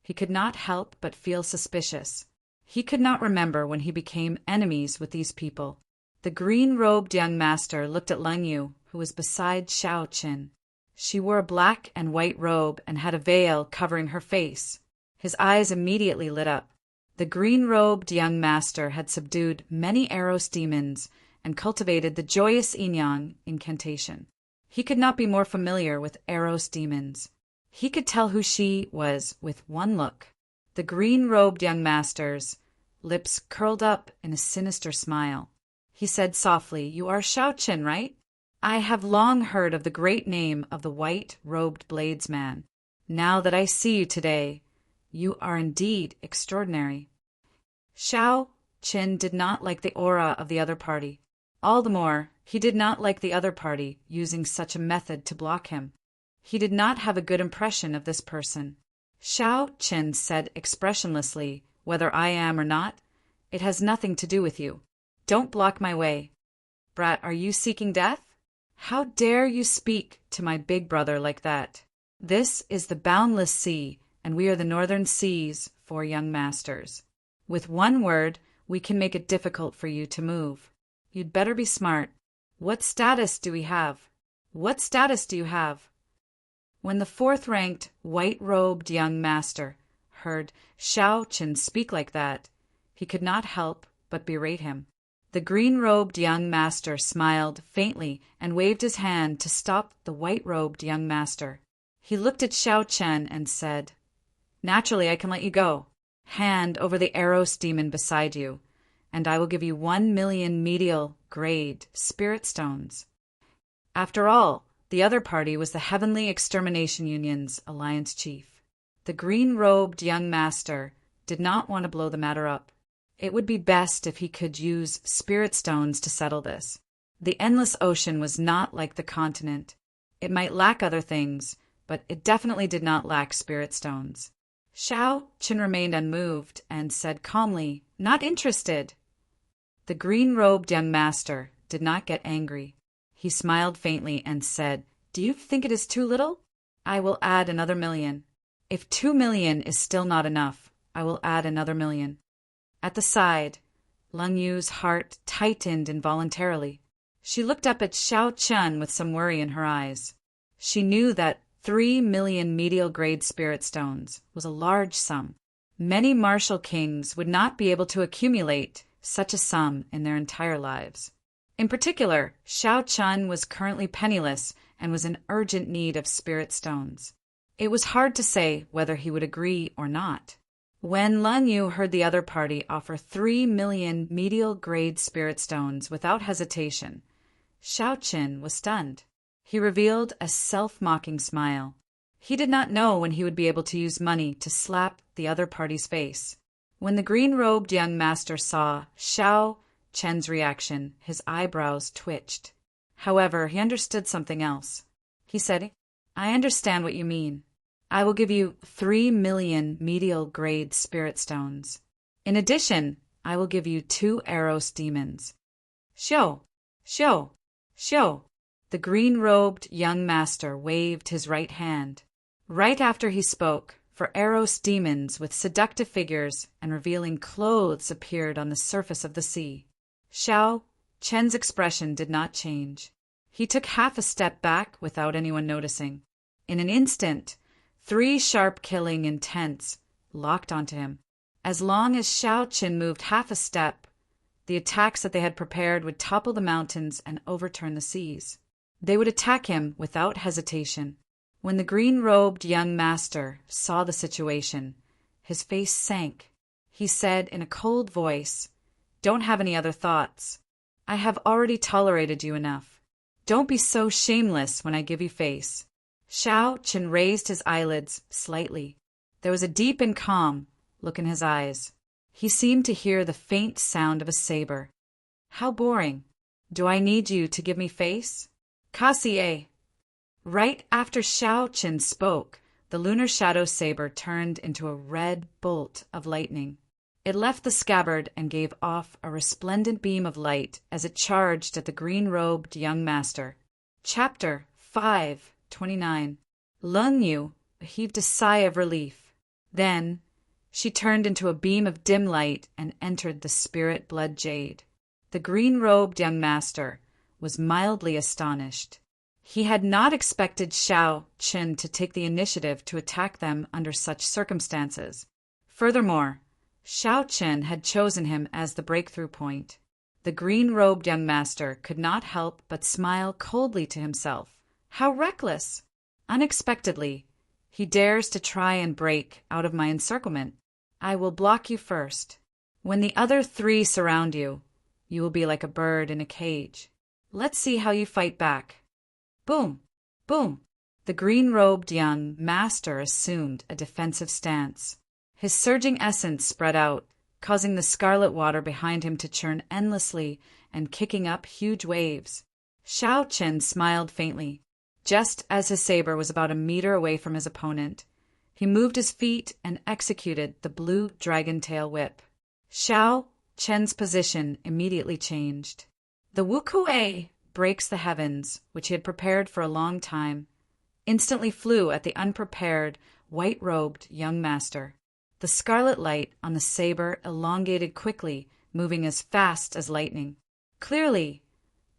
he could not help but feel suspicious. He could not remember when he became enemies with these people. The green-robed young master looked at Lang Yu, who was beside Xiao Qin. She wore a black and white robe and had a veil covering her face. His eyes immediately lit up. The green-robed young master had subdued many Eros demons and cultivated the joyous yin-yang incantation. He could not be more familiar with Eros demons. He could tell who she was with one look. The green-robed young master's lips curled up in a sinister smile. He said softly, "You are Xiao Qin, right? I have long heard of the great name of the white-robed bladesman. Now that I see you today, you are indeed extraordinary." Xiao Qin did not like the aura of the other party. All the more, he did not like the other party using such a method to block him. He did not have a good impression of this person. Xiao Qin said expressionlessly, "Whether I am or not, it has nothing to do with you. Don't block my way. Brat, are you seeking death? How dare you speak to my big brother like that? This is the boundless sea, and we are the northern seas, four young masters. With one word, we can make it difficult for you to move. You'd better be smart. What status do we have? What status do you have?" When the fourth-ranked, white-robed young master heard Xiao Qin speak like that, he could not help but berate him. The green-robed young master smiled faintly and waved his hand to stop the white-robed young master. He looked at Xiao Chen and said, "Naturally, I can let you go. Hand over the Eros demon beside you, and I will give you 1,000,000 medial grade spirit stones." After all, the other party was the Heavenly Extermination Union's alliance chief. The green-robed young master did not want to blow the matter up. It would be best if he could use spirit stones to settle this. The endless ocean was not like the continent. It might lack other things, but it definitely did not lack spirit stones. Xiao Qin remained unmoved and said calmly, "Not interested." The green-robed young master did not get angry. He smiled faintly and said, "Do you think it is too little? I will add another 1,000,000. If 2,000,000 is still not enough, I will add another 1,000,000. At the side, Lung Yu's heart tightened involuntarily. She looked up at Xiao Chen with some worry in her eyes. She knew that 3,000,000 medial grade spirit stones was a large sum. Many martial kings would not be able to accumulate such a sum in their entire lives. In particular, Xiao Chen was currently penniless and was in urgent need of spirit stones. It was hard to say whether he would agree or not. When Lung Yu heard the other party offer 3,000,000 medial grade spirit stones without hesitation, Xiao Qin was stunned. He revealed a self-mocking smile. He did not know when he would be able to use money to slap the other party's face. When the green-robed young master saw Xiao Chen's reaction, his eyebrows twitched. However, he understood something else. He said, "I understand what you mean. I will give you 3,000,000 medial grade spirit stones. In addition, I will give you 2 Eros demons." "Xiao, Xiao, Xiao." The green-robed young master waved his right hand. Right after he spoke, for Eros demons with seductive figures and revealing clothes appeared on the surface of the sea. Xiao Chen's expression did not change. He took half a step back without anyone noticing. In an instant, 3 sharp killing intents locked onto him. As long as Xiao Qin moved half a step, the attacks that they had prepared would topple the mountains and overturn the seas. They would attack him without hesitation. When the green-robed young master saw the situation, his face sank. He said in a cold voice, "Don't have any other thoughts. I have already tolerated you enough. Don't be so shameless when I give you face." Xiao Qin raised his eyelids slightly. There was a deep and calm look in his eyes. He seemed to hear the faint sound of a saber. "How boring. Do I need you to give me face? Cassie." Right after Xiao Qin spoke, the lunar shadow saber turned into a red bolt of lightning. It left the scabbard and gave off a resplendent beam of light as it charged at the green-robed young master. Chapter 5:29. Lung Yu heaved a sigh of relief. Then she turned into a beam of dim light and entered the spirit blood jade. The green-robed young master was mildly astonished. He had not expected Xiao Qin to take the initiative to attack them under such circumstances. Furthermore, Xiao Qin had chosen him as the breakthrough point. The green-robed young master could not help but smile coldly to himself. How reckless! Unexpectedly, he dares to try and break out of my encirclement. I will block you first. When the other 3 surround you, you will be like a bird in a cage. Let's see how you fight back. Boom! Boom! The green-robed young master assumed a defensive stance. His surging essence spread out, causing the scarlet water behind him to churn endlessly and kicking up huge waves. Xiao Qin smiled faintly. Just as his saber was about a meter away from his opponent, he moved his feet and executed the blue dragon tail whip. Xiao Chen's position immediately changed. The wukuei breaks the heavens, which he had prepared for a long time, instantly flew at the unprepared, white-robed young master. The scarlet light on the saber elongated quickly, moving as fast as lightning. Clearly,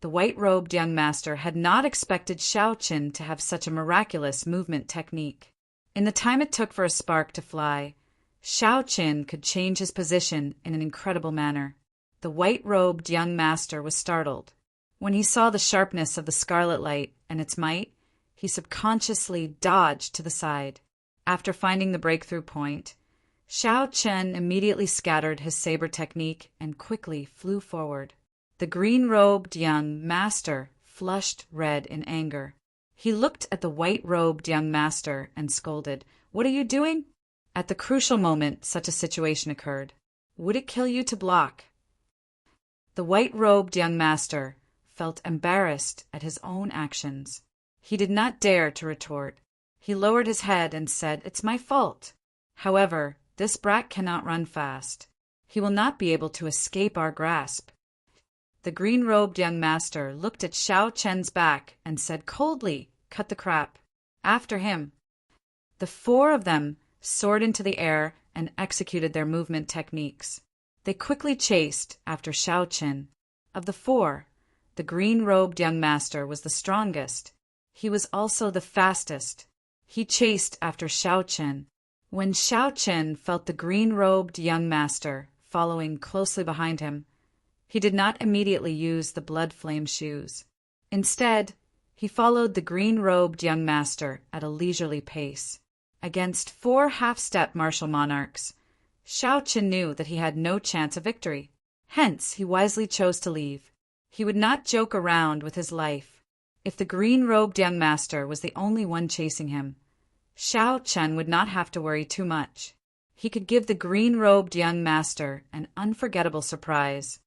the white-robed young master had not expected Xiao Qin to have such a miraculous movement technique. In the time it took for a spark to fly, Xiao Qin could change his position in an incredible manner. The white-robed young master was startled. When he saw the sharpness of the scarlet light and its might, he subconsciously dodged to the side. After finding the breakthrough point, Xiao Chen immediately scattered his saber technique and quickly flew forward. The green-robed young master flushed red in anger. He looked at the white-robed young master and scolded, "What are you doing?" At the crucial moment such a situation occurred. Would it kill you to block? The white-robed young master felt embarrassed at his own actions. He did not dare to retort. He lowered his head and said, "It's my fault. However, this brat cannot run fast. He will not be able to escape our grasp." The green-robed young master looked at Xiao Chen's back and said coldly, "Cut the crap. After him." The four of them soared into the air and executed their movement techniques. They quickly chased after Xiao Chen. Of the four, the green-robed young master was the strongest. He was also the fastest. He chased after Xiao Chen. When Xiao Chen felt the green-robed young master following closely behind him, he did not immediately use the blood flame shoes. Instead, he followed the green-robed young master at a leisurely pace. Against four half-step martial monarchs, Xiao Chen knew that he had no chance of victory. Hence, he wisely chose to leave. He would not joke around with his life. If the green-robed young master was the only one chasing him, Xiao Chen would not have to worry too much. He could give the green-robed young master an unforgettable surprise.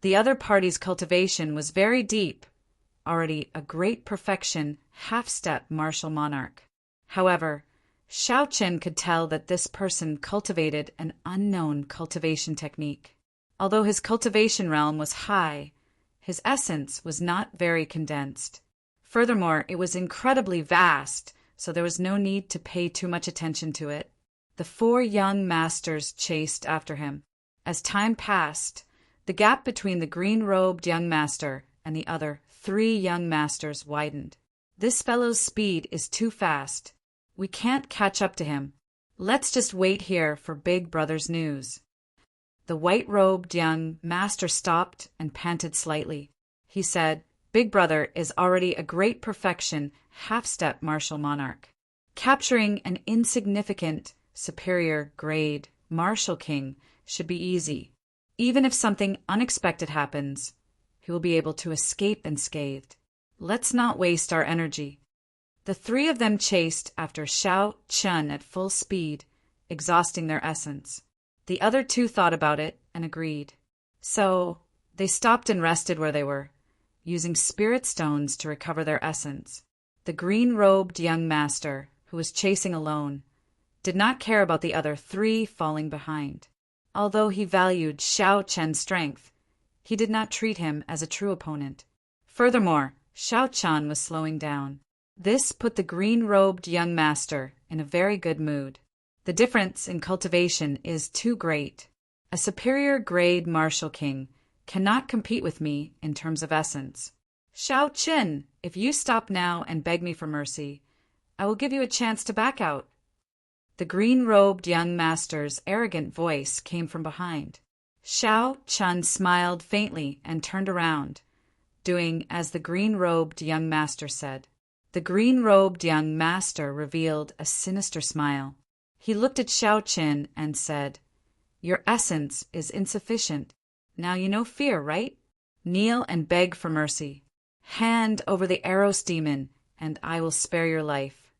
The other party's cultivation was very deep, already a great perfection half-step martial monarch. However, Xiao Chen could tell that this person cultivated an unknown cultivation technique. Although his cultivation realm was high, his essence was not very condensed. Furthermore, it was incredibly vast, so there was no need to pay too much attention to it. The four young masters chased after him. As time passed, the gap between the green-robed young master and the other three young masters widened. "This fellow's speed is too fast. We can't catch up to him. Let's just wait here for Big Brother's news." The white-robed young master stopped and panted slightly. He said, "Big Brother is already a great perfection half-step martial monarch. Capturing an insignificant, superior grade martial king should be easy. Even if something unexpected happens, he will be able to escape unscathed. Let's not waste our energy." The three of them chased after Xiao Chen at full speed, exhausting their essence. The other two thought about it and agreed. So they stopped and rested where they were, using spirit stones to recover their essence. The green-robed young master, who was chasing alone, did not care about the other three falling behind. Although he valued Xiao Chen's strength, he did not treat him as a true opponent. Furthermore, Xiao Chen was slowing down. This put the green-robed young master in a very good mood. The difference in cultivation is too great. A superior grade martial king cannot compete with me in terms of essence. Xiao Qin, if you stop now and beg me for mercy, I will give you a chance to back out. The green-robed young master's arrogant voice came from behind. Xiao Chen smiled faintly and turned around, doing as the green-robed young master said. The green-robed young master revealed a sinister smile. He looked at Xiao Qin and said, "Your essence is insufficient. Now you know fear, right? Kneel and beg for mercy. Hand over the Eros demon, and I will spare your life."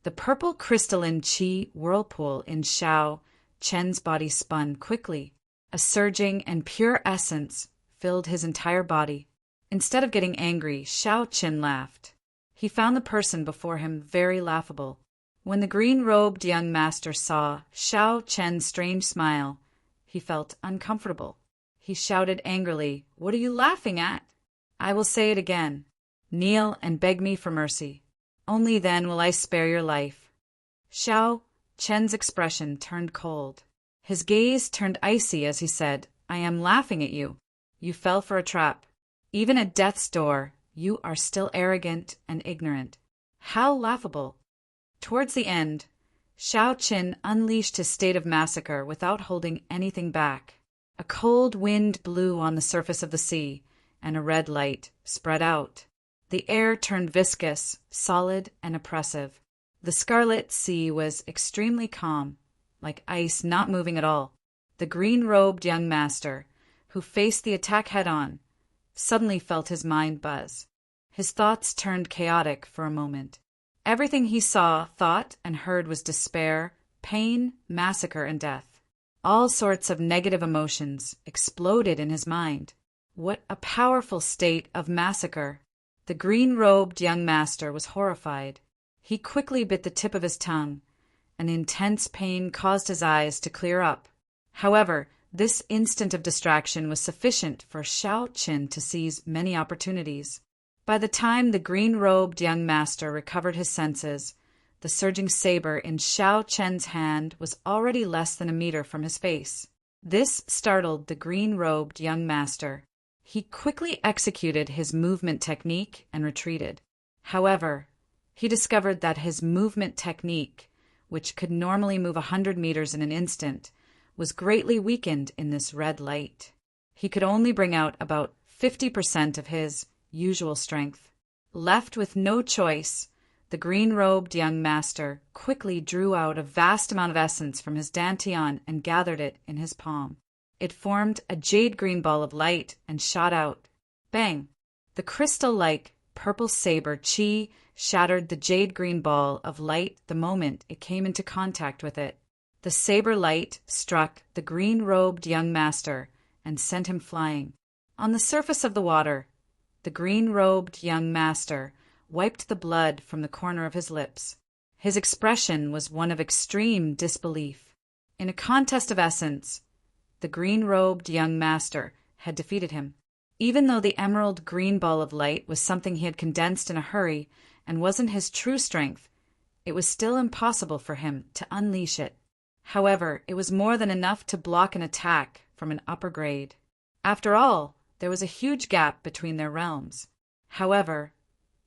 The purple crystalline chi whirlpool in Xiao Chen's body spun quickly. A surging and pure essence filled his entire body. Instead of getting angry, Xiao Chen laughed. He found the person before him very laughable. When the green-robed young master saw Xiao Chen's strange smile, he felt uncomfortable. He shouted angrily, "What are you laughing at?" "I will say it again. Kneel and beg me for mercy. Only then will I spare your life." Xiao Chen's expression turned cold. His gaze turned icy as he said, "I am laughing at you. You fell for a trap. Even at death's door, you are still arrogant and ignorant. How laughable!" Towards the end, Xiao Chen unleashed his state of massacre without holding anything back. A cold wind blew on the surface of the sea, and a red light spread out. The air turned viscous, solid, and oppressive. The scarlet sea was extremely calm, like ice not moving at all. The green-robed young master, who faced the attack head-on, suddenly felt his mind buzz. His thoughts turned chaotic for a moment. Everything he saw, thought, and heard was despair, pain, massacre, and death. All sorts of negative emotions exploded in his mind. What a powerful state of massacre! The green-robed young master was horrified. He quickly bit the tip of his tongue. An intense pain caused his eyes to clear up. However, this instant of distraction was sufficient for Xiao Chen to seize many opportunities. By the time the green-robed young master recovered his senses, the surging saber in Xiao Chen's hand was already less than a meter from his face. This startled the green-robed young master. He quickly executed his movement technique and retreated. However, he discovered that his movement technique, which could normally move 100 meters in an instant, was greatly weakened in this red light. He could only bring out about 50% of his usual strength. Left with no choice, the green-robed young master quickly drew out a vast amount of essence from his dantian and gathered it in his palm. It formed a jade-green ball of light and shot out. Bang! The crystal-like purple saber chi shattered the jade-green ball of light the moment it came into contact with it. The saber light struck the green-robed young master and sent him flying. On the surface of the water, the green-robed young master wiped the blood from the corner of his lips. His expression was one of extreme disbelief. In a contest of essence, the green-robed young master had defeated him. Even though the emerald green ball of light was something he had condensed in a hurry and wasn't his true strength, it was still impossible for him to unleash it. However, it was more than enough to block an attack from an upper grade. After all, there was a huge gap between their realms. However,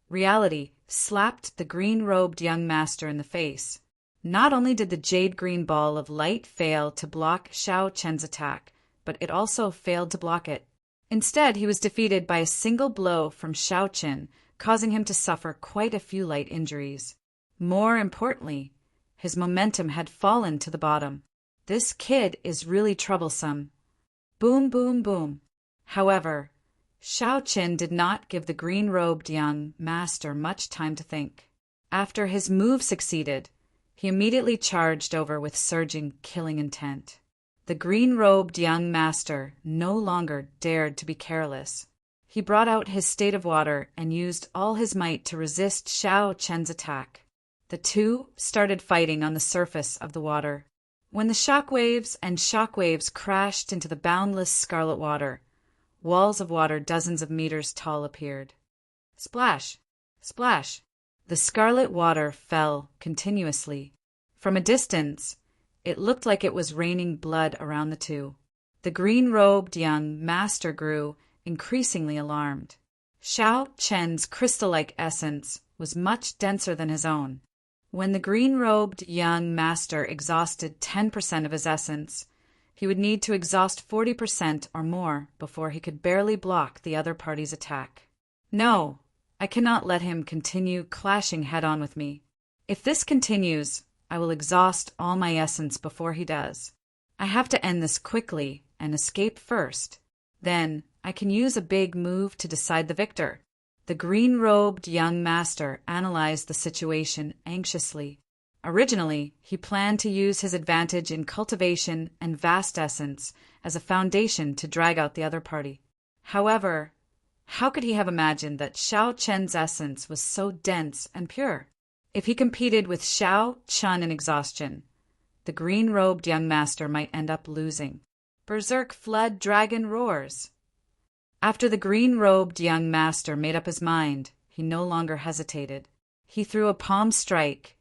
reality slapped the green-robed young master in the face. Not only did the jade-green ball of light fail to block Xiao Chen's attack, but it also failed to block it. Instead, he was defeated by a single blow from Xiao Chen, causing him to suffer quite a few light injuries. More importantly, his momentum had fallen to the bottom. This kid is really troublesome. Boom, boom, boom. However, Xiao Chen did not give the green-robed young master much time to think. After his move succeeded, he immediately charged over with surging, killing intent. The green-robed young master no longer dared to be careless. He brought out his state of water and used all his might to resist Xiao Chen's attack. The two started fighting on the surface of the water. When the shockwaves crashed into the boundless scarlet water, walls of water dozens of meters tall appeared. Splash! Splash! The scarlet water fell continuously. From a distance, it looked like it was raining blood around the two. The green-robed young master grew increasingly alarmed. Xiao Chen's crystal-like essence was much denser than his own. When the green-robed young master exhausted 10% of his essence, he would need to exhaust 40% or more before he could barely block the other party's attack. No, I cannot let him continue clashing head-on with me. If this continues, I will exhaust all my essence before he does. I have to end this quickly and escape first. Then I can use a big move to decide the victor. The green-robed young master analyzed the situation anxiously. Originally, he planned to use his advantage in cultivation and vast essence as a foundation to drag out the other party. However, How could he have imagined that Xiao Chen's essence was so dense and pure? If he competed with Xiao Chun in exhaustion, the green-robed young master might end up losing. Berserk Flood Dragon roars. After the green-robed young master made up his mind, he no longer hesitated. He threw a palm strike,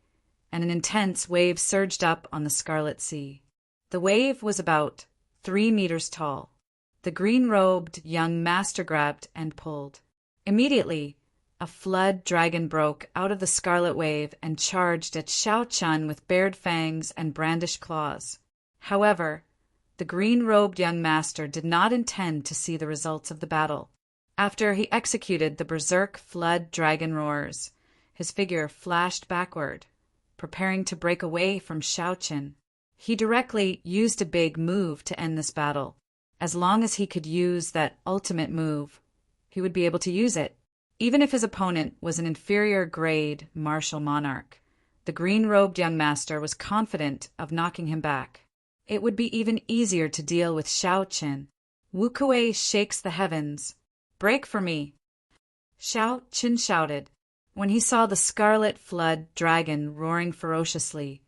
and an intense wave surged up on the Scarlet Sea. The wave was about 3 meters tall. The green-robed young master grabbed and pulled. Immediately, a flood dragon broke out of the scarlet wave and charged at Xiao Chun with bared fangs and brandished claws. However, the green-robed young master did not intend to see the results of the battle. After he executed the berserk flood dragon roars, his figure flashed backward, preparing to break away from Xiao Chun. He directly used a big move to end this battle. As long as he could use that ultimate move, he would be able to use it. Even if his opponent was an inferior grade martial monarch, the green-robed young master was confident of knocking him back. It would be even easier to deal with Xiao Chun. Wu Kuei shakes the heavens. Break for me! Xiao Chun shouted. When he saw the scarlet flood dragon roaring ferociously,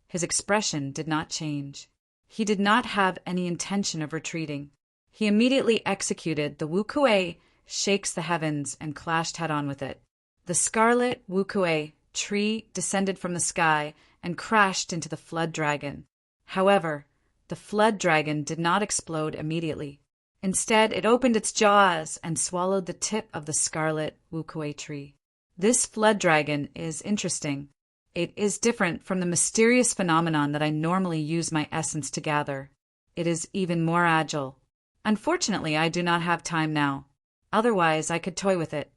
his expression did not change. He did not have any intention of retreating. He immediately executed the Wu Kuei shakes the heavens and clashed head-on with it. The scarlet Wu Kuei tree descended from the sky and crashed into the flood dragon. However, the flood dragon did not explode immediately. Instead, it opened its jaws and swallowed the tip of the scarlet Wu Kuei tree. This flood dragon is interesting. It is different from the mysterious phenomenon that I normally use my essence to gather. It is even more agile. Unfortunately, I do not have time now. Otherwise, I could toy with it.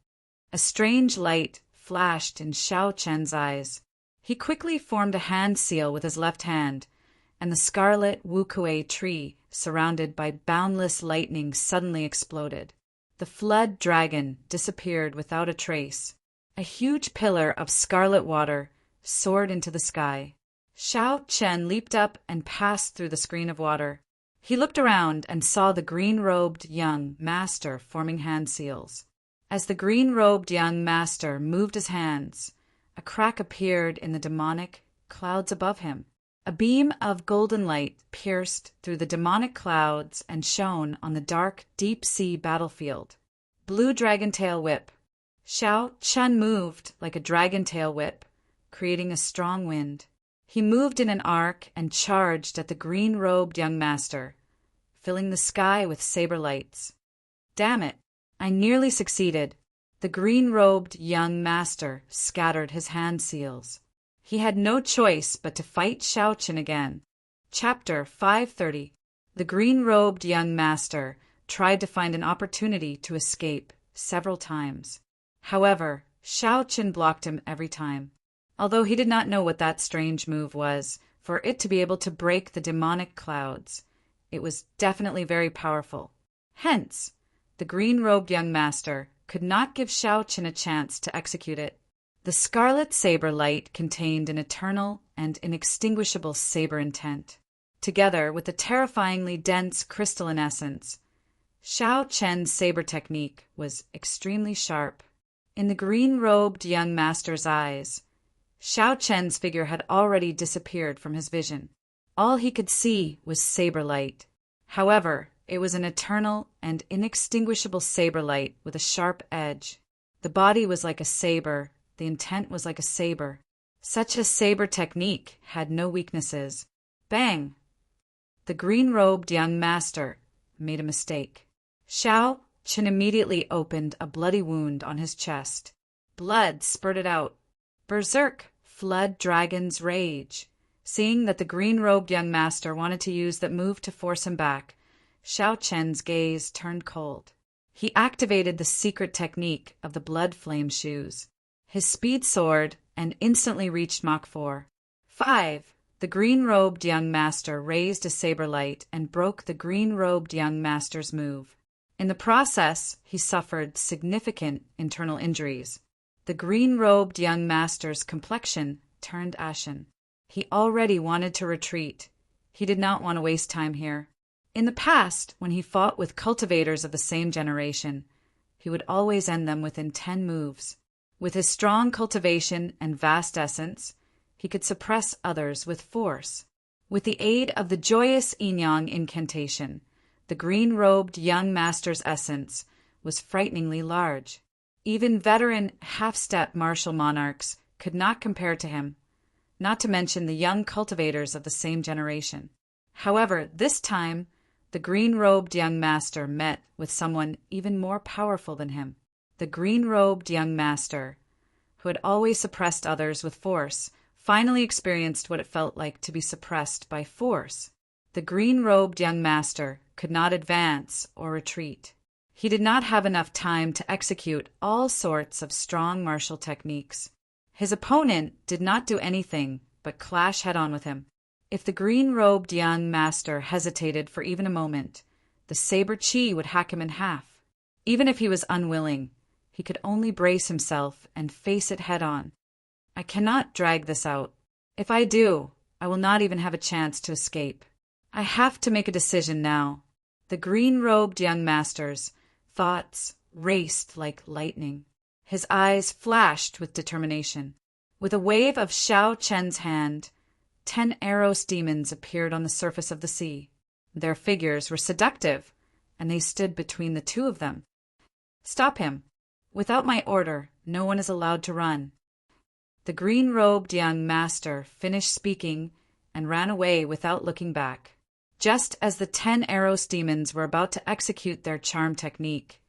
A strange light flashed in Xiao Chen's eyes. He quickly formed a hand seal with his left hand, and the scarlet Wu Kuei tree, surrounded by boundless lightning, suddenly exploded. The flood dragon disappeared without a trace. A huge pillar of scarlet water soared into the sky. Xiao Chen leaped up and passed through the screen of water. He looked around and saw the green-robed young master forming hand seals. As the green-robed young master moved his hands, a crack appeared in the demonic clouds above him. A beam of golden light pierced through the demonic clouds and shone on the dark, deep-sea battlefield. Blue dragon tail whip. Xiao Chun moved like a dragon tail whip, creating a strong wind. He moved in an arc and charged at the green-robed young master, filling the sky with saber lights. Damn it! I nearly succeeded. The green-robed young master scattered his hand seals. He had no choice but to fight Xiao Chun again. Chapter 530. The green-robed young master tried to find an opportunity to escape several times. However, Xiao Chun blocked him every time. Although he did not know what that strange move was, for it to be able to break the demonic clouds, it was definitely very powerful. Hence, the green-robed young master could not give Xiao Chun a chance to execute it. The scarlet saber light contained an eternal and inextinguishable saber intent. Together with the terrifyingly dense crystalline essence, Xiao Chen's saber technique was extremely sharp. In the green-robed young master's eyes, Xiao Chen's figure had already disappeared from his vision. All he could see was saber light. However, it was an eternal and inextinguishable saber light with a sharp edge. The body was like a saber, the intent was like a saber. Such a saber technique had no weaknesses. Bang! The green-robed young master made a mistake. Xiao Chun immediately opened a bloody wound on his chest. Blood spurted out. Berserk! Flood dragon's rage. Seeing that the green-robed young master wanted to use that move to force him back, Xiao Chen's gaze turned cold. He activated the secret technique of the blood flame shoes. His speed soared and instantly reached Mach 4. 5. The green-robed young master raised a saber light and broke the green-robed young master's move. In the process, he suffered significant internal injuries. The green-robed young master's complexion turned ashen. He already wanted to retreat. He did not want to waste time here. In the past, when he fought with cultivators of the same generation, he would always end them within 10 moves. With his strong cultivation and vast essence, he could suppress others with force. With the aid of the joyous Inyang incantation, the green-robed young master's essence was frighteningly large. Even veteran half-step martial monarchs could not compare to him, not to mention the young cultivators of the same generation. However, this time, the green-robed young master met with someone even more powerful than him. The green-robed young master, who had always suppressed others with force, finally experienced what it felt like to be suppressed by force. The green-robed young master could not advance or retreat. He did not have enough time to execute all sorts of strong martial techniques. His opponent did not do anything but clash head-on with him. If the green-robed young master hesitated for even a moment, the saber chi would hack him in half. Even if he was unwilling, he could only brace himself and face it head-on. I cannot drag this out. If I do, I will not even have a chance to escape. I have to make a decision now. The green-robed young master's thoughts raced like lightning. His eyes flashed with determination. With a wave of Xiao Chen's hand, 10 Eros demons appeared on the surface of the sea. Their figures were seductive, and they stood between the two of them. Stop him. Without my order, no one is allowed to run. The green-robed young master finished speaking and ran away without looking back. Just as the 10 Eros demons were about to execute their charm technique,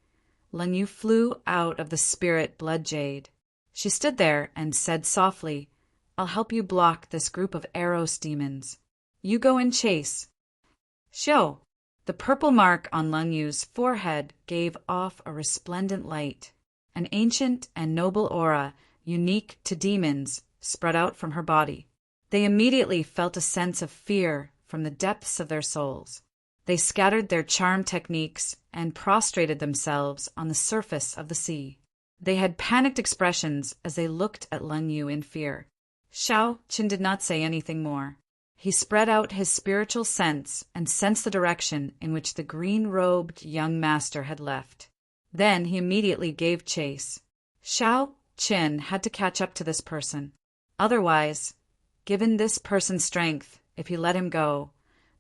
Leng Yu flew out of the spirit blood jade. She stood there and said softly, "I'll help you block this group of Eros demons. You go and chase." Xiao. The purple mark on Leng Yu's forehead gave off a resplendent light. An ancient and noble aura, unique to demons, spread out from her body. They immediately felt a sense of fear from the depths of their souls. They scattered their charm techniques and prostrated themselves on the surface of the sea. They had panicked expressions as they looked at Leng Yu in fear. Xiao Qin did not say anything more. He spread out his spiritual sense and sensed the direction in which the green-robed young master had left. Then he immediately gave chase. Xiao Qin had to catch up to this person. Otherwise, given this person's strength, if he let him go,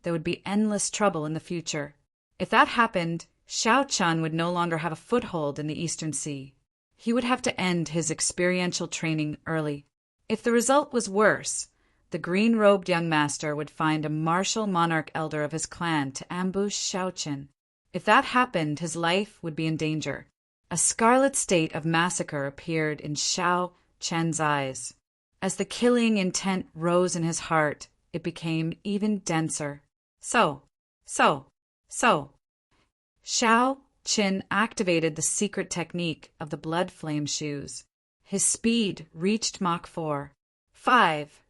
there would be endless trouble in the future. If that happened, Xiao Chun would no longer have a foothold in the Eastern Sea. He would have to end his experiential training early. If the result was worse, the green-robed young master would find a martial monarch elder of his clan to ambush Xiao Qin. If that happened, his life would be in danger. A scarlet state of massacre appeared in Xiao Chen's eyes. As the killing intent rose in his heart, it became even denser. So. Xiao Qin activated the secret technique of the blood flame shoes. His speed reached Mach 4, 5,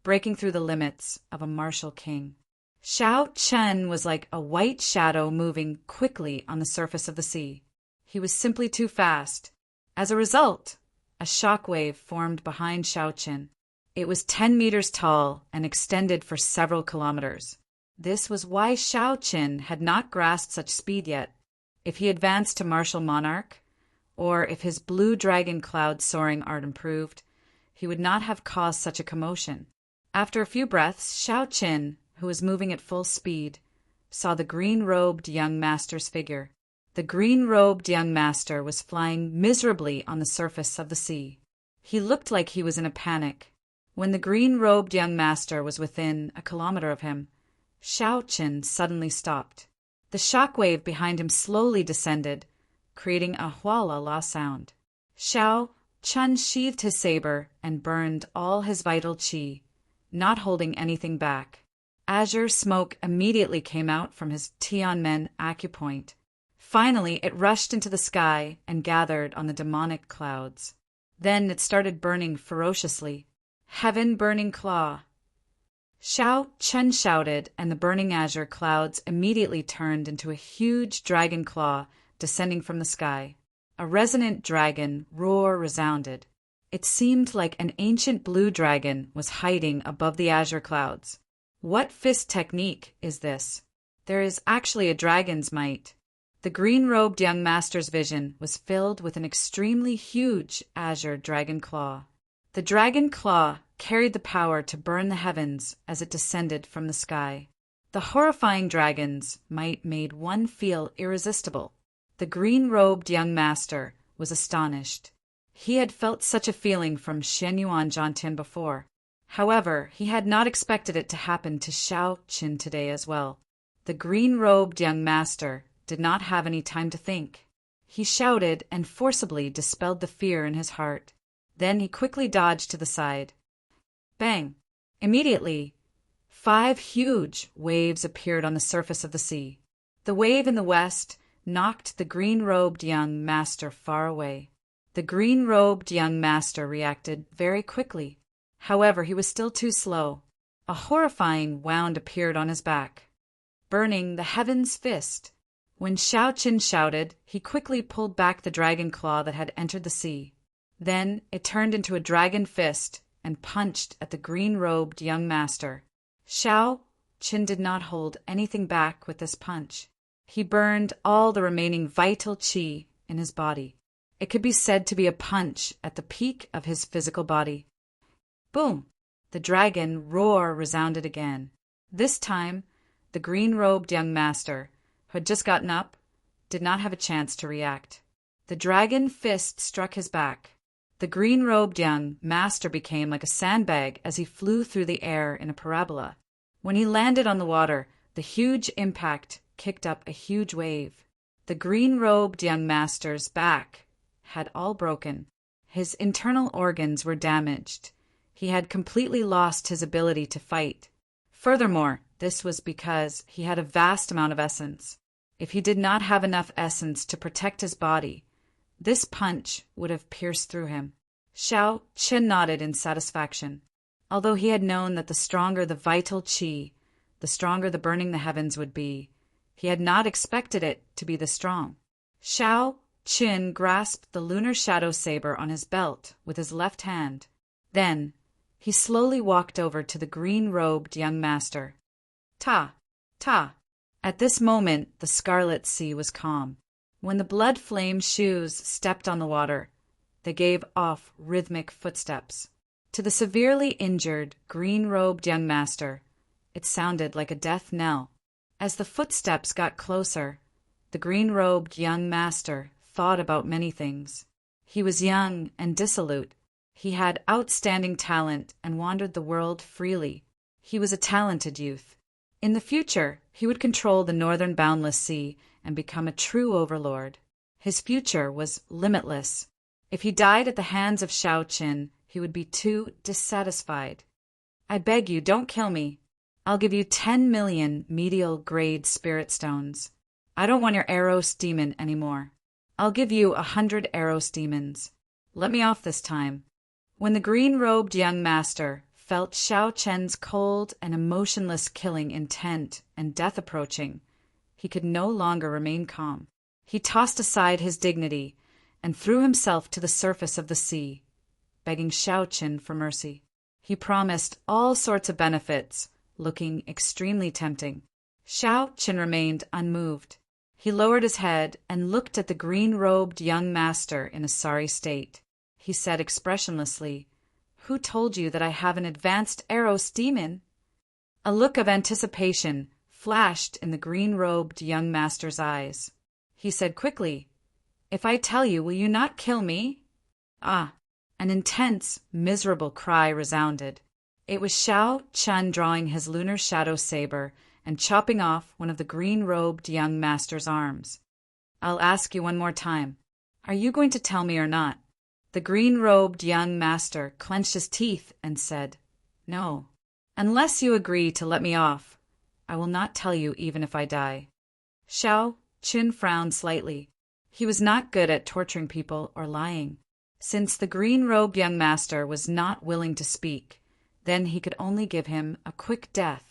breaking through the limits of a martial king. Xiao Chen was like a white shadow moving quickly on the surface of the sea. He was simply too fast. As a result, a shockwave formed behind Xiao Qin. It was 10 meters tall and extended for several kilometers. This was why Xiao Qin had not grasped such speed yet. If he advanced to martial monarch, or if his blue dragon cloud soaring art improved, he would not have caused such a commotion. After a few breaths, Xiao Qin, who was moving at full speed, saw the green-robed young master's figure. The green-robed young master was flying miserably on the surface of the sea. He looked like he was in a panic. When the green-robed young master was within a kilometer of him, Xiao Qin suddenly stopped. The shockwave behind him slowly descended, creating a huala-la sound. Xiao Qin sheathed his saber and burned all his vital qi, not holding anything back. Azure smoke immediately came out from his Tianmen acupoint. Finally, it rushed into the sky and gathered on the demonic clouds. Then it started burning ferociously. Heaven burning claw. Xiao Chen shouted, and the burning azure clouds immediately turned into a huge dragon claw descending from the sky. A resonant dragon roar resounded. It seemed like an ancient blue dragon was hiding above the azure clouds. What fist technique is this? There is actually a dragon's might. The green-robed young master's vision was filled with an extremely huge azure dragon claw. The dragon claw carried the power to burn the heavens as it descended from the sky. The horrifying dragon's might made one feel irresistible. The green-robed young master was astonished. He had felt such a feeling from Shenyuan Jiantian before. However, he had not expected it to happen to Xiao Qin today as well. The green-robed young master did not have any time to think. He shouted and forcibly dispelled the fear in his heart. Then he quickly dodged to the side. Bang! Immediately, 5 huge waves appeared on the surface of the sea. The wave in the west knocked the green-robed young master far away. The green-robed young master reacted very quickly. However, he was still too slow. A horrifying wound appeared on his back, burning the heaven's fist. When Xiao Qin shouted, he quickly pulled back the dragon claw that had entered the sea. Then it turned into a dragon fist and punched at the green-robed young master. Xiao Qin did not hold anything back with this punch. He burned all the remaining vital qi in his body. It could be said to be a punch at the peak of his physical body. Boom! The dragon roar resounded again. This time, the green-robed young master, who had just gotten up, did not have a chance to react. The dragon fist struck his back. The green-robed young master became like a sandbag as he flew through the air in a parabola. When he landed on the water, the huge impact kicked up a huge wave. The green-robed young master's back had all broken. His internal organs were damaged. He had completely lost his ability to fight. Furthermore, this was because he had a vast amount of essence. If he did not have enough essence to protect his body, this punch would have pierced through him. Xiao Qin nodded in satisfaction. Although he had known that the stronger the vital qi, the stronger the burning the heavens would be, he had not expected it to be this strong. Xiao Qin grasped the lunar shadow saber on his belt with his left hand. Then, he slowly walked over to the green-robed young master. Ta! Ta! At this moment, the Scarlet Sea was calm. When the blood-flame shoes stepped on the water, they gave off rhythmic footsteps. To the severely injured, green-robed young master, it sounded like a death knell. As the footsteps got closer, the green-robed young master thought about many things. He was young and dissolute. He had outstanding talent and wandered the world freely. He was a talented youth. In the future, he would control the northern boundless sea and become a true overlord. His future was limitless. If he died at the hands of Xiao Qin, he would be too dissatisfied. I beg you, don't kill me. I'll give you 10 million medial-grade spirit stones. I don't want your Eros demon anymore. I'll give you 100 Eros demons. Let me off this time. When the green-robed young master felt Xiao Qin's cold and emotionless killing intent and death approaching, he could no longer remain calm. He tossed aside his dignity and threw himself to the surface of the sea, begging Xiao Qin for mercy. He promised all sorts of benefits, looking extremely tempting. Xiao Qin remained unmoved. He lowered his head and looked at the green-robed young master in a sorry state. He said expressionlessly, "Who told you that I have an advanced Eros demon?" A look of anticipation flashed in the green-robed young master's eyes. He said quickly, "If I tell you, will you not kill me?" Ah! An intense, miserable cry resounded. It was Xiao Qin drawing his lunar shadow saber and chopping off one of the green-robed young master's arms. "I'll ask you one more time. Are you going to tell me or not?" The green-robed young master clenched his teeth and said, "No. Unless you agree to let me off, I will not tell you even if I die." Xiao Qin frowned slightly. He was not good at torturing people or lying. Since the green-robed young master was not willing to speak, then he could only give him a quick death.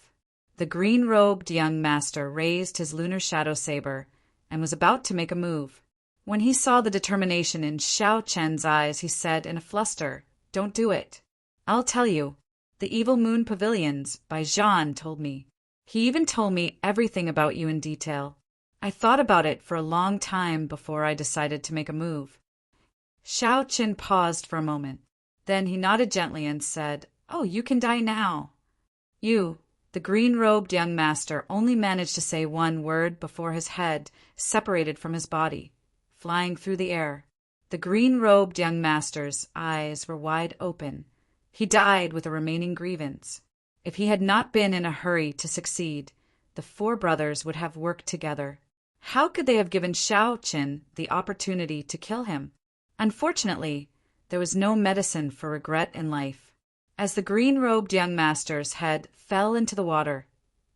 The green-robed young master raised his lunar shadow saber and was about to make a move. When he saw the determination in Xiao Qin's eyes, he said in a fluster, "Don't do it. I'll tell you. The Evil Moon Pavilions by Jean told me. He even told me everything about you in detail. I thought about it for a long time before I decided to make a move. Shao Qin paused for a moment. Then he nodded gently and said, "Oh, you can die now." "You," the green-robed young master only managed to say one word before his head separated from his body, flying through the air. The green-robed young master's eyes were wide open. He died with a remaining grievance. If he had not been in a hurry to succeed, the four brothers would have worked together. How could they have given Shao Qin the opportunity to kill him? Unfortunately, there was no medicine for regret in life. As the green-robed young master's head fell into the water,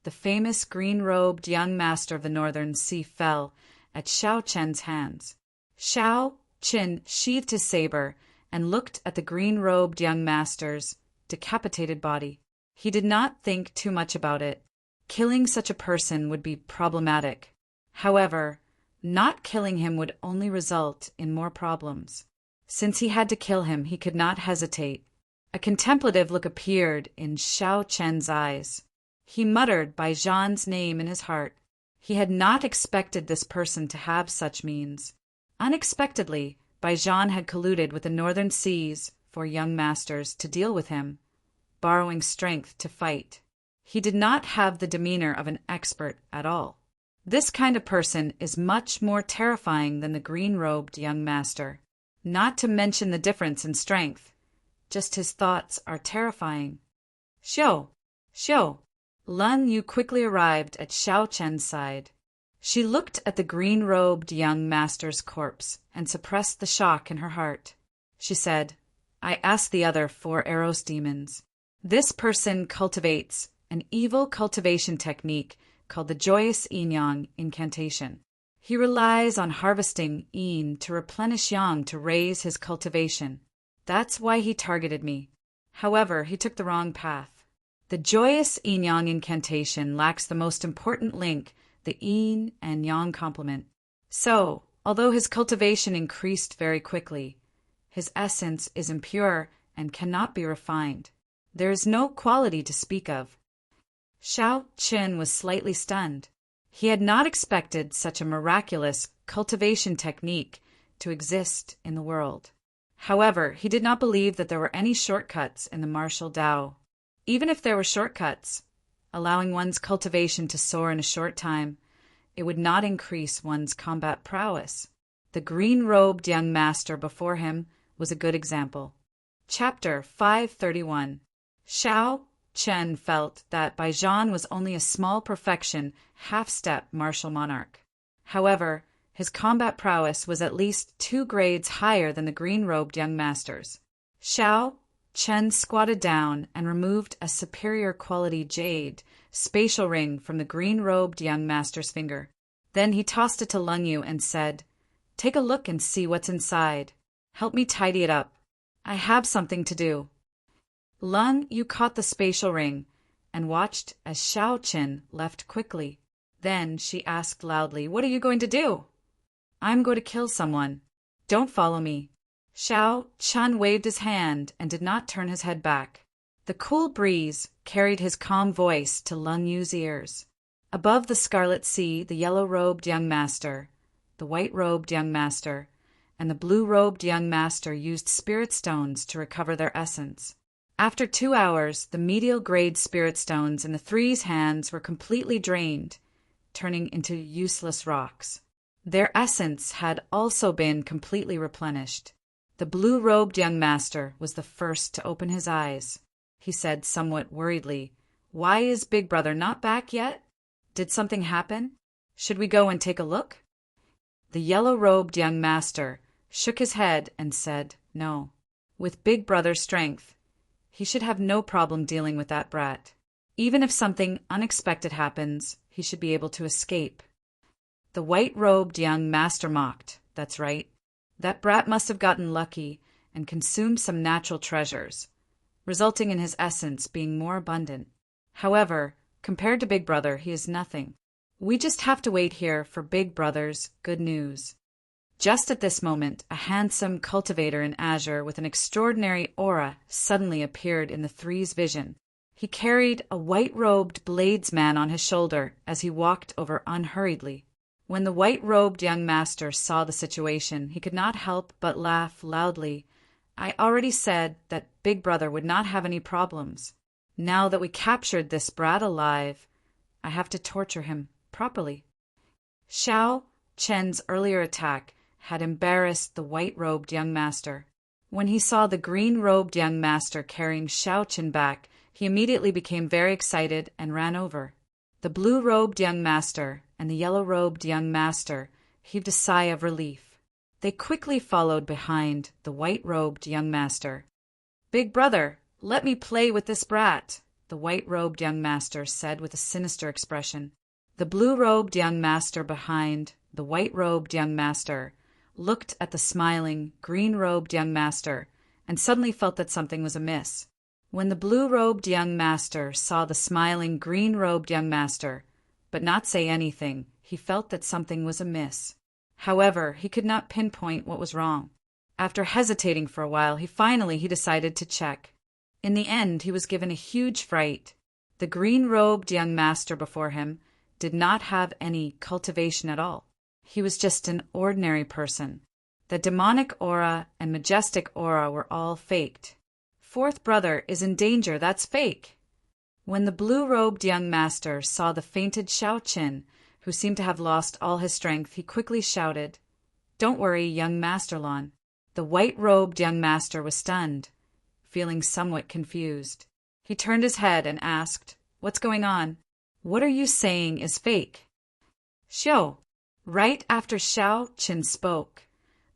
the famous green-robed young master of the Northern Sea fell at Shao Qin's hands. Shao Qin sheathed his saber and looked at the green-robed young master's decapitated body. He did not think too much about it. Killing such a person would be problematic. However, not killing him would only result in more problems. Since he had to kill him, he could not hesitate. A contemplative look appeared in Shao Qin's eyes. He muttered Bai Zhan's name in his heart. He had not expected this person to have such means. Unexpectedly, Bai Zhan had colluded with the Northern Seas for young masters to deal with him, borrowing strength to fight. He did not have the demeanor of an expert at all. This kind of person is much more terrifying than the green-robed young master. Not to mention the difference in strength. Just his thoughts are terrifying. Xiao! Lun Yu quickly arrived at Shao Qin's side. She looked at the green-robed young master's corpse and suppressed the shock in her heart. She said, "I asked the other 4 Eros demons. This person cultivates an evil cultivation technique called the Joyous Yin-Yang Incantation. He relies on harvesting yin to replenish yang to raise his cultivation. That's why he targeted me. However, he took the wrong path. The Joyous Yin-Yang Incantation lacks the most important link, the yin and yang complement. So, although his cultivation increased very quickly, his essence is impure and cannot be refined. There is no quality to speak of." Shao Qin was slightly stunned. He had not expected such a miraculous cultivation technique to exist in the world. However, he did not believe that there were any shortcuts in the martial Tao. Even if there were shortcuts, allowing one's cultivation to soar in a short time, it would not increase one's combat prowess. The green-robed young master before him was a good example. Chapter 531. Shao Qin felt that Bai Zhan was only a small perfection, half-step martial monarch. However, his combat prowess was at least 2 grades higher than the green-robed young master's. Shao Qin squatted down and removed a superior quality jade spatial ring from the green-robed young master's finger. Then he tossed it to Lun Yu and said, "Take a look and see what's inside. Help me tidy it up. I have something to do." Lun Yu caught the spatial ring and watched as Shao Qin left quickly. Then she asked loudly, "What are you going to do?" "I'm going to kill someone. Don't follow me." Shao Qin waved his hand and did not turn his head back. The cool breeze carried his calm voice to Lun Yu's ears. Above the scarlet sea, the yellow-robed young master, the white-robed young master, and the blue-robed young master used spirit stones to recover their essence. After 2 hours, the medial-grade spirit stones in the three's hands were completely drained, turning into useless rocks. Their essence had also been completely replenished. The blue-robed young master was the first to open his eyes. He said somewhat worriedly, "Why is Big Brother not back yet? Did something happen? Should we go and take a look?" The yellow-robed young master shook his head and said, "No. With Big Brother's strength, he should have no problem dealing with that brat. Even if something unexpected happens, he should be able to escape." The white-robed young master mocked. "That's right. That brat must have gotten lucky and consumed some natural treasures, resulting in his essence being more abundant. However, compared to Big Brother, he is nothing. We just have to wait here for Big Brother's good news." Just at this moment, a handsome cultivator in azure with an extraordinary aura suddenly appeared in the three's vision. He carried a white-robed bladesman on his shoulder as he walked over unhurriedly. When the white-robed young master saw the situation, he could not help but laugh loudly. I already said that Big Brother would not have any problems. Now that we captured this brat alive, I have to torture him properly. Xiao Chen's earlier attack had embarrassed the white-robed young master. When he saw the green-robed young master carrying Xiao Chen back, he immediately became very excited and ran over. The blue-robed young master and the yellow-robed young master heaved a sigh of relief. They quickly followed behind the white-robed young master. "Big Brother, let me play with this brat," the white-robed young master said with a sinister expression. The blue-robed young master behind the white-robed young master looked at the smiling, green-robed young master and suddenly felt that something was amiss. When the blue-robed young master saw the smiling, green-robed young master, but not say anything, he felt that something was amiss. However, he could not pinpoint what was wrong. After hesitating for a while, he decided to check. In the end, he was given a huge fright. The green-robed young master before him did not have any cultivation at all. He was just an ordinary person. The demonic aura and majestic aura were all faked. "Fourth brother is in danger, that's fake." When the blue-robed young master saw the fainted Xiao Qin, who seemed to have lost all his strength, he quickly shouted, "Don't worry, young Master Lon." The white-robed young master was stunned, feeling somewhat confused. He turned his head and asked, "What's going on? What are you saying is fake?" "Xiao." Right after Xiao Qin spoke,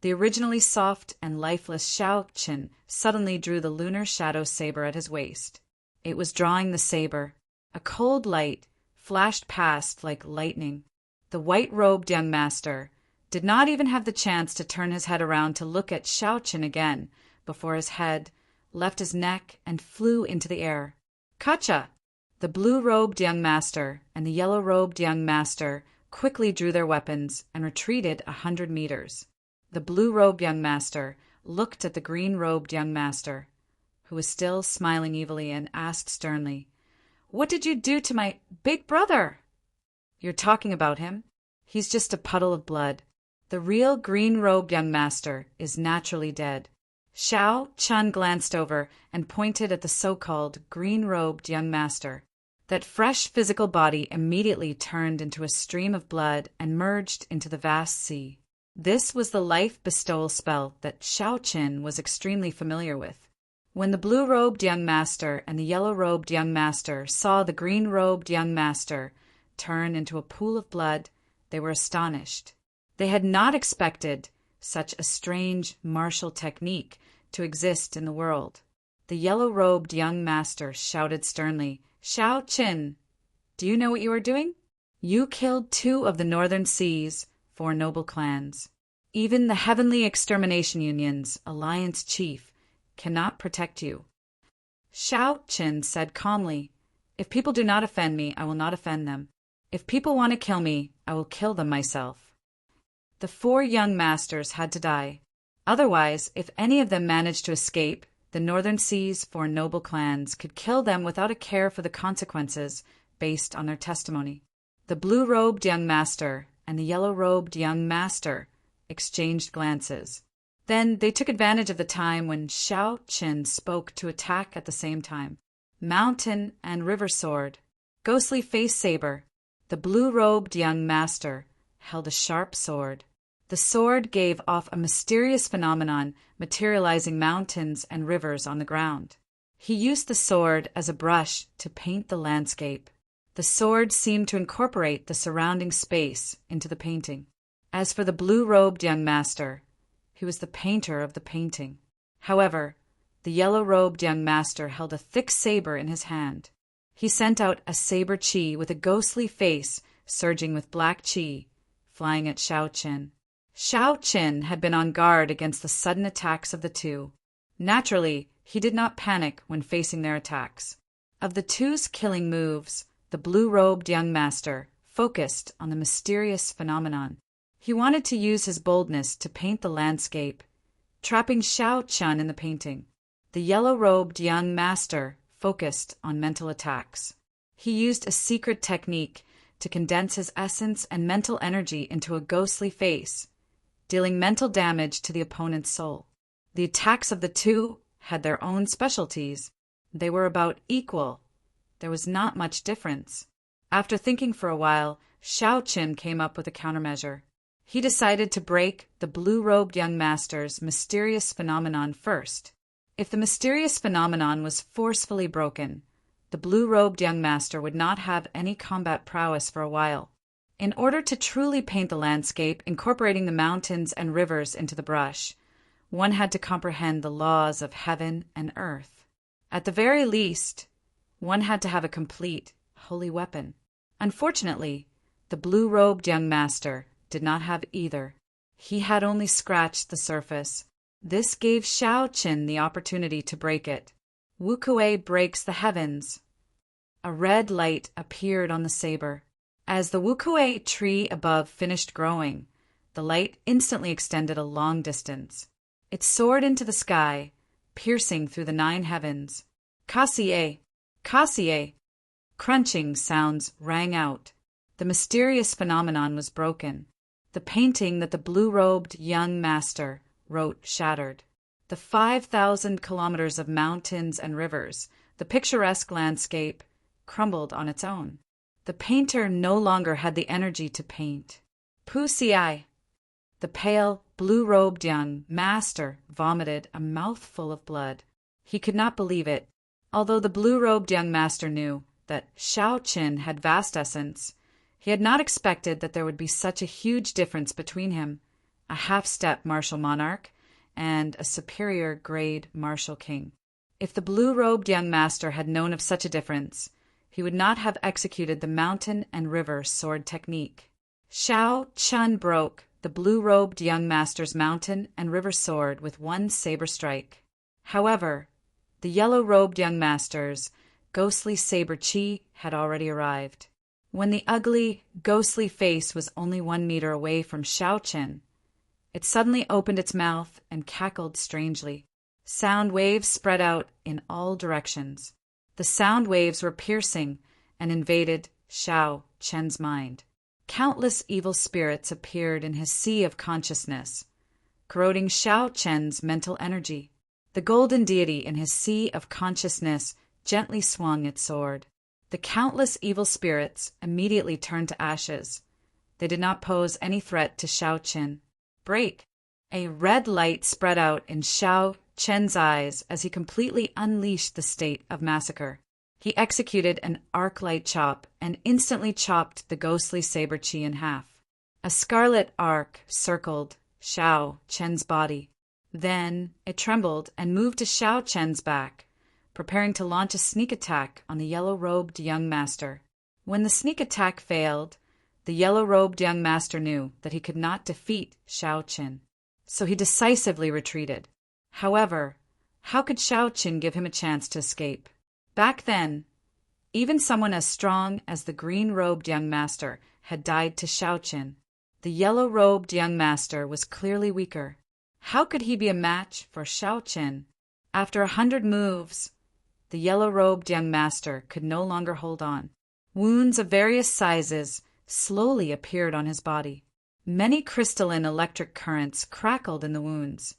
the originally soft and lifeless Xiao Qin suddenly drew the lunar shadow saber at his waist. It was drawing the saber. A cold light flashed past like lightning. The white-robed young master did not even have the chance to turn his head around to look at Xiao Qin again before his head left his neck and flew into the air. "Kacha!" The blue-robed young master and the yellow-robed young master quickly drew their weapons and retreated 100 meters. The blue-robed young master looked at the green-robed young master, who was still smiling evilly, and asked sternly, "What did you do to my big brother?" "You're talking about him? He's just a puddle of blood. The real green-robed young master is naturally dead." Xiao Chun glanced over and pointed at the so-called green-robed young master. That fresh physical body immediately turned into a stream of blood and merged into the vast sea. This was the life bestowal spell that Xiao Qin was extremely familiar with. When the blue-robed young master and the yellow-robed young master saw the green-robed young master turn into a pool of blood, they were astonished. They had not expected such a strange martial technique to exist in the world. The yellow-robed young master shouted sternly, "Xiao Qin, do you know what you are doing? You killed 2 of the Northern Sea's 4 noble clans. Even the Heavenly Extermination Union's alliance chief cannot protect you." Xiao Qin said calmly, "If people do not offend me, I will not offend them. If people want to kill me, I will kill them myself." The 4 young masters had to die. Otherwise, if any of them managed to escape, the Northern Sea's 4 noble clans could kill them without a care for the consequences based on their testimony. The blue-robed young master and the yellow-robed young master exchanged glances. Then they took advantage of the time when Xiao Qin spoke to attack at the same time. Mountain and river sword, ghostly face saber. The blue-robed young master held a sharp sword. The sword gave off a mysterious phenomenon, materializing mountains and rivers on the ground. He used the sword as a brush to paint the landscape. The sword seemed to incorporate the surrounding space into the painting. As for the blue-robed young master, he was the painter of the painting. However, the yellow-robed young master held a thick saber in his hand. He sent out a saber chi with a ghostly face surging with black chi, flying at Xiao Qin. Xiao Qin had been on guard against the sudden attacks of the 2. Naturally, he did not panic when facing their attacks. Of the 2's killing moves, the blue-robed young master focused on the mysterious phenomenon. He wanted to use his boldness to paint the landscape, trapping Xiao Chun in the painting. The yellow-robed young master focused on mental attacks. He used a secret technique to condense his essence and mental energy into a ghostly face, dealing mental damage to the opponent's soul. The attacks of the two had their own specialties. They were about equal. There was not much difference. After thinking for a while, Shao Qin came up with a countermeasure. He decided to break the blue-robed young master's mysterious phenomenon first. If the mysterious phenomenon was forcefully broken, the blue-robed young master would not have any combat prowess for a while. In order to truly paint the landscape, incorporating the mountains and rivers into the brush, one had to comprehend the laws of heaven and earth. At the very least, one had to have a complete, holy weapon. Unfortunately, the blue-robed young master did not have either. He had only scratched the surface. This gave Shao Qin the opportunity to break it. Wu Kuei breaks the heavens. A red light appeared on the saber. As the Wu Kuei tree above finished growing, the light instantly extended a long distance. It soared into the sky, piercing through the 9 heavens. Kasie! Kasie! Crunching sounds rang out. The mysterious phenomenon was broken. The painting that the blue-robed young master wrote shattered. The 5,000 kilometers of mountains and rivers, the picturesque landscape, crumbled on its own. The painter no longer had the energy to paint. Pu Xi! The pale, blue-robed young master vomited a mouthful of blood. He could not believe it. Although the blue-robed young master knew that Shao Qin had vast essence, he had not expected that there would be such a huge difference between him, a half-step martial monarch, and a superior-grade martial king. If the blue-robed young master had known of such a difference, he would not have executed the mountain and river sword technique. Shao Qin broke the blue-robed young master's mountain and river sword with one saber strike. However, the yellow-robed young master's ghostly saber chi had already arrived. When the ugly, ghostly face was only 1 meter away from Shao Qin, it suddenly opened its mouth and cackled strangely. Sound waves spread out in all directions. The sound waves were piercing and invaded Shao Qin's mind. Countless evil spirits appeared in his sea of consciousness, corroding Shao Qin's mental energy. The golden deity in his sea of consciousness gently swung its sword. The countless evil spirits immediately turned to ashes. They did not pose any threat to Shao Qin. Break! A red light spread out in Shao Qin's eyes as he completely unleashed the state of massacre. He executed an arc-light chop and instantly chopped the ghostly saber chi in half. A scarlet arc circled Shao Qin's body. Then it trembled and moved to Shao Qin's back, preparing to launch a sneak attack on the yellow-robed young master. When the sneak attack failed, the yellow-robed young master knew that he could not defeat Shao Qin, so he decisively retreated. However, how could Shao Qin give him a chance to escape? Back then, even someone as strong as the green-robed young master had died to Shao Qin. The yellow-robed young master was clearly weaker. How could he be a match for Shao Qin? After 100 moves, the yellow-robed young master could no longer hold on. Wounds of various sizes slowly appeared on his body. Many crystalline electric currents crackled in the wounds,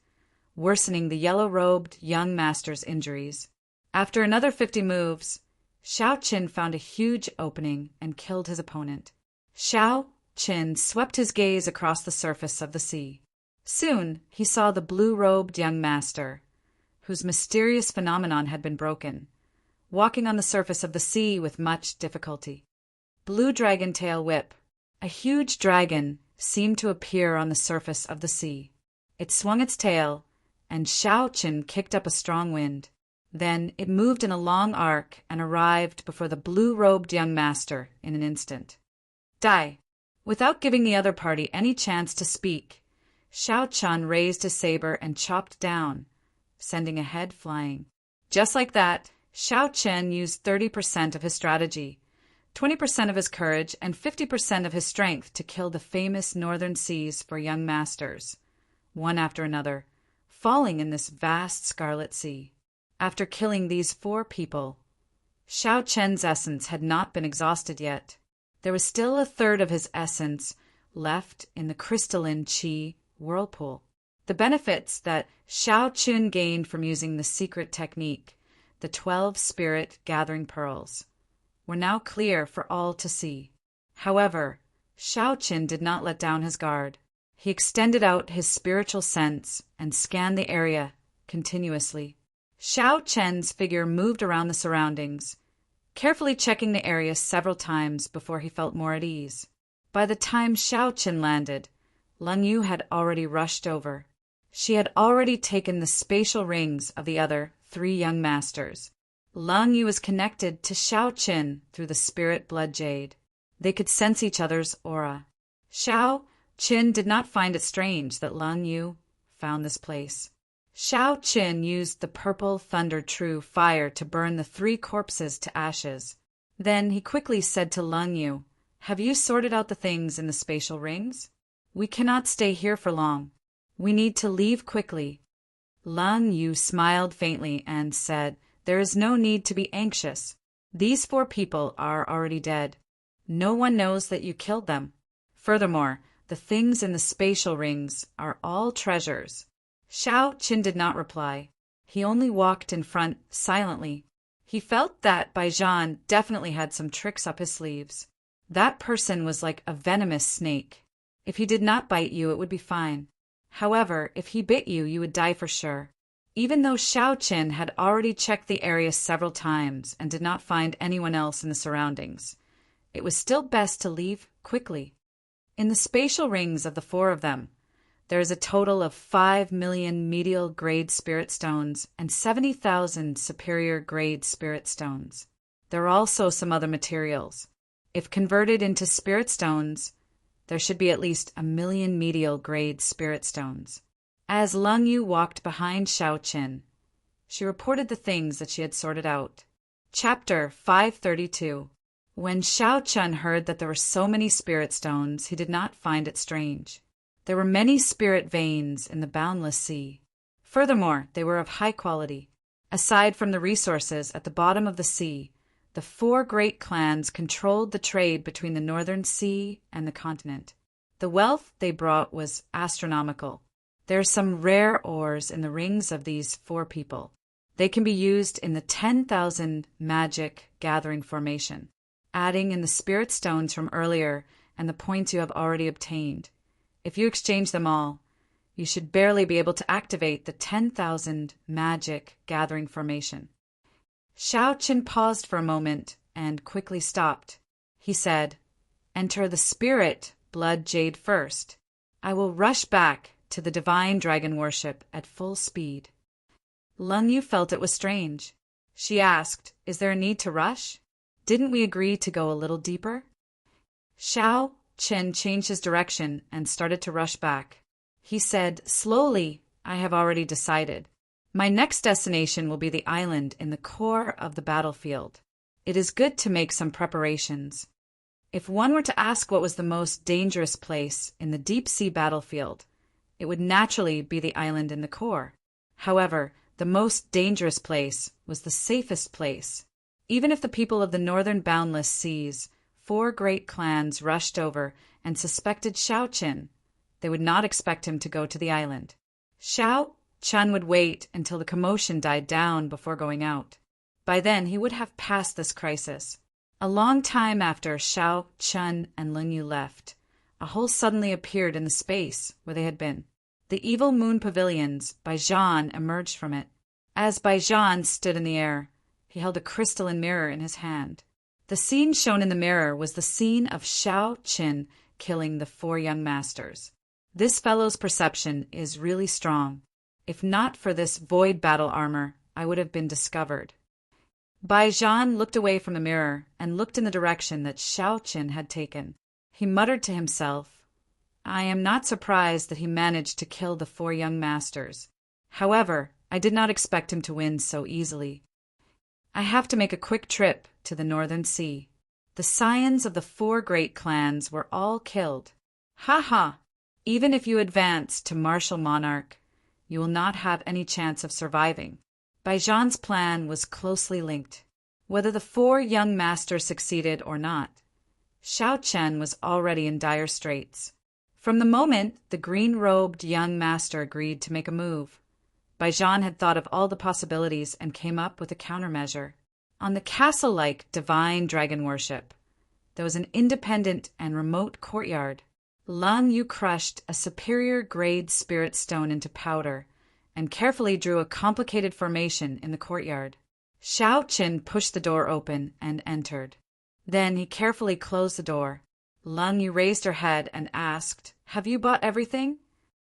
worsening the yellow-robed young master's injuries. After another 50 moves, Shao Qin found a huge opening and killed his opponent. Shao Qin swept his gaze across the surface of the sea. Soon he saw the blue-robed young master, whose mysterious phenomenon had been broken, walking on the surface of the sea with much difficulty. Blue Dragon Tail Whip. A huge dragon seemed to appear on the surface of the sea. It swung its tail, and Shao Qin kicked up a strong wind. Then it moved in a long arc and arrived before the blue-robed young master in an instant. Die! Without giving the other party any chance to speak, Shao Qin raised his saber and chopped down, sending a head flying. Just like that, Shao Qin used 30% of his strategy, 20% of his courage, and 50% of his strength to kill the famous northern seas for young masters, one after another, falling in this vast scarlet sea. After killing these 4 people, Shao Qin's essence had not been exhausted yet. There was still a third of his essence left in the crystalline qi whirlpool. The benefits that Shao Chun gained from using the secret technique, the 12 spirit gathering pearls, were now clear for all to see. However, Shao Chun did not let down his guard. He extended out his spiritual sense and scanned the area continuously. Shao Chen's figure moved around the surroundings, carefully checking the area several times before he felt more at ease. By the time Shao Chen landed, Lung Yu had already rushed over. She had already taken the spatial rings of the other 3 young masters. Lung Yu was connected to Shao Chen through the spirit blood jade. They could sense each other's aura. Shao Chen did not find it strange that Lung Yu found this place. Shao Chen used the purple thunder true fire to burn the 3 corpses to ashes. Then he quickly said to Lung Yu, "Have you sorted out the things in the spatial rings? We cannot stay here for long. We need to leave quickly." Lung Yu smiled faintly and said, "There is no need to be anxious. These 4 people are already dead. No one knows that you killed them. Furthermore, the things in the spatial rings are all treasures." Shao Chen did not reply. He only walked in front silently. He felt that Baijian definitely had some tricks up his sleeves. That person was like a venomous snake. If he did not bite you, it would be fine. However, if he bit you, you would die for sure. Even though Shao Chen had already checked the area several times and did not find anyone else in the surroundings, it was still best to leave quickly. In the spatial rings of the 4 of them, there is a total of 5 million medial grade spirit stones and 70,000 superior grade spirit stones. There are also some other materials. If converted into spirit stones, there should be at least 1 million medial grade spirit stones. As Lung Yu walked behind Shao Chen, she reported the things that she had sorted out. Chapter 532. When Shao Chen heard that there were so many spirit stones, he did not find it strange. There were many spirit veins in the boundless sea. Furthermore, they were of high quality. Aside from the resources at the bottom of the sea, the 4 great clans controlled the trade between the northern sea and the continent. The wealth they brought was astronomical. There are some rare ores in the rings of these 4 people. They can be used in the 10,000 magic gathering formation, adding in the spirit stones from earlier and the points you have already obtained. If you exchange them all, you should barely be able to activate the 10,000 magic gathering formation. Shao Chen paused for a moment and quickly stopped. He said, "Enter the spirit blood jade first. I will rush back to the divine dragon worship at full speed." Lung Yu felt it was strange. She asked, "Is there a need to rush? Didn't we agree to go a little deeper?" Shao Chen changed his direction and started to rush back. He said, "Slowly, I have already decided. My next destination will be the island in the core of the battlefield. It is good to make some preparations. If one were to ask what was the most dangerous place in the deep-sea battlefield, it would naturally be the island in the core. However, the most dangerous place was the safest place. Even if the people of the northern boundless seas, 4 great clans, rushed over and suspected Shao Chen, they would not expect him to go to the island. Shao Chen would wait until the commotion died down before going out. By then, he would have passed this crisis. A long time after Shao Chen and Lung Yu left, a hole suddenly appeared in the space where they had been. The evil moon pavilions, Baijian, emerged from it. As Baijian stood in the air, he held a crystalline mirror in his hand. The scene shown in the mirror was the scene of Shao Chen killing the 4 young masters. This fellow's perception is really strong. If not for this void battle armor, I would have been discovered. Baijian looked away from the mirror and looked in the direction that Shao Chen had taken. He muttered to himself, "I am not surprised that he managed to kill the 4 young masters. However, I did not expect him to win so easily. I have to make a quick trip to the northern sea." The scions of the 4 great clans were all killed. Ha ha! Even if you advance to martial monarch, you will not have any chance of surviving. Baijian's plan was closely linked. Whether the 4 young masters succeeded or not, Xiao Chen was already in dire straits. From the moment the green-robed young master agreed to make a move, Baijan had thought of all the possibilities and came up with a countermeasure. On the castle-like divine dragon worship, there was an independent and remote courtyard. Lang Yu crushed a superior grade spirit stone into powder and carefully drew a complicated formation in the courtyard. Xiao Qin pushed the door open and entered. Then he carefully closed the door. Lang Yu raised her head and asked, "Have you bought everything?"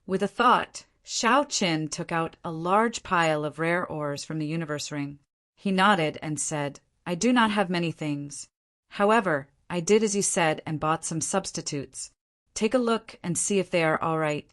With a thought, Xiao Qin took out a large pile of rare ores from the universe ring. He nodded and said, "I do not have many things. However, I did as you said and bought some substitutes. Take a look and see if they are all right."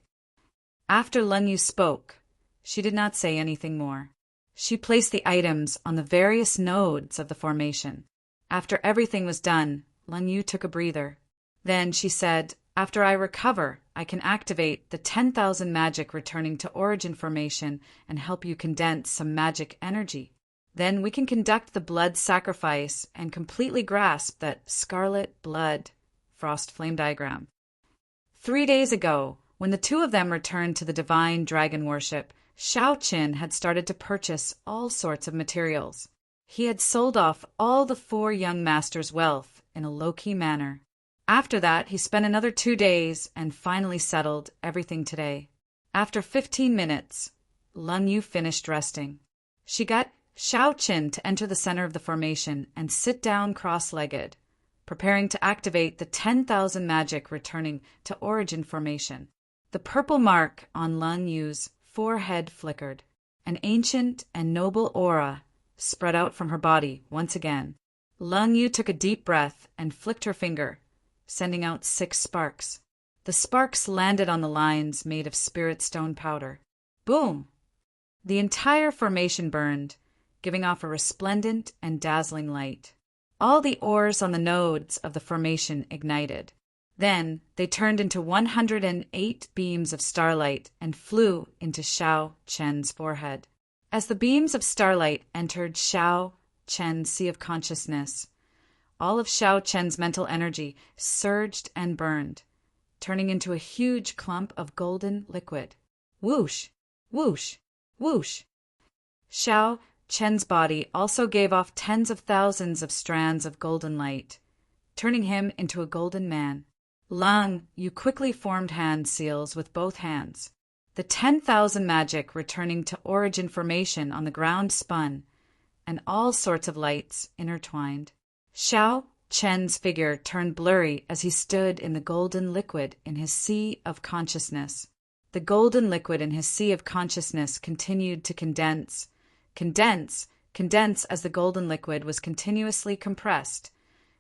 After Lang Yu spoke, she did not say anything more. She placed the items on the various nodes of the formation. After everything was done, Lang Yu took a breather. Then she said, "After I recover, I can activate the 10,000 magic returning to origin formation and help you condense some magic energy. Then we can conduct the blood sacrifice and completely grasp that scarlet blood frost flame diagram." 3 days ago, when the two of them returned to the divine dragon worship, Xiao Qin had started to purchase all sorts of materials. He had sold off all the 4 young masters' wealth in a low-key manner. After that, he spent another 2 days and finally settled everything today. After 15 minutes, Lang Yu finished resting. She got Xiao Qin to enter the center of the formation and sit down cross-legged, preparing to activate the 10,000 magic returning to origin formation. The purple mark on Lang Yu's forehead flickered. An ancient and noble aura spread out from her body once again. Lang Yu took a deep breath and flicked her finger, sending out 6 sparks. The sparks landed on the lines made of spirit stone powder. Boom! The entire formation burned, giving off a resplendent and dazzling light. All the ores on the nodes of the formation ignited. Then they turned into 108 beams of starlight and flew into Xiao Chen's forehead. As the beams of starlight entered Xiao Chen's sea of consciousness, all of Xiao Chen's mental energy surged and burned, turning into a huge clump of golden liquid. Whoosh! Whoosh! Whoosh! Xiao Chen's body also gave off tens of thousands of strands of golden light, turning him into a golden man. Lang Yu quickly formed hand seals with both hands. The 10,000 magic returning to origin formation on the ground spun, and all sorts of lights intertwined. Xiao Chen's figure turned blurry as he stood in the golden liquid in his sea of consciousness. The golden liquid in his sea of consciousness continued to condense as the golden liquid was continuously compressed.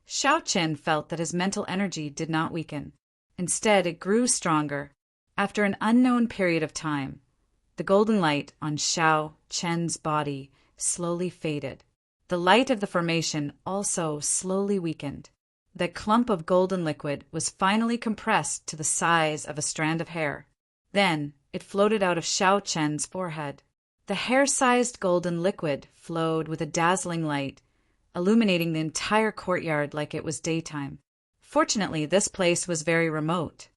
Xiao Chen felt that his mental energy did not weaken. Instead, it grew stronger. After an unknown period of time, the golden light on Xiao Chen's body slowly faded. The light of the formation also slowly weakened. The clump of golden liquid was finally compressed to the size of a strand of hair. Then it floated out of Xiao Chen's forehead. The hair-sized golden liquid flowed with a dazzling light, illuminating the entire courtyard like it was daytime. Fortunately, this place was very remote.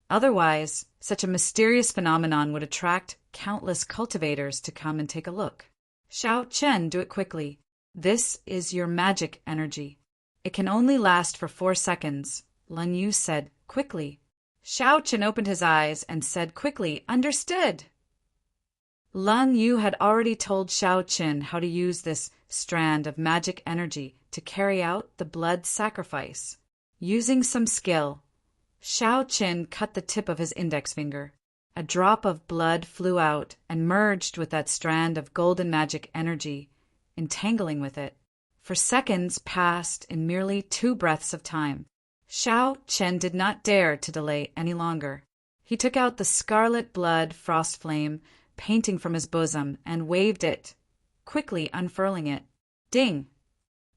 Otherwise, such a mysterious phenomenon would attract countless cultivators to come and take a look. Xiao Chen, do it quickly. This is your magic energy. It can only last for 4 seconds, Lang Yu said quickly. Xiao Chen opened his eyes and said quickly, "Understood." Lang Yu had already told Xiao Chen how to use this strand of magic energy to carry out the blood sacrifice. Using some skill, Xiao Chen cut the tip of his index finger. A drop of blood flew out and merged with that strand of golden magic energy, entangling with it. For seconds passed in merely 2 breaths of time. Xiao Chen did not dare to delay any longer. He took out the scarlet blood frost flame painting from his bosom and waved it, quickly unfurling it. Ding!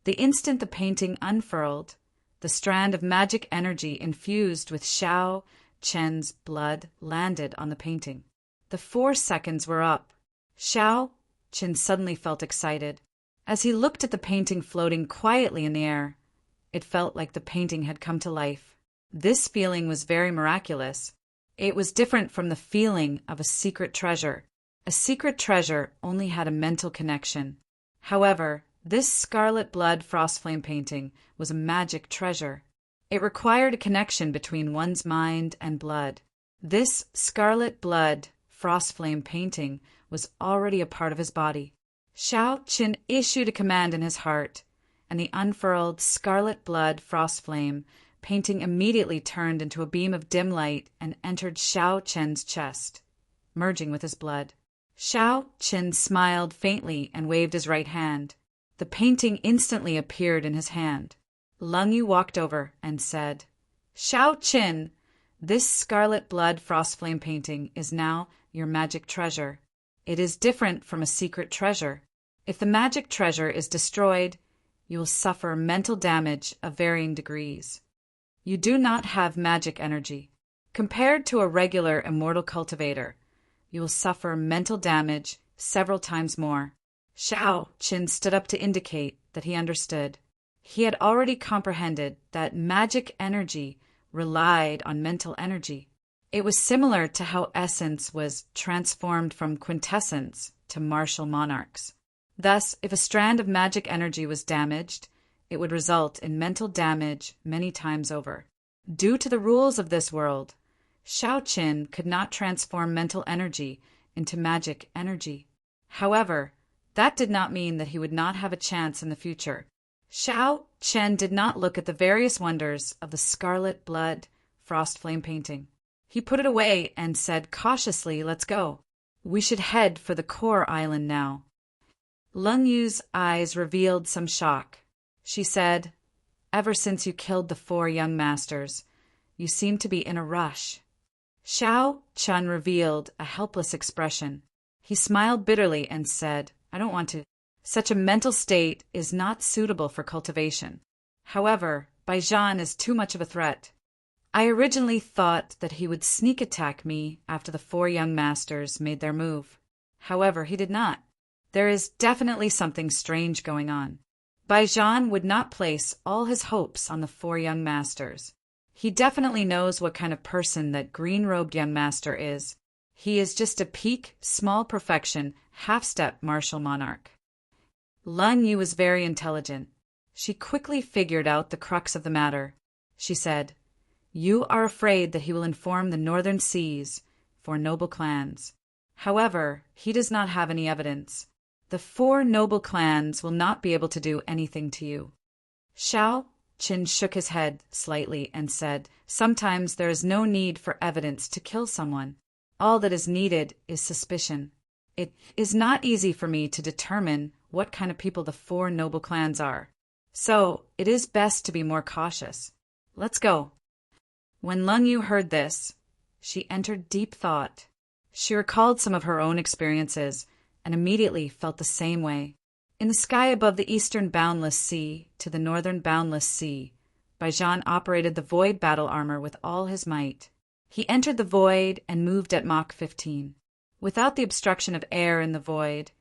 The instant the painting unfurled, the strand of magic energy infused with Xiao Chen's blood landed on the painting. The 4 seconds were up. Xiao Chen suddenly felt excited. As he looked at the painting floating quietly in the air, It felt like the painting had come to life. This feeling was very miraculous. It was different from the feeling of a secret treasure. A secret treasure only had a mental connection. However, this scarlet blood frostflame painting was a magic treasure. It required a connection between one's mind and blood. This scarlet blood frostflame painting was already a part of his body. Xiao Qin issued a command in his heart, and the unfurled scarlet blood frostflame painting immediately turned into a beam of dim light and entered Xiao Qian's chest, merging with his blood. Xiao Qin smiled faintly and waved his right hand. The painting instantly appeared in his hand. Leng Yu walked over and said, "Xiao Qin, this scarlet blood frostflame painting is now your magic treasure. It is different from a secret treasure. If the magic treasure is destroyed, you will suffer mental damage of varying degrees. You do not have magic energy. Compared to a regular immortal cultivator, you will suffer mental damage several times more." Xiao Qin stood up to indicate that he understood. He had already comprehended that magic energy relied on mental energy. It was similar to how essence was transformed from quintessence to martial monarchs. Thus, if a strand of magic energy was damaged, it would result in mental damage many times over. Due to the rules of this world, Xiao Qin could not transform mental energy into magic energy. However, that did not mean that he would not have a chance in the future. Xiao Qin did not look at the various wonders of the scarlet blood frostflame painting. He put it away and said cautiously, "Let's go. We should head for the core island now." Leng Yu's eyes revealed some shock. She said, "Ever since you killed the 4 young masters, you seem to be in a rush." Xiao Qin revealed a helpless expression. He smiled bitterly and said, "I don't want to. Such a mental state is not suitable for cultivation. However, Baijan is too much of a threat. I originally thought that he would sneak attack me after the 4 young masters made their move. However, he did not. There is definitely something strange going on. Baijan would not place all his hopes on the 4 young masters. He definitely knows what kind of person that green-robed young master is. He is just a peak, small perfection, half-step martial monarch." Leng Yu was very intelligent. She quickly figured out the crux of the matter. She said, "You are afraid that he will inform the northern seas for noble clans. However, he does not have any evidence. The 4 noble clans will not be able to do anything to you." Xiao Qin shook his head slightly and said, "Sometimes there is no need for evidence to kill someone. All that is needed is suspicion. It is not easy for me to determine what kind of people the 4 noble clans are. So it is best to be more cautious. Let's go." When Leng Yu heard this, she entered deep thought. She recalled some of her own experiences and immediately felt the same way. In the sky above the eastern boundless sea to the northern boundless sea, Baijan operated the void battle armor with all his might. He entered the void and moved at Mach 15. Without the obstruction of air in the void,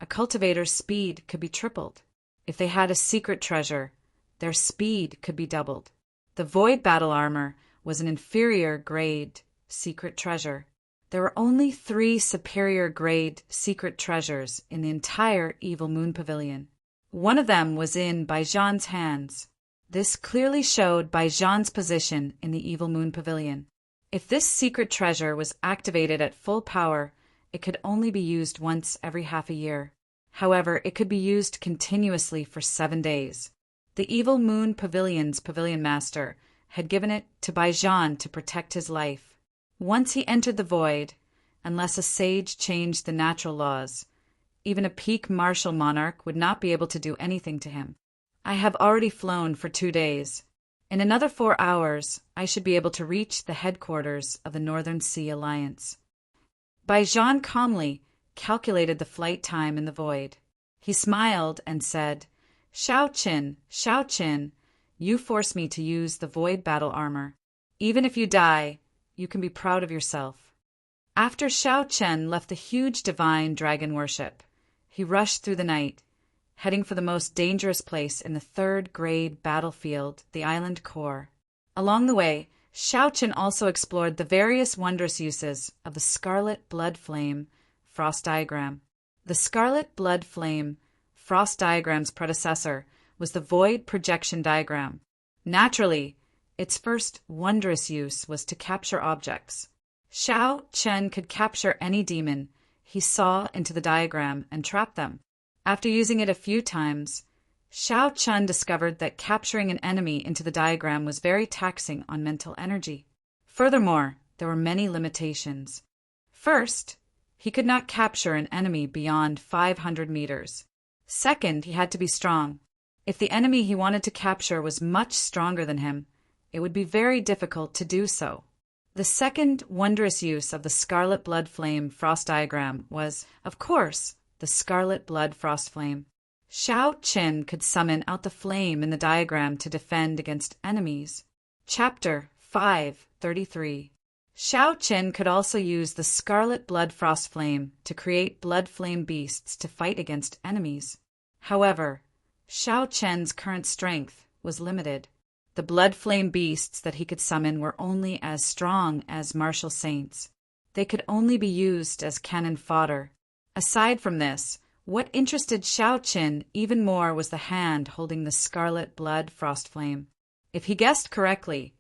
a cultivator's speed could be tripled. If they had a secret treasure, their speed could be doubled. The void battle armor was an inferior grade secret treasure. There were only 3 superior grade secret treasures in the entire Evil Moon Pavilion. One of them was in Baijan's hands. This clearly showed Baijan's position in the Evil Moon Pavilion. If this secret treasure was activated at full power, it could only be used once every half a year. However, it could be used continuously for 7 days. The Evil Moon Pavilion's pavilion master had given it to Baijan to protect his life. Once he entered the void, unless a sage changed the natural laws, even a peak martial monarch would not be able to do anything to him. I have already flown for 2 days. In another 4 hours, I should be able to reach the headquarters of the Northern Sea Alliance. Baijan calmly calculated the flight time in the void. He smiled and said, Xiao Qin, you forced me to use the void battle armor. Even if you die, you can be proud of yourself." After Xiao Qin left the huge divine dragon worship, he rushed through the night. heading for the most dangerous place in the third-grade battlefield, the island core. Along the way, Shao Chen also explored the various wondrous uses of the Scarlet Blood Flame frost diagram. The Scarlet Blood Flame frost diagram's predecessor was the Void Projection Diagram. Naturally, its first wondrous use was to capture objects. Shao Chen could capture any demon he saw into the diagram and trap them. After using it a few times, Shao Chen discovered that capturing an enemy into the diagram was very taxing on mental energy. Furthermore, there were many limitations. First, he could not capture an enemy beyond 500 meters. Second, he had to be strong. If the enemy he wanted to capture was much stronger than him, it would be very difficult to do so. The second wondrous use of the Scarlet Blood Flame frost diagram was, of course, the Scarlet Blood Frost Flame. Shao Chen could summon out the flame in the diagram to defend against enemies. Chapter 5:33. Shao Chen could also use the Scarlet Blood Frost Flame to create blood flame beasts to fight against enemies. However, Shao Chen's current strength was limited. The blood flame beasts that he could summon were only as strong as martial saints. They could only be used as cannon fodder. Aside from this, what interested Shao Chen even more was the hand holding the Scarlet Blood Frost Flame. If he guessed correctly,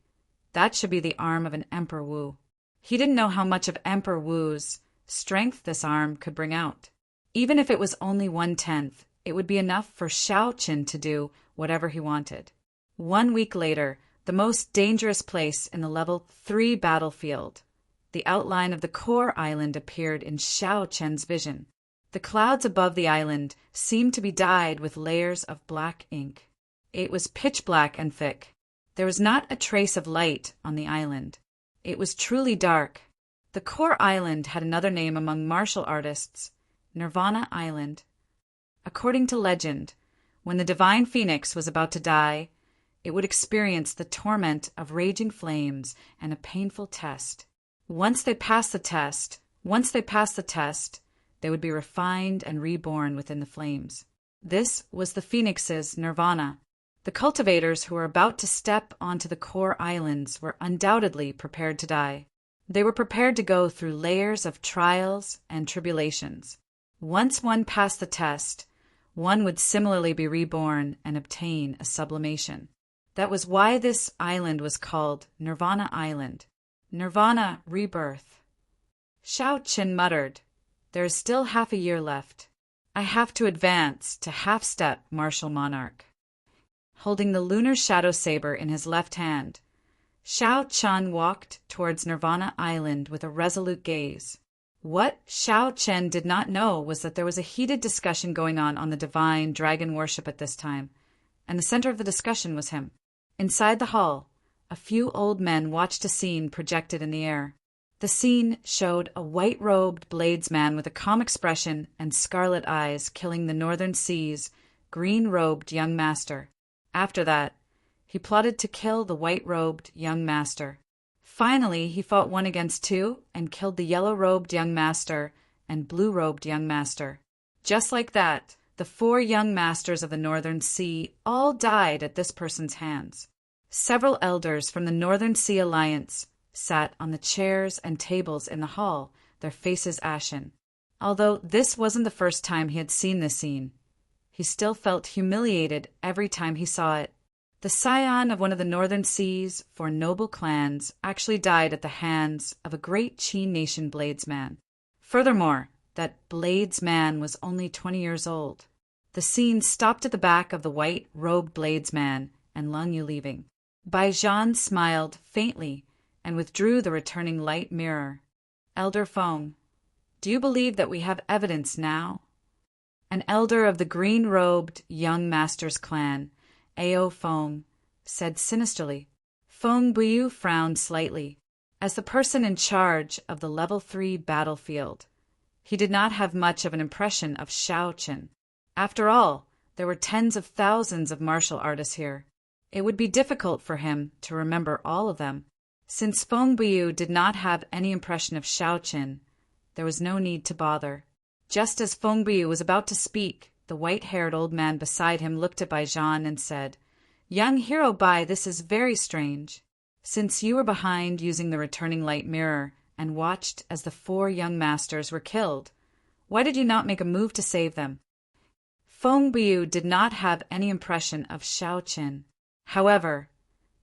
that should be the arm of an Emperor Wu. He didn't know how much of Emperor Wu's strength this arm could bring out. Even if it was only 1/10, it would be enough for Shao Chen to do whatever he wanted. 1 week later, the most dangerous place in the level 3 battlefield, the outline of the core island appeared in Shao Chen's vision. The clouds above the island seemed to be dyed with layers of black ink. It was pitch black and thick. There was not a trace of light on the island. It was truly dark. The core island had another name among martial artists, Nirvana Island. According to legend, when the divine phoenix was about to die, it would experience the torment of raging flames and a painful test. Once they passed the test, they would be refined and reborn within the flames. This was the phoenix's nirvana. The cultivators who were about to step onto the core islands were undoubtedly prepared to die. They were prepared to go through layers of trials and tribulations. Once one passed the test, one would similarly be reborn and obtain a sublimation. That was why this island was called Nirvana Island. Nirvana rebirth. Shao Chen muttered, "There is still half a year left. I have to advance to half-step martial monarch." Holding the lunar shadow saber in his left hand, Shao Chen walked towards Nirvana Island with a resolute gaze. What Shao Chen did not know was that there was a heated discussion going on the divine dragon worship at this time, and the center of the discussion was him. Inside the hall, a few old men watched a scene projected in the air. The scene showed a white-robed bladesman with a calm expression and scarlet eyes killing the Northern Sea's green-robed young master. After that, he plotted to kill the white-robed young master. Finally, he fought 1 against 2 and killed the yellow-robed young master and blue-robed young master. Just like that, the 4 young masters of the Northern Sea all died at this person's hands. Several elders from the Northern Sea Alliance sat on the chairs and tables in the hall, their faces ashen. Although this wasn't the first time he had seen this scene, he still felt humiliated every time he saw it. The scion of one of the Northern Sea's 4 noble clans actually died at the hands of a great Qi nation bladesman. Furthermore, that bladesman was only 20 years old. The scene stopped at the back of the white-robed bladesman and Lung Yu leaving. Bai Zhan smiled faintly and withdrew the returning light mirror. "Elder Feng, do you believe that we have evidence now?" An elder of the green-robed young master's clan, Ao Feng, said sinisterly. Feng Buyu frowned slightly. As the person in charge of the level 3 battlefield, he did not have much of an impression of Shao Chen. After all, there were tens of thousands of martial artists here. It would be difficult for him to remember all of them. Since Feng Buyu did not have any impression of Shao Chen, there was no need to bother. Just as Feng Buyu was about to speak, The white-haired old man beside him looked at Baijan and said, "Young hero Bai, this is very strange. Since you were behind using the returning light mirror and watched as the 4 young masters were killed, why did you not make a move to save them?" Feng Biu did not have any impression of Shao Qin. However,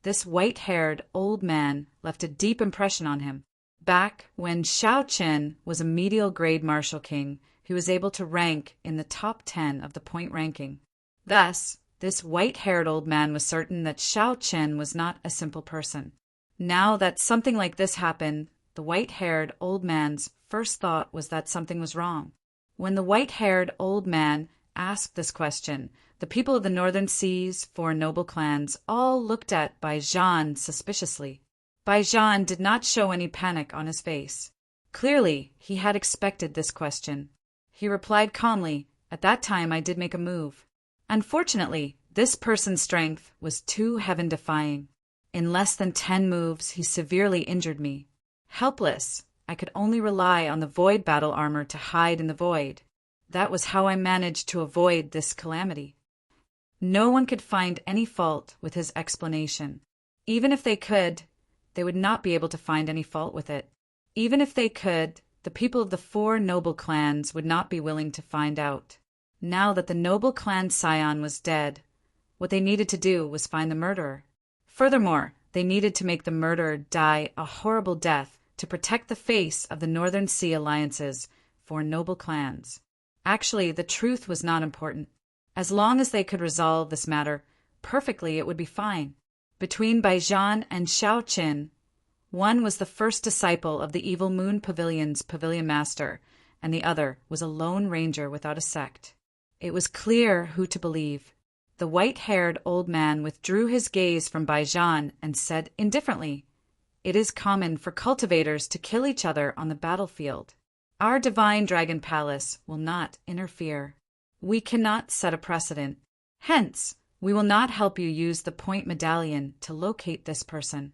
this white-haired old man left a deep impression on him. Back when Shao Qin was a medial grade martial king, he was able to rank in the top 10 of the point ranking. Thus, this white-haired old man was certain that Shao Qin was not a simple person. Now that something like this happened, the white-haired old man's first thought was that something was wrong. When the white-haired old man asked this question, the people of the Northern Sea's 4 noble clans all looked at Baijan suspiciously. Baijan did not show any panic on his face. Clearly, he had expected this question. He replied calmly, "At that time I did make a move. Unfortunately, this person's strength was too heaven-defying. In less than 10 moves, he severely injured me. Helpless, I could only rely on the void battle armor to hide in the void. That was how I managed to avoid this calamity." No one could find any fault with his explanation. Even if they could, they would not be able to find any fault with it. Even if they could, the people of the 4 noble clans would not be willing to find out. Now that the noble clan scion was dead, what they needed to do was find the murderer. Furthermore, they needed to make the murderer die a horrible death to protect the face of the Northern Sea Alliance's 4 noble clans. Actually, the truth was not important. As long as they could resolve this matter perfectly, it would be fine. Between Baijan and Shao Qin, one was the first disciple of the Evil Moon Pavilion's pavilion master, and the other was a lone ranger without a sect. It was clear who to believe. The white-haired old man withdrew his gaze from Baijan and said indifferently, "It is common for cultivators to kill each other on the battlefield. Our divine dragon palace will not interfere. We cannot set a precedent. Hence, we will not help you use the point medallion to locate this person."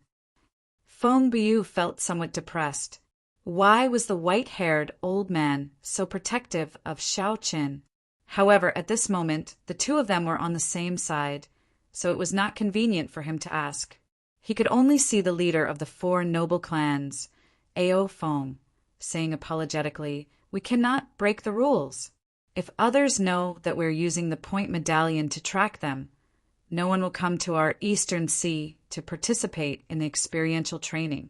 Feng Biu felt somewhat depressed. Why was the white-haired old man so protective of Shao Qin? However, at this moment, the 2 of them were on the same side, so it was not convenient for him to ask. He could only see the leader of the 4 noble clans, Ao Feng, saying apologetically, "We cannot break the rules. If others know that we're using the point medallion to track them, no one will come to our Eastern Sea to participate in the experiential training.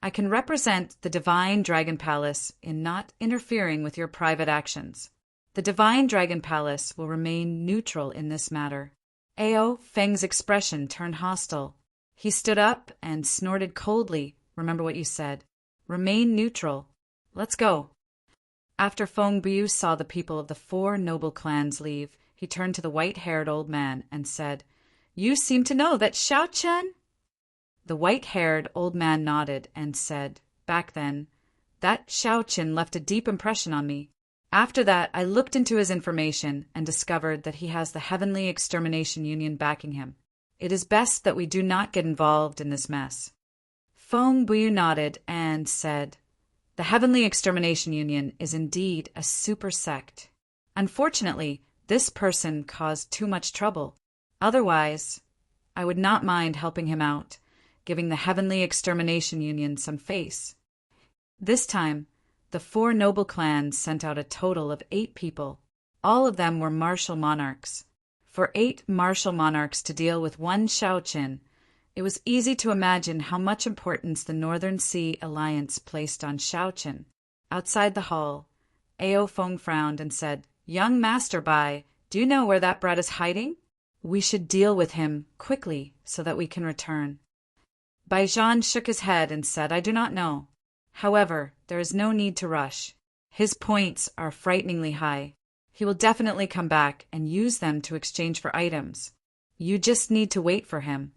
I can represent the Divine Dragon Palace in not interfering with your private actions. The Divine Dragon Palace will remain neutral in this matter." Ao Feng's expression turned hostile. He stood up and snorted coldly. "Remember what you said. Remain neutral. Let's go." After Feng Biu saw the people of the 4 noble clans leave, he turned to the white-haired old man and said, "You seem to know that Shao Qin?" The white-haired old man nodded and said, "Back then, that Shao Qin left a deep impression on me. After that, I looked into his information and discovered that he has the Heavenly Extermination Union backing him. It is best that we do not get involved in this mess." Feng Biu nodded and said, "The Heavenly Extermination Union is indeed a super sect. Unfortunately, this person caused too much trouble. Otherwise, I would not mind helping him out, giving the Heavenly Extermination Union some face." This time, the 4 noble clans sent out a total of 8 people. All of them were martial monarchs. For 8 martial monarchs to deal with one Shao Qin, it was easy to imagine how much importance the Northern Sea Alliance placed on Shao Qin. Outside the hall, Ao Feng frowned and said, "Young Master Bai, do you know where that brat is hiding? We should deal with him quickly so that we can return." Baijan shook his head and said, "I do not know. However, there is no need to rush. His points are frighteningly high. He will definitely come back and use them to exchange for items. You just need to wait for him."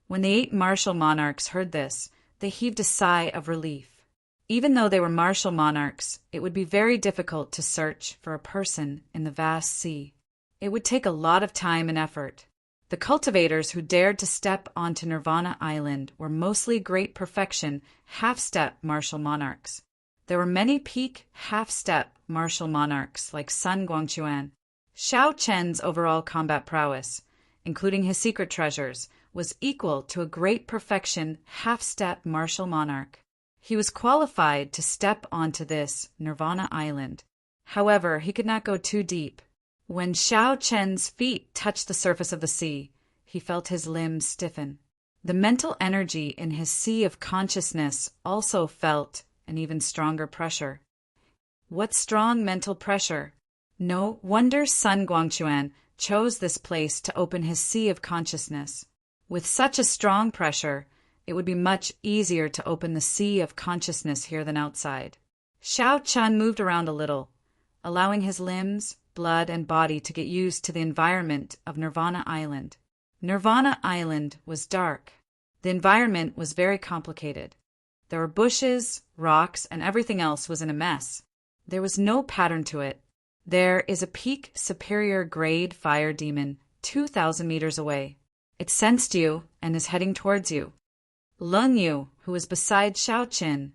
When the 8 martial monarchs heard this, they heaved a sigh of relief. Even though they were martial monarchs, it would be very difficult to search for a person in the vast sea. It would take a lot of time and effort. The cultivators who dared to step onto Nirvana Island were mostly great perfection, half-step martial monarchs. There were many peak, half-step martial monarchs like Sun Guangquan. Xiao Chen's overall combat prowess, including his secret treasures, was equal to a great perfection half-step martial monarch. He was qualified to step onto this Nirvana Island. However, he could not go too deep. When Xiao Chen's feet touched the surface of the sea, he felt his limbs stiffen. The mental energy in his sea of consciousness also felt an even stronger pressure. What strong mental pressure! No wonder Sun Guangquan chose this place to open his sea of consciousness. With such a strong pressure, it would be much easier to open the sea of consciousness here than outside. Xiao Chen moved around a little, allowing his limbs, blood, and body to get used to the environment of Nirvana Island. Nirvana Island was dark. The environment was very complicated. There were bushes, rocks, and everything else was in a mess. There was no pattern to it. There is a peak superior grade fire demon 2,000 meters away. It sensed you and is heading towards you. Lung Yu, who was beside Xiao Qin,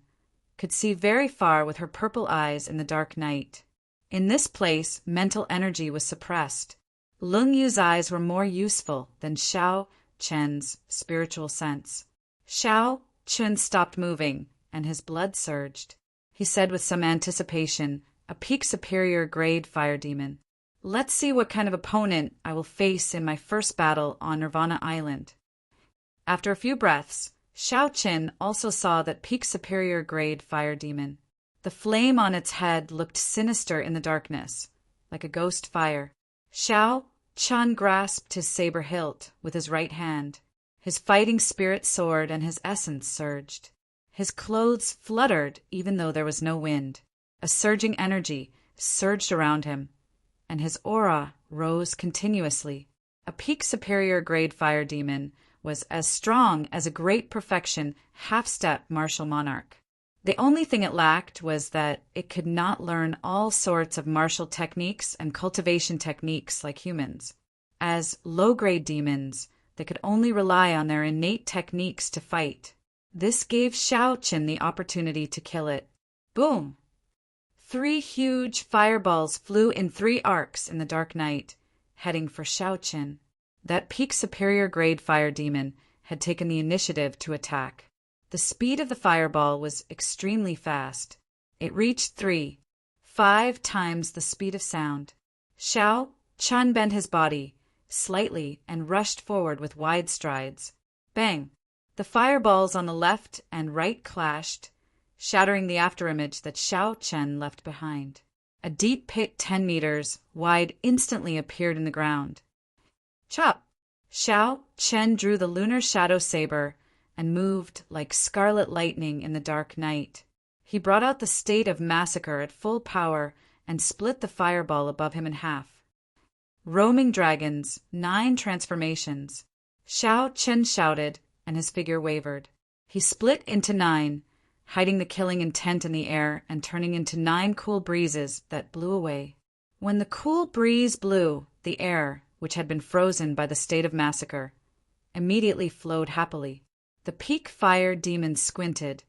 could see very far with her purple eyes in the dark night. In this place, mental energy was suppressed. Lung Yu's eyes were more useful than Xiao Chen's spiritual sense. Xiao Chen stopped moving, and his blood surged. He said with some anticipation, a peak superior grade fire demon. Let's see what kind of opponent I will face in my first battle on Nirvana Island. After a few breaths, Xiao Qin also saw that peak superior grade fire demon. The flame on its head looked sinister in the darkness, like a ghost fire. Xiao Chen grasped his saber hilt with his right hand. His fighting spirit soared and his essence surged. His clothes fluttered even though there was no wind. A surging energy surged around him, and his aura rose continuously. A peak superior grade fire demon was as strong as a great perfection half-step martial monarch. The only thing it lacked was that it could not learn all sorts of martial techniques and cultivation techniques like humans. As low-grade demons, they could only rely on their innate techniques to fight. This gave Xiao Qin the opportunity to kill it. Boom! 3 huge fireballs flew in 3 arcs in the dark night, heading for Xiao Qin. That peak superior grade fire demon had taken the initiative to attack. The speed of the fireball was extremely fast. It reached 5 times the speed of sound. Xiao Chen bent his body slightly and rushed forward with wide strides. Bang! The fireballs on the left and right clashed, shattering the afterimage that Xiao Chen left behind. A deep pit 10 meters wide instantly appeared in the ground. Chop! Xiao Chen drew the lunar shadow saber and moved like scarlet lightning in the dark night. He brought out the state of massacre at full power and split the fireball above him in half. Roaming dragons, 9 transformations. Xiao Chen shouted, and his figure wavered. He split into 9, hiding the killing intent in the air and turning into 9 cool breezes that blew away. When the cool breeze blew, the air, which had been frozen by the state of massacre, immediately flowed happily. The peak fire demon squinted.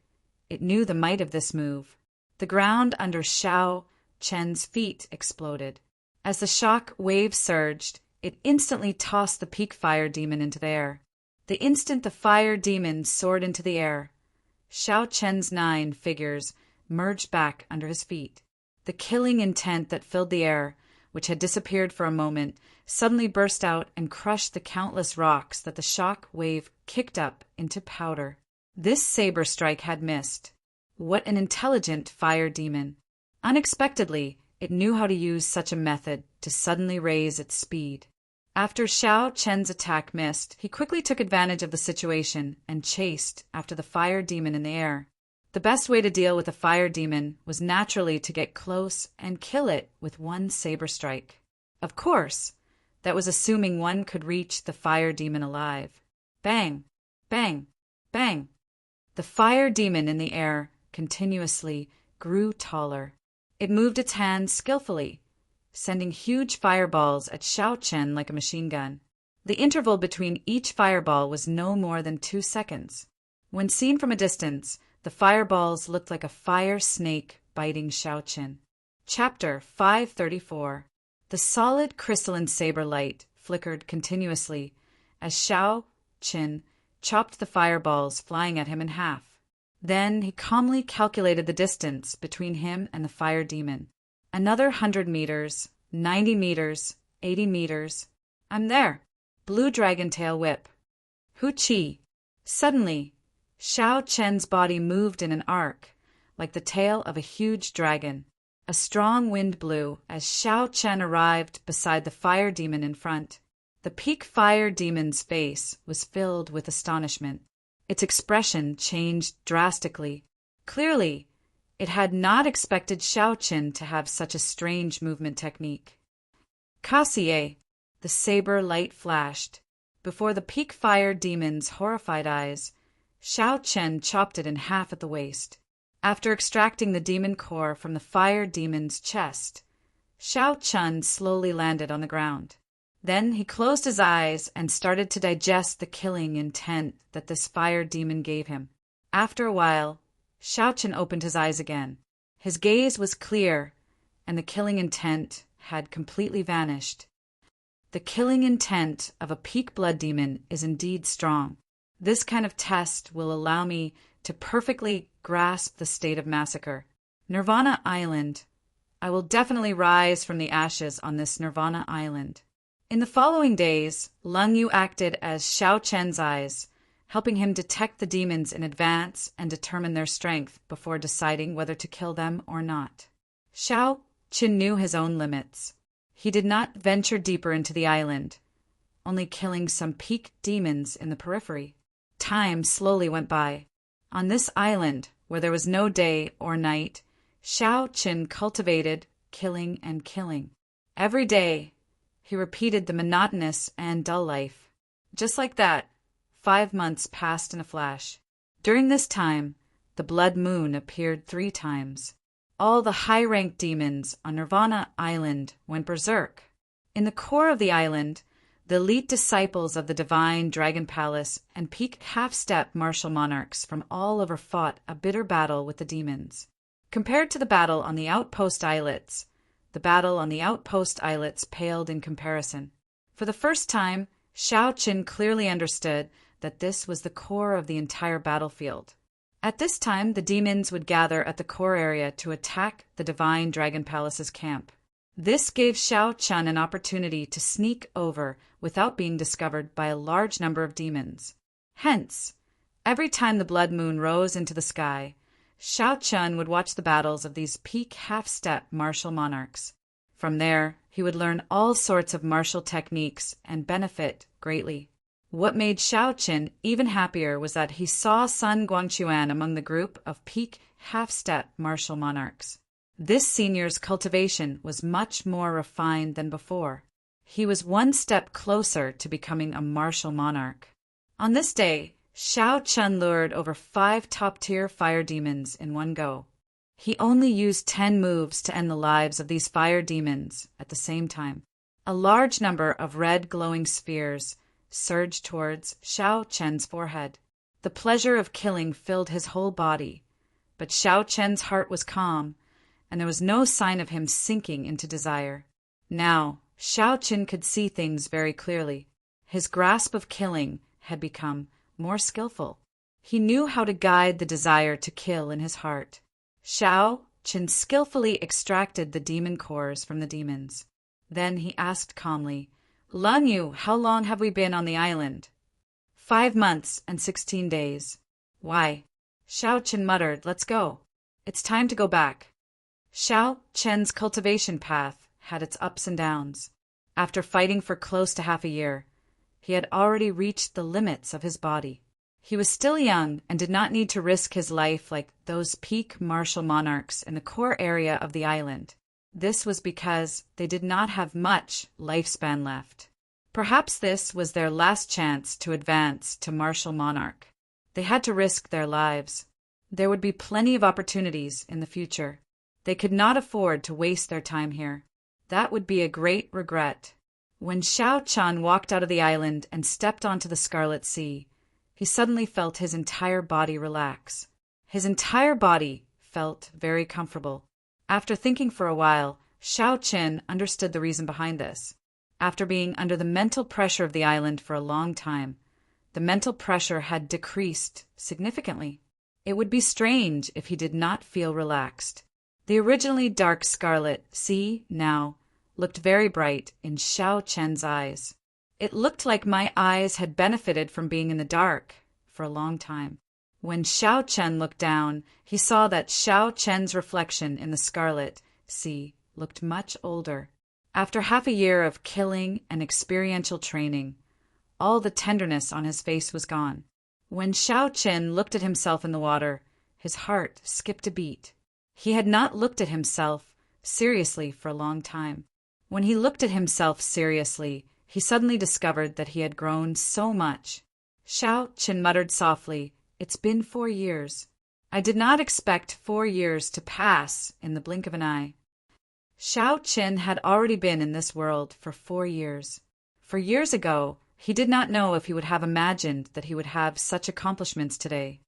It knew the might of this move. The ground under Xiao Chen's feet exploded. As the shock wave surged, it instantly tossed the peak fire demon into the air. The instant the fire demon soared into the air, Xiao Chen's 9 figures merged back under his feet. The killing intent that filled the air, which had disappeared for a moment, suddenly burst out and crushed the countless rocks that the shock wave kicked up into powder. This saber strike had missed. What an intelligent fire demon! Unexpectedly, it knew how to use such a method to suddenly raise its speed. After Xiao Chen's attack missed, he quickly took advantage of the situation and chased after the fire demon in the air. The best way to deal with a fire demon was naturally to get close and kill it with one saber strike. Of course, that was assuming one could reach the fire demon alive. Bang! Bang! Bang! The fire demon in the air continuously grew taller. It moved its hands skillfully, sending huge fireballs at Xiao Chen like a machine gun. The interval between each fireball was no more than 2 seconds. When seen from a distance, the fireballs looked like a fire snake biting Xiao Chen. Chapter 534. The solid crystalline saber light flickered continuously as Xiao Qin chopped the fireballs flying at him in half. Then he calmly calculated the distance between him and the fire demon. Another 100 meters, 90 meters, 80 meters. I'm there. Blue dragon tail whip. Hu Chi. Suddenly, Xiao Chen's body moved in an arc, like the tail of a huge dragon. A strong wind blew as Xiao Chen arrived beside the fire demon in front. The peak fire demon's face was filled with astonishment. Its expression changed drastically. Clearly, it had not expected Xiao Chen to have such a strange movement technique. Kassier, the saber light flashed. Before the peak fire demon's horrified eyes, Xiao Chen chopped it in half at the waist. After extracting the demon core from the fire demon's chest, Xiao Chen slowly landed on the ground. Then he closed his eyes and started to digest the killing intent that this fire demon gave him. After a while, Xiao Chen opened his eyes again. His gaze was clear, and the killing intent had completely vanished. The killing intent of a peak blood demon is indeed strong. This kind of test will allow me to perfectly grasp the state of massacre. Nirvana Island. I will definitely rise from the ashes on this Nirvana Island. In the following days, Leng Yu acted as Xiao Chen's eyes, helping him detect the demons in advance and determine their strength before deciding whether to kill them or not. Xiao Chen knew his own limits. He did not venture deeper into the island, only killing some peak demons in the periphery. Time slowly went by. On this island, where there was no day or night, Xiao Chen cultivated killing and killing. Every day, he repeated the monotonous and dull life. Just like that, 5 months passed in a flash. During this time, the blood moon appeared 3 times. All the high-ranked demons on Nirvana Island went berserk. In the core of the island, the elite disciples of the divine Dragon Palace and peak half-step martial monarchs from all over fought a bitter battle with the demons. Compared to the battle on the outpost islets, the battle on the outpost islets paled in comparison. For the first time, Xiao Chen clearly understood that this was the core of the entire battlefield. At this time, the demons would gather at the core area to attack the divine Dragon Palace's camp. This gave Xiao Chen an opportunity to sneak over without being discovered by a large number of demons. Hence, every time the blood moon rose into the sky, Xiao Chen would watch the battles of these peak half-step martial monarchs. From there, he would learn all sorts of martial techniques and benefit greatly. What made Xiao Chen even happier was that he saw Sun Guangquan among the group of peak half-step martial monarchs. This senior's cultivation was much more refined than before. He was 1 step closer to becoming a martial monarch. On this day, Xiao Chen lured over 5 top-tier fire demons in one go. He only used 10 moves to end the lives of these fire demons at the same time. A large number of red glowing spheres surged towards Xiao Chen's forehead. The pleasure of killing filled his whole body, but Xiao Chen's heart was calm, and there was no sign of him sinking into desire. Now, Xiao Chen could see things very clearly. His grasp of killing had become more skillful. He knew how to guide the desire to kill in his heart. Xiao Chen skillfully extracted the demon cores from the demons. Then he asked calmly, "Leng Yu, how long have we been on the island?" 5 months and 16 days. Why? Xiao Chen muttered, "Let's go. It's time to go back." Xiao Chen's cultivation path had its ups and downs. After fighting for close to half a year, he had already reached the limits of his body. He was still young and did not need to risk his life like those peak martial monarchs in the core area of the island. This was because they did not have much lifespan left. Perhaps this was their last chance to advance to martial monarch. They had to risk their lives. There would be plenty of opportunities in the future. They could not afford to waste their time here. That would be a great regret. When Xiao Chen walked out of the island and stepped onto the Scarlet Sea, he suddenly felt his entire body relax. His entire body felt very comfortable. After thinking for a while, Shao Qin understood the reason behind this. After being under the mental pressure of the island for a long time, the mental pressure had decreased significantly. It would be strange if he did not feel relaxed. The originally dark scarlet sea now looked very bright in Shao Chen's eyes. It looked like my eyes had benefited from being in the dark for a long time. When Shao Chen looked down, he saw that Shao Chen's reflection in the scarlet sea looked much older. After half a year of killing and experiential training, all the tenderness on his face was gone. When Shao Chen looked at himself in the water, his heart skipped a beat. He had not looked at himself seriously for a long time. When he looked at himself seriously, he suddenly discovered that he had grown so much. Shao Chen muttered softly, "It's been 4 years. I did not expect 4 years to pass in the blink of an eye." Shao Chen had already been in this world for 4 years. 4 years ago, he did not know if he would have imagined that he would have such accomplishments today.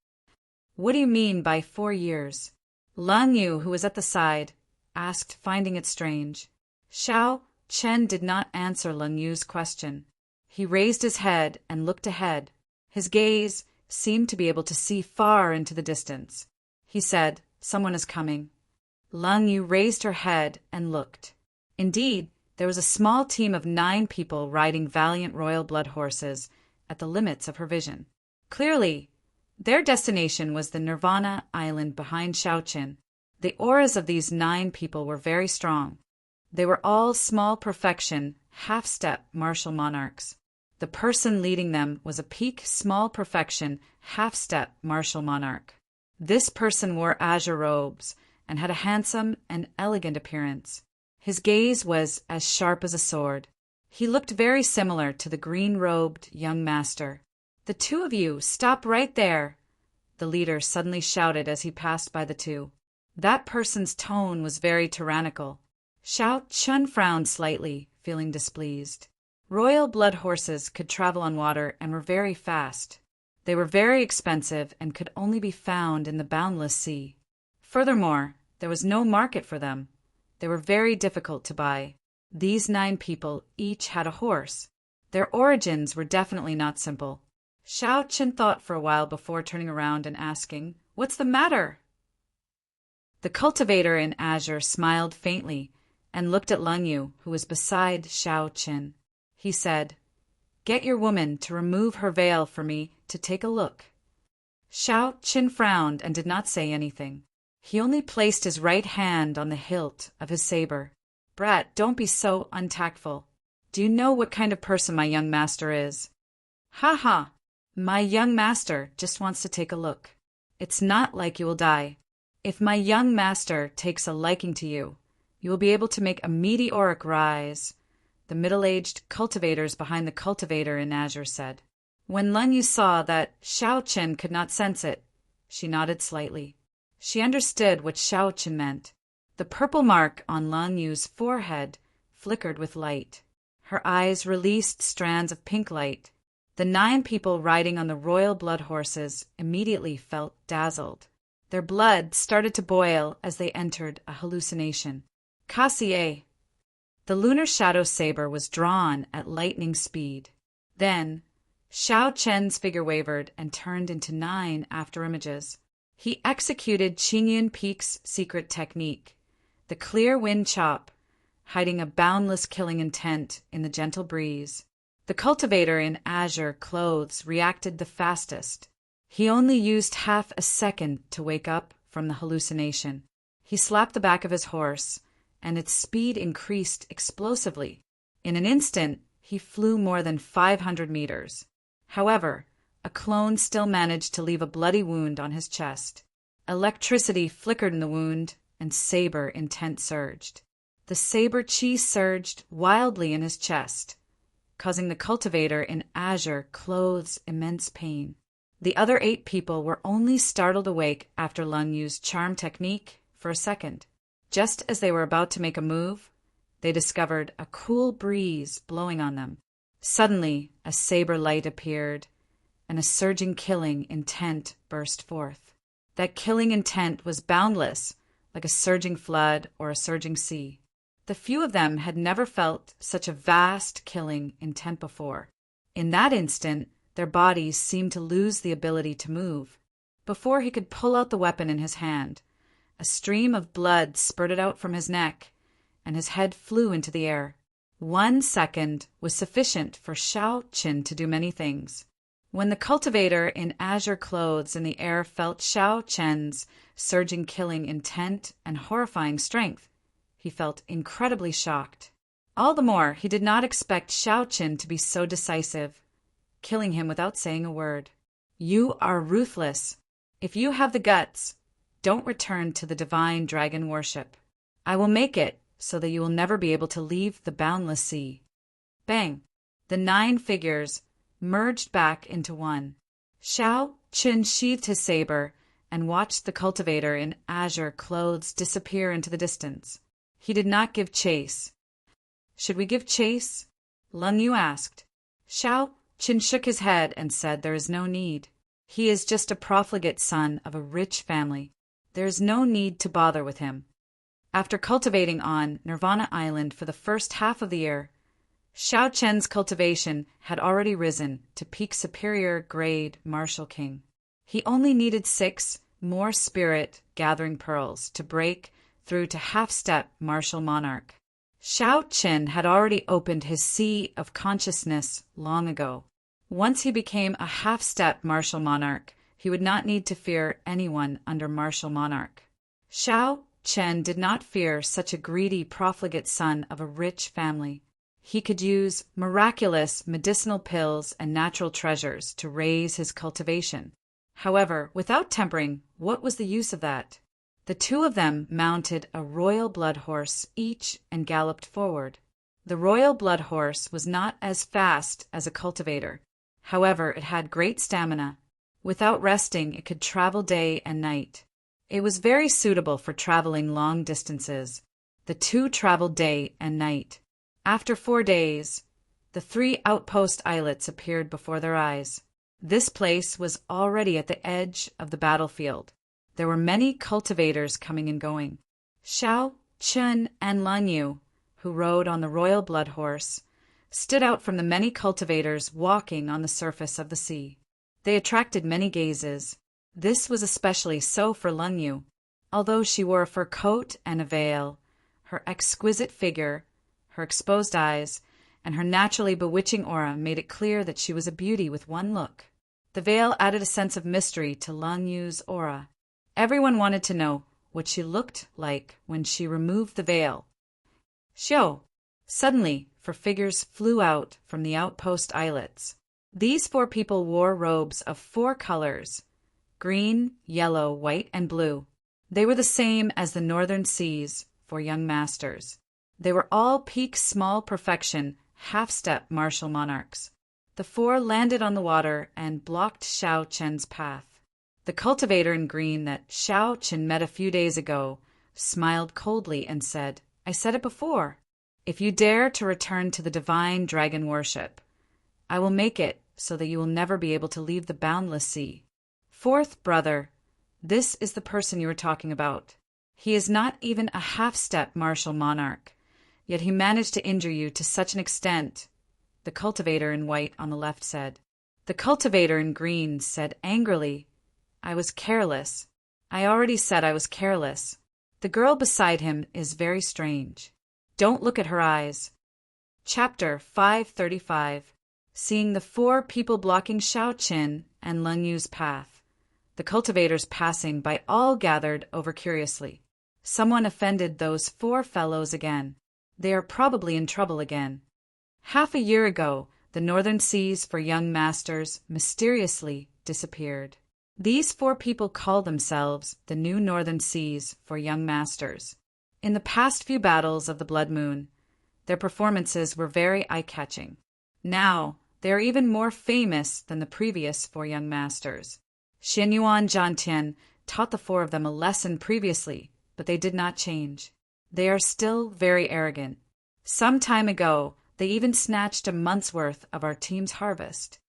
"What do you mean by 4 years?" Lang Yu, who was at the side, asked, finding it strange. Shao Chen did not answer Lang Yu's question. He raised his head and looked ahead. His gaze seemed to be able to see far into the distance. He said, "Someone is coming." Lang Yu raised her head and looked. Indeed, there was a small team of 9 people riding valiant royal blood horses at the limits of her vision. Clearly, their destination was the Nirvana Island behind Shaoqin. The auras of these 9 people were very strong. They were all small perfection, half-step martial monarchs. The person leading them was a peak small perfection, half-step martial monarch. This person wore azure robes and had a handsome and elegant appearance. His gaze was as sharp as a sword. He looked very similar to the green-robed young master. "The 2 of you, stop right there!" the leader suddenly shouted as he passed by the 2. That person's tone was very tyrannical. Shao Chen frowned slightly, feeling displeased. Royal blood horses could travel on water and were very fast. They were very expensive and could only be found in the boundless sea. Furthermore, there was no market for them. They were very difficult to buy. These 9 people each had a horse. Their origins were definitely not simple. Shao Chen thought for a while before turning around and asking, "What's the matter?" The cultivator in azure smiled faintly and looked at Lang Yu, who was beside Shao Chen. He said, "Get your woman to remove her veil for me to take a look." Shao Chen frowned and did not say anything. He only placed his right hand on the hilt of his saber. "Brat, don't be so untactful. Do you know what kind of person my young master is?" "Ha ha! My young master just wants to take a look. It's not like you will die. If my young master takes a liking to you, you will be able to make a meteoric rise," the middle-aged cultivators behind the cultivator in azure said. When Lang Yu saw that Shao Chen could not sense it, she nodded slightly. She understood what Shao Chen meant. The purple mark on Lang Yu's forehead flickered with light. Her eyes released strands of pink light. The 9 people riding on the royal blood horses immediately felt dazzled. Their blood started to boil as they entered a hallucination. Cassier! The lunar shadow saber was drawn at lightning speed. Then, Shao Chen's figure wavered and turned into 9 afterimages. He executed Qingyun Peak's secret technique, the clear wind chop, hiding a boundless killing intent in the gentle breeze. The cultivator in azure clothes reacted the fastest. He only used half a second to wake up from the hallucination. He slapped the back of his horse, and its speed increased explosively. In an instant, he flew more than 500 meters. However, a clone still managed to leave a bloody wound on his chest. Electricity flickered in the wound, and saber intent surged. The saber chi surged wildly in his chest, causing the cultivator in azure clothes immense pain. The other 8 people were only startled awake after Lang Yu's charm technique for a second. Just as they were about to make a move, they discovered a cool breeze blowing on them. Suddenly, a saber light appeared, and a surging killing intent burst forth. That killing intent was boundless, like a surging flood or a surging sea. The few of them had never felt such a vast killing intent before. In that instant, their bodies seemed to lose the ability to move. Before he could pull out the weapon in his hand, a stream of blood spurted out from his neck, and his head flew into the air. 1 second was sufficient for Xiao Qin to do many things. When the cultivator in azure clothes in the air felt Xiao Qian's surging killing intent and horrifying strength, he felt incredibly shocked. All the more, he did not expect Xiao Qin to be so decisive, killing him without saying a word. You are ruthless. If you have the guts, don't return to the divine dragon worship. I will make it so that you will never be able to leave the boundless sea. Bang! The 9 figures merged back into one. Xiao Qin sheathed his saber and watched the cultivator in azure clothes disappear into the distance. He did not give chase. Should we give chase? Leng Yu asked. Xiao Qin shook his head and said there is no need. He is just a profligate son of a rich family. There is no need to bother with him. After cultivating on Nirvana Island for the first half of the year, Xiao Qian's cultivation had already risen to peak superior grade martial king. He only needed 6 more spirit-gathering pearls to break through to half-step martial monarch. Xiao Qin had already opened his sea of consciousness long ago. Once he became a half-step martial monarch, he would not need to fear anyone under martial monarch. Xiao Qin did not fear such a greedy profligate son of a rich family. He could use miraculous medicinal pills and natural treasures to raise his cultivation. However, without tempering, what was the use of that? The 2 of them mounted a royal blood horse each and galloped forward. The royal blood horse was not as fast as a cultivator. However, it had great stamina. Without resting, it could travel day and night. It was very suitable for traveling long distances. The 2 traveled day and night. After 4 days, the 3 outpost islets appeared before their eyes. This place was already at the edge of the battlefield. There were many cultivators coming and going. Xiao Qin and Leng Yu, who rode on the royal blood horse, stood out from the many cultivators walking on the surface of the sea. They attracted many gazes. This was especially so for Leng Yu. Although she wore a fur coat and a veil, her exquisite figure, her exposed eyes, and her naturally bewitching aura made it clear that she was a beauty with one look. The veil added a sense of mystery to Leng Yu's aura. Everyone wanted to know what she looked like when she removed the veil. Xiao! Suddenly, 4 figures flew out from the outpost islets. These 4 people wore robes of 4 colors: green, yellow, white, and blue. They were the same as the northern seas for young masters. They were all peak small perfection, half-step martial monarchs. The 4 landed on the water and blocked Xiao Qian's path. The cultivator in green that Xiao Qin met a few days ago smiled coldly and said, I said it before. If you dare to return to the divine dragon worship, I will make it so that you will never be able to leave the boundless sea. 4th brother, this is the person you are talking about. He is not even a half-step martial monarch, yet he managed to injure you to such an extent, the cultivator in white on the left said. The cultivator in green said angrily, I was careless. I already said I was careless. The girl beside him is very strange. Don't look at her eyes. Chapter 535. Seeing the 4 people blocking Xiao Qin and Leng Yu's path, the cultivators passing by all gathered over curiously. Someone offended those 4 fellows again. They are probably in trouble again. Half a year ago, the northern seas for young masters mysteriously disappeared. These 4 people call themselves the new northern seas for young masters. In the past few battles of the Blood Moon, their performances were very eye-catching. Now, they are even more famous than the previous 4 young masters. Xianyuan Zhantian taught the 4 of them a lesson previously, but they did not change. They are still very arrogant. Some time ago, they even snatched a month's worth of our team's harvest.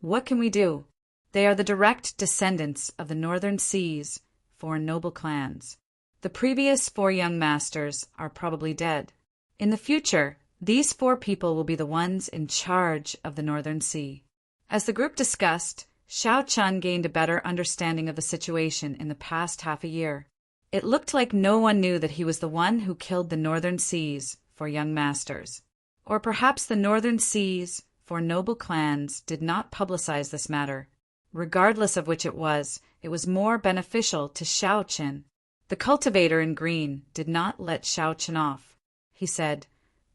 What can we do? They are the direct descendants of the northern seas, 4 noble clans. The previous 4 young masters are probably dead. In the future, these 4 people will be the ones in charge of the Northern Sea. As the group discussed, Xiao Chun gained a better understanding of the situation in the past half a year. It looked like no one knew that he was the one who killed the Northern Seas for young masters. Or perhaps the Northern Seas for noble clans did not publicize this matter. Regardless of which it was more beneficial to Xiao Qin. The cultivator in green did not let Xiao Qin off. He said,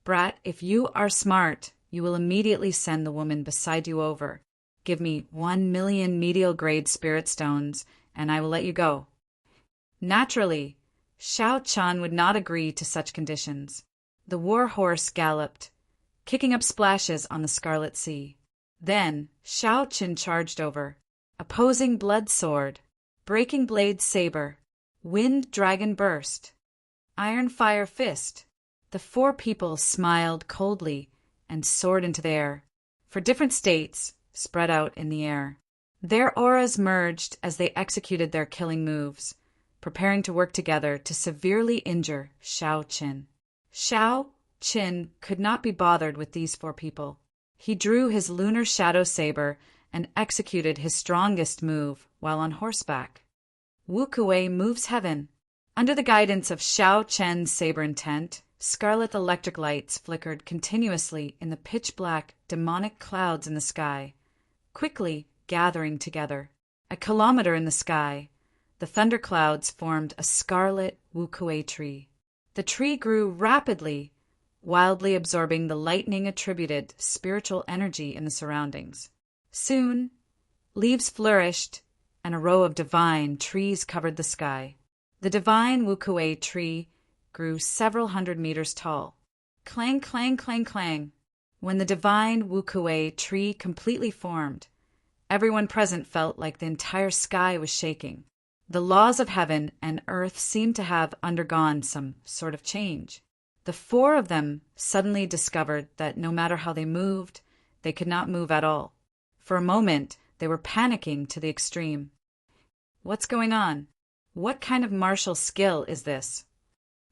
"Brat, if you are smart, you will immediately send the woman beside you over. Give me 1,000,000 medial-grade spirit stones, and I will let you go." Naturally, Xiao Chun would not agree to such conditions. The war horse galloped, kicking up splashes on the Scarlet Sea. Then Xiao Qin charged over, opposing blood sword, breaking blade saber, wind dragon burst, iron fire fist. The 4 people smiled coldly and soared into the air, for different states spread out in the air. Their auras merged as they executed their killing moves, preparing to work together to severely injure Xiao Qin. Xiao Qin could not be bothered with these 4 people. He drew his lunar shadow saber and executed his strongest move while on horseback. Wu Kuei moves heaven. Under the guidance of Xiao Chen's saber intent, scarlet electric lights flickered continuously in the pitch-black, demonic clouds in the sky, quickly gathering together. A kilometer in the sky, the thunderclouds formed a scarlet Wu Kuei tree. The tree grew rapidly, wildly absorbing the lightning-attributed spiritual energy in the surroundings. Soon, leaves flourished, and a row of divine trees covered the sky. The divine Wu Kuei tree grew several hundred meters tall. Clang, clang, clang, clang. When the divine Wu Kuei tree completely formed, everyone present felt like the entire sky was shaking. The laws of heaven and earth seemed to have undergone some sort of change. The 4 of them suddenly discovered that no matter how they moved, they could not move at all. For a moment, they were panicking to the extreme. What's going on? What kind of martial skill is this?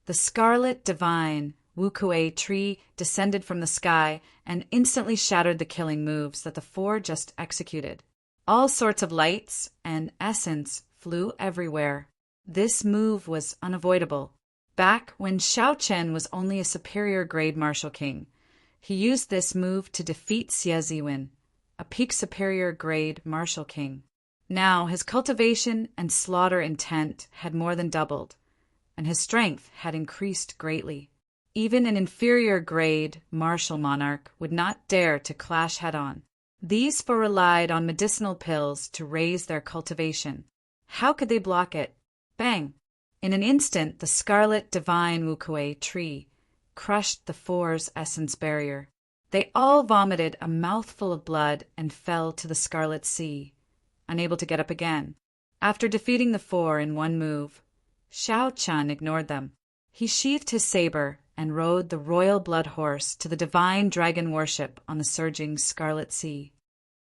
The scarlet divine Wu Kuei tree descended from the sky and instantly shattered the killing moves that the 4 just executed. All sorts of lights and essence flew everywhere. This move was unavoidable. Back when Xiao Chen was only a superior grade martial king, he used this move to defeat Xie Ziwen, a peak superior grade martial king. Now his cultivation and slaughter intent had more than doubled, and his strength had increased greatly. Even an inferior grade martial monarch would not dare to clash head-on. These 4 relied on medicinal pills to raise their cultivation. How could they block it? Bang! In an instant, the scarlet divine Wu Kuei tree crushed the 4's essence barrier. They all vomited a mouthful of blood and fell to the Scarlet Sea, unable to get up again. After defeating the 4 in one move, Xiao Chun ignored them. He sheathed his saber and rode the royal blood horse to the divine dragon worship on the surging Scarlet Sea.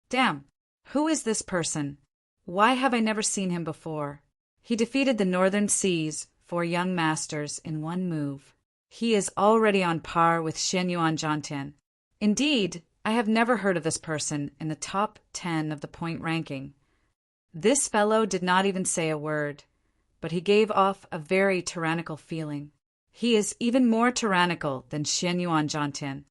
Damn! Who is this person? Why have I never seen him before? He defeated the Northern Seas 4 young masters in one move. He is already on par with Xianyuan Zhantian. Indeed, I have never heard of this person in the top 10 of the point ranking. This fellow did not even say a word, but he gave off a very tyrannical feeling. He is even more tyrannical than Xianyuan Zhantian.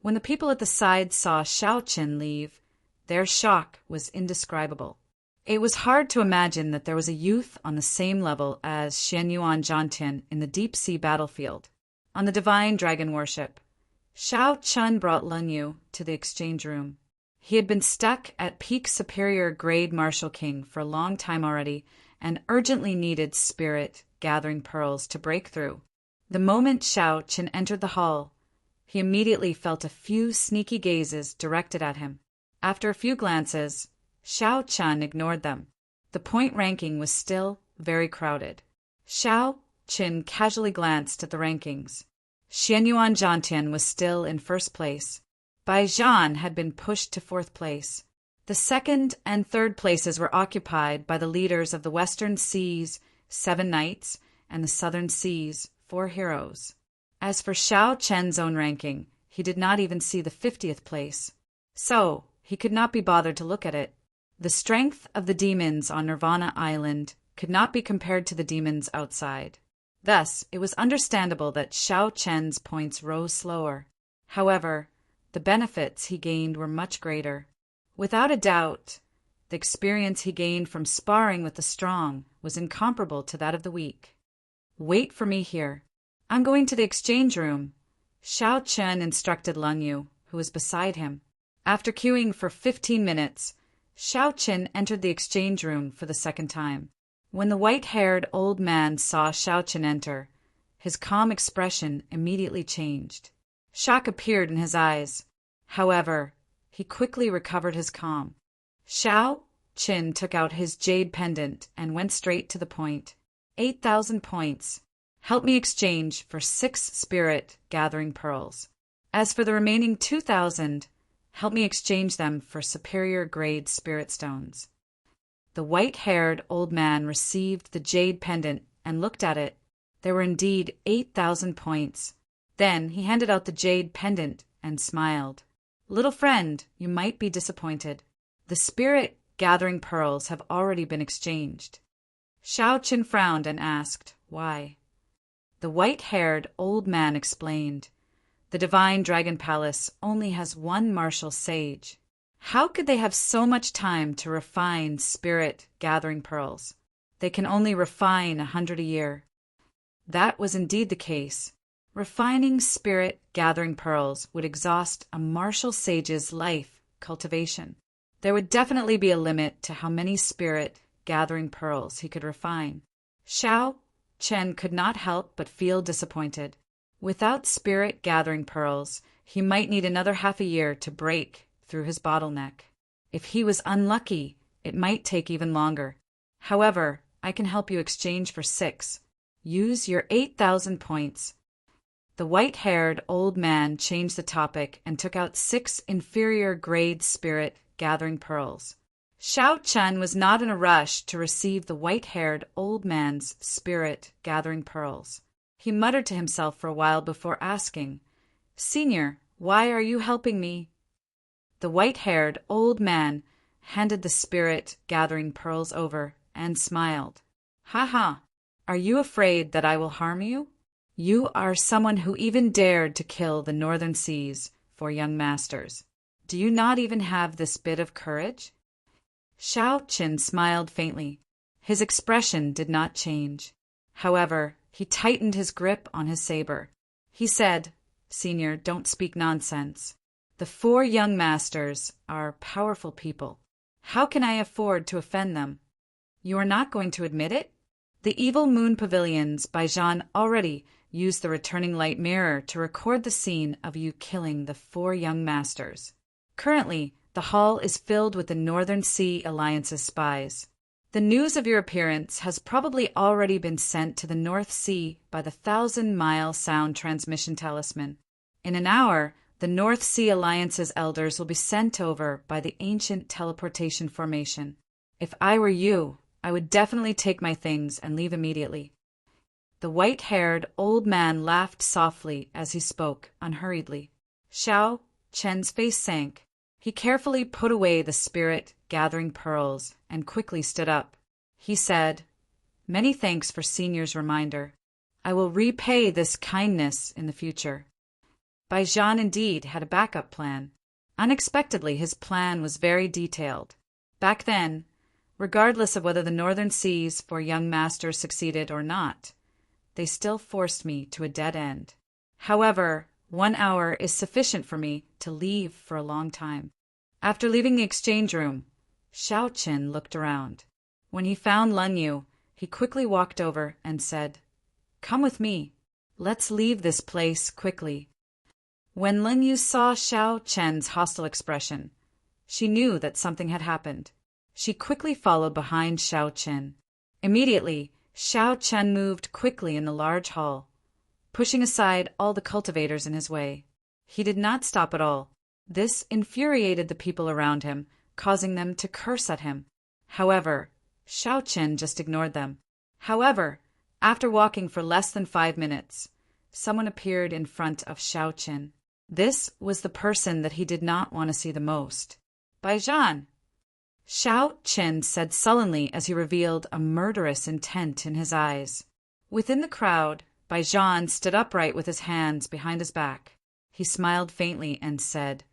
When the people at the side saw Xiao Qin leave, their shock was indescribable. It was hard to imagine that there was a youth on the same level as Xianyuan Zhantian in the deep-sea battlefield. On the divine dragon worship, Xiao Chun brought Lun Yu to the exchange room. He had been stuck at peak superior grade martial king for a long time already and urgently needed spirit gathering pearls to break through. The moment Xiao Qin entered the hall, he immediately felt a few sneaky gazes directed at him. After a few glances, Xiao Chun ignored them. The point ranking was still very crowded. Xiao Qin casually glanced at the rankings. Xianyuan Zhantian was still in first place. Bai Zhan had been pushed to fourth place. The second and third places were occupied by the leaders of the Western Seas, 7 knights, and the Southern Seas, 4 heroes. As for Xiao Chen's own ranking, he did not even see the 50th place. So, he could not be bothered to look at it. The strength of the demons on Nirvana Island could not be compared to the demons outside. Thus, it was understandable that Xiao Chen's points rose slower. However, the benefits he gained were much greater. Without a doubt, the experience he gained from sparring with the strong was incomparable to that of the weak. "Wait for me here. I'm going to the exchange room," Xiao Chen instructed Lung Yu, who was beside him. After queuing for 15 minutes, Xiao Chen entered the exchange room for the second time. When the white-haired old man saw Xiao Chen enter, his calm expression immediately changed. Shock appeared in his eyes. However, he quickly recovered his calm. Xiao Chen took out his jade pendant and went straight to the point. 8,000 points. Help me exchange for 6 spirit gathering pearls. As for the remaining 2,000, help me exchange them for superior grade spirit stones. The white-haired old man received the jade pendant and looked at it. There were indeed 8,000 points. Then he handed out the jade pendant and smiled. "Little friend, you might be disappointed. The spirit gathering pearls have already been exchanged." Xiao Chen frowned and asked, "Why?" The white-haired old man explained, "The Divine Dragon Palace only has one martial sage. How could they have so much time to refine spirit gathering pearls? They can only refine 100 a year." That was indeed the case. Refining spirit gathering pearls would exhaust a martial sage's life cultivation. There would definitely be a limit to how many spirit gathering pearls he could refine. Xiao Chen could not help but feel disappointed. Without spirit gathering pearls, he might need another half a year to break through his bottleneck. If he was unlucky, it might take even longer. However, I can help you exchange for 6. Use your 8,000 points. The white-haired old man changed the topic and took out 6 inferior grade spirit gathering pearls. Xiao Chen was not in a rush to receive the white-haired old man's spirit gathering pearls. He muttered to himself for a while before asking, "Senior, why are you helping me?" The white-haired old man handed the spirit gathering pearls over and smiled. "Ha ha! Are you afraid that I will harm you? You are someone who even dared to kill the northern seas for young masters. Do you not even have this bit of courage?" Xiao Chen smiled faintly. His expression did not change. However, he tightened his grip on his saber. He said, "Senior, don't speak nonsense. The 4 young masters are powerful people. How can I afford to offend them? You are not going to admit it? The Evil Moon Pavilions by Jean already used the returning light mirror to record the scene of you killing the 4 young masters. Currently, the hall is filled with the Northern Sea Alliance's spies. The news of your appearance has probably already been sent to the North Sea by the 1,000-mile sound transmission talisman. In an hour, the North Sea Alliance's elders will be sent over by the ancient teleportation formation. If I were you, I would definitely take my things and leave immediately." The white-haired old man laughed softly as he spoke, unhurriedly. Xiao Chen's face sank. He carefully put away the spirit-gathering pearls and quickly stood up. He said, "Many thanks for Senior's reminder. I will repay this kindness in the future." Bai Zhan indeed had a backup plan. Unexpectedly, his plan was very detailed. Back then, regardless of whether the Northern Seas for young masters succeeded or not, they still forced me to a dead end. However, 1 hour is sufficient for me to leave for a long time. After leaving the exchange room, Xiao Chen looked around. When he found Lun Yu, he quickly walked over and said, "Come with me. Let's leave this place quickly." When Lun Yu saw Xiao Chen's hostile expression, she knew that something had happened. She quickly followed behind Xiao Chen. Immediately, Xiao Chen moved quickly in the large hall, pushing aside all the cultivators in his way. He did not stop at all. This infuriated the people around him, causing them to curse at him. However, Xiao Chen just ignored them. However, after walking for less than 5 minutes, someone appeared in front of Xiao Qin. This was the person that he did not want to see the most. Baijan! Xiao Qin said sullenly as he revealed a murderous intent in his eyes. Within the crowd, Baijan stood upright with his hands behind his back. He smiled faintly and said,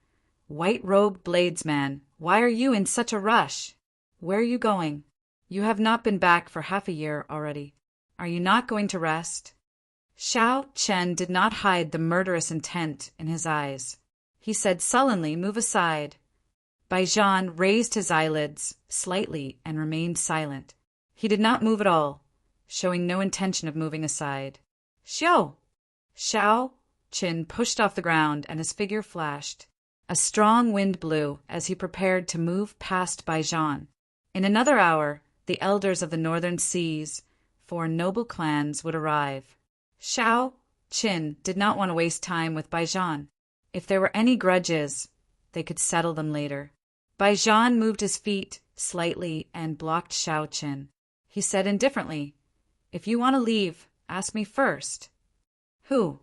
"White-robed bladesman, why are you in such a rush? Where are you going? You have not been back for half a year already. Are you not going to rest?" Xiao Chen did not hide the murderous intent in his eyes. He said sullenly, "Move aside." Baijan raised his eyelids slightly and remained silent. He did not move at all, showing no intention of moving aside. "Xiao!" Xiao Qin pushed off the ground and his figure flashed. A strong wind blew as he prepared to move past Baijan. In another hour, the elders of the northern seas, 4 noble clans, would arrive. Xiao Qin did not want to waste time with Baijan. If there were any grudges, they could settle them later. Baijan moved his feet slightly and blocked Xiao Qin. He said indifferently, "If you want to leave, ask me first." Who?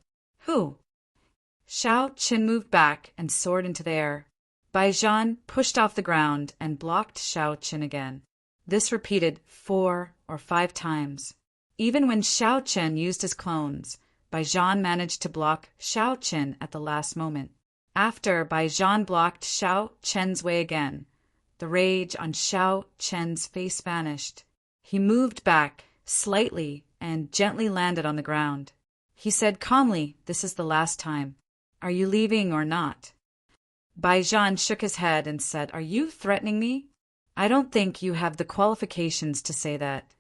Xiao Qin moved back and soared into the air. Baijan pushed off the ground and blocked Xiao Qin again. This repeated 4 or 5 times. Even when Xiao Qin used his clones, Baijan managed to block Xiao Qin at the last moment. After Baijan blocked Xiao Qin's way again, the rage on Xiao Qin's face vanished. He moved back slightly and gently landed on the ground. He said calmly, "This is the last time. Are you leaving or not?" Baijan shook his head and said, "Are you threatening me? I don't think you have the qualifications to say that."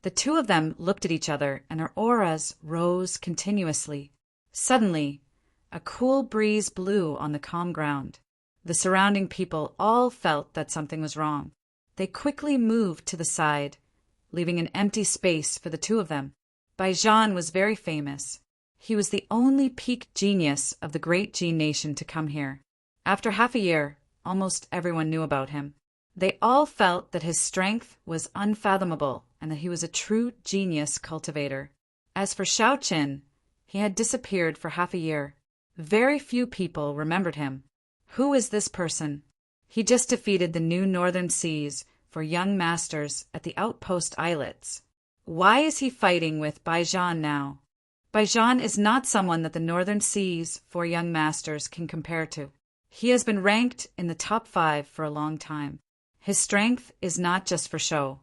The two of them looked at each other and their auras rose continuously. Suddenly, a cool breeze blew on the calm ground. The surrounding people all felt that something was wrong. They quickly moved to the side, leaving an empty space for the two of them. Baijan was very famous. He was the only peak genius of the great Jin nation to come here. After half a year, almost everyone knew about him. They all felt that his strength was unfathomable and that he was a true genius cultivator. As for Xiao Qin, he had disappeared for half a year. Very few people remembered him. Who is this person? He just defeated the new northern seas for young masters at the outpost islets. Why is he fighting with Baijan now? Baijan is not someone that the northern seas for young masters can compare to. He has been ranked in the top 5 for a long time. His strength is not just for show.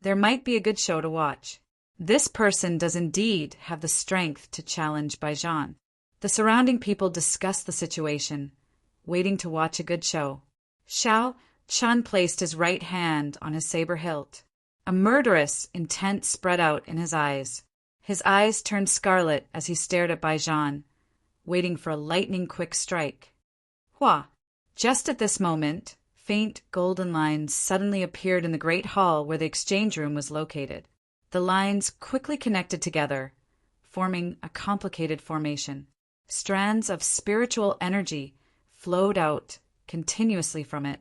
There might be a good show to watch. This person does indeed have the strength to challenge Baijan. The surrounding people discussed the situation, waiting to watch a good show. Xiao Chen placed his right hand on his saber hilt. A murderous intent spread out in his eyes. His eyes turned scarlet as he stared at Baijan, waiting for a lightning-quick strike. Hua! Just at this moment, faint golden lines suddenly appeared in the great hall where the exchange room was located. The lines quickly connected together, forming a complicated formation. Strands of spiritual energy flowed out continuously from it.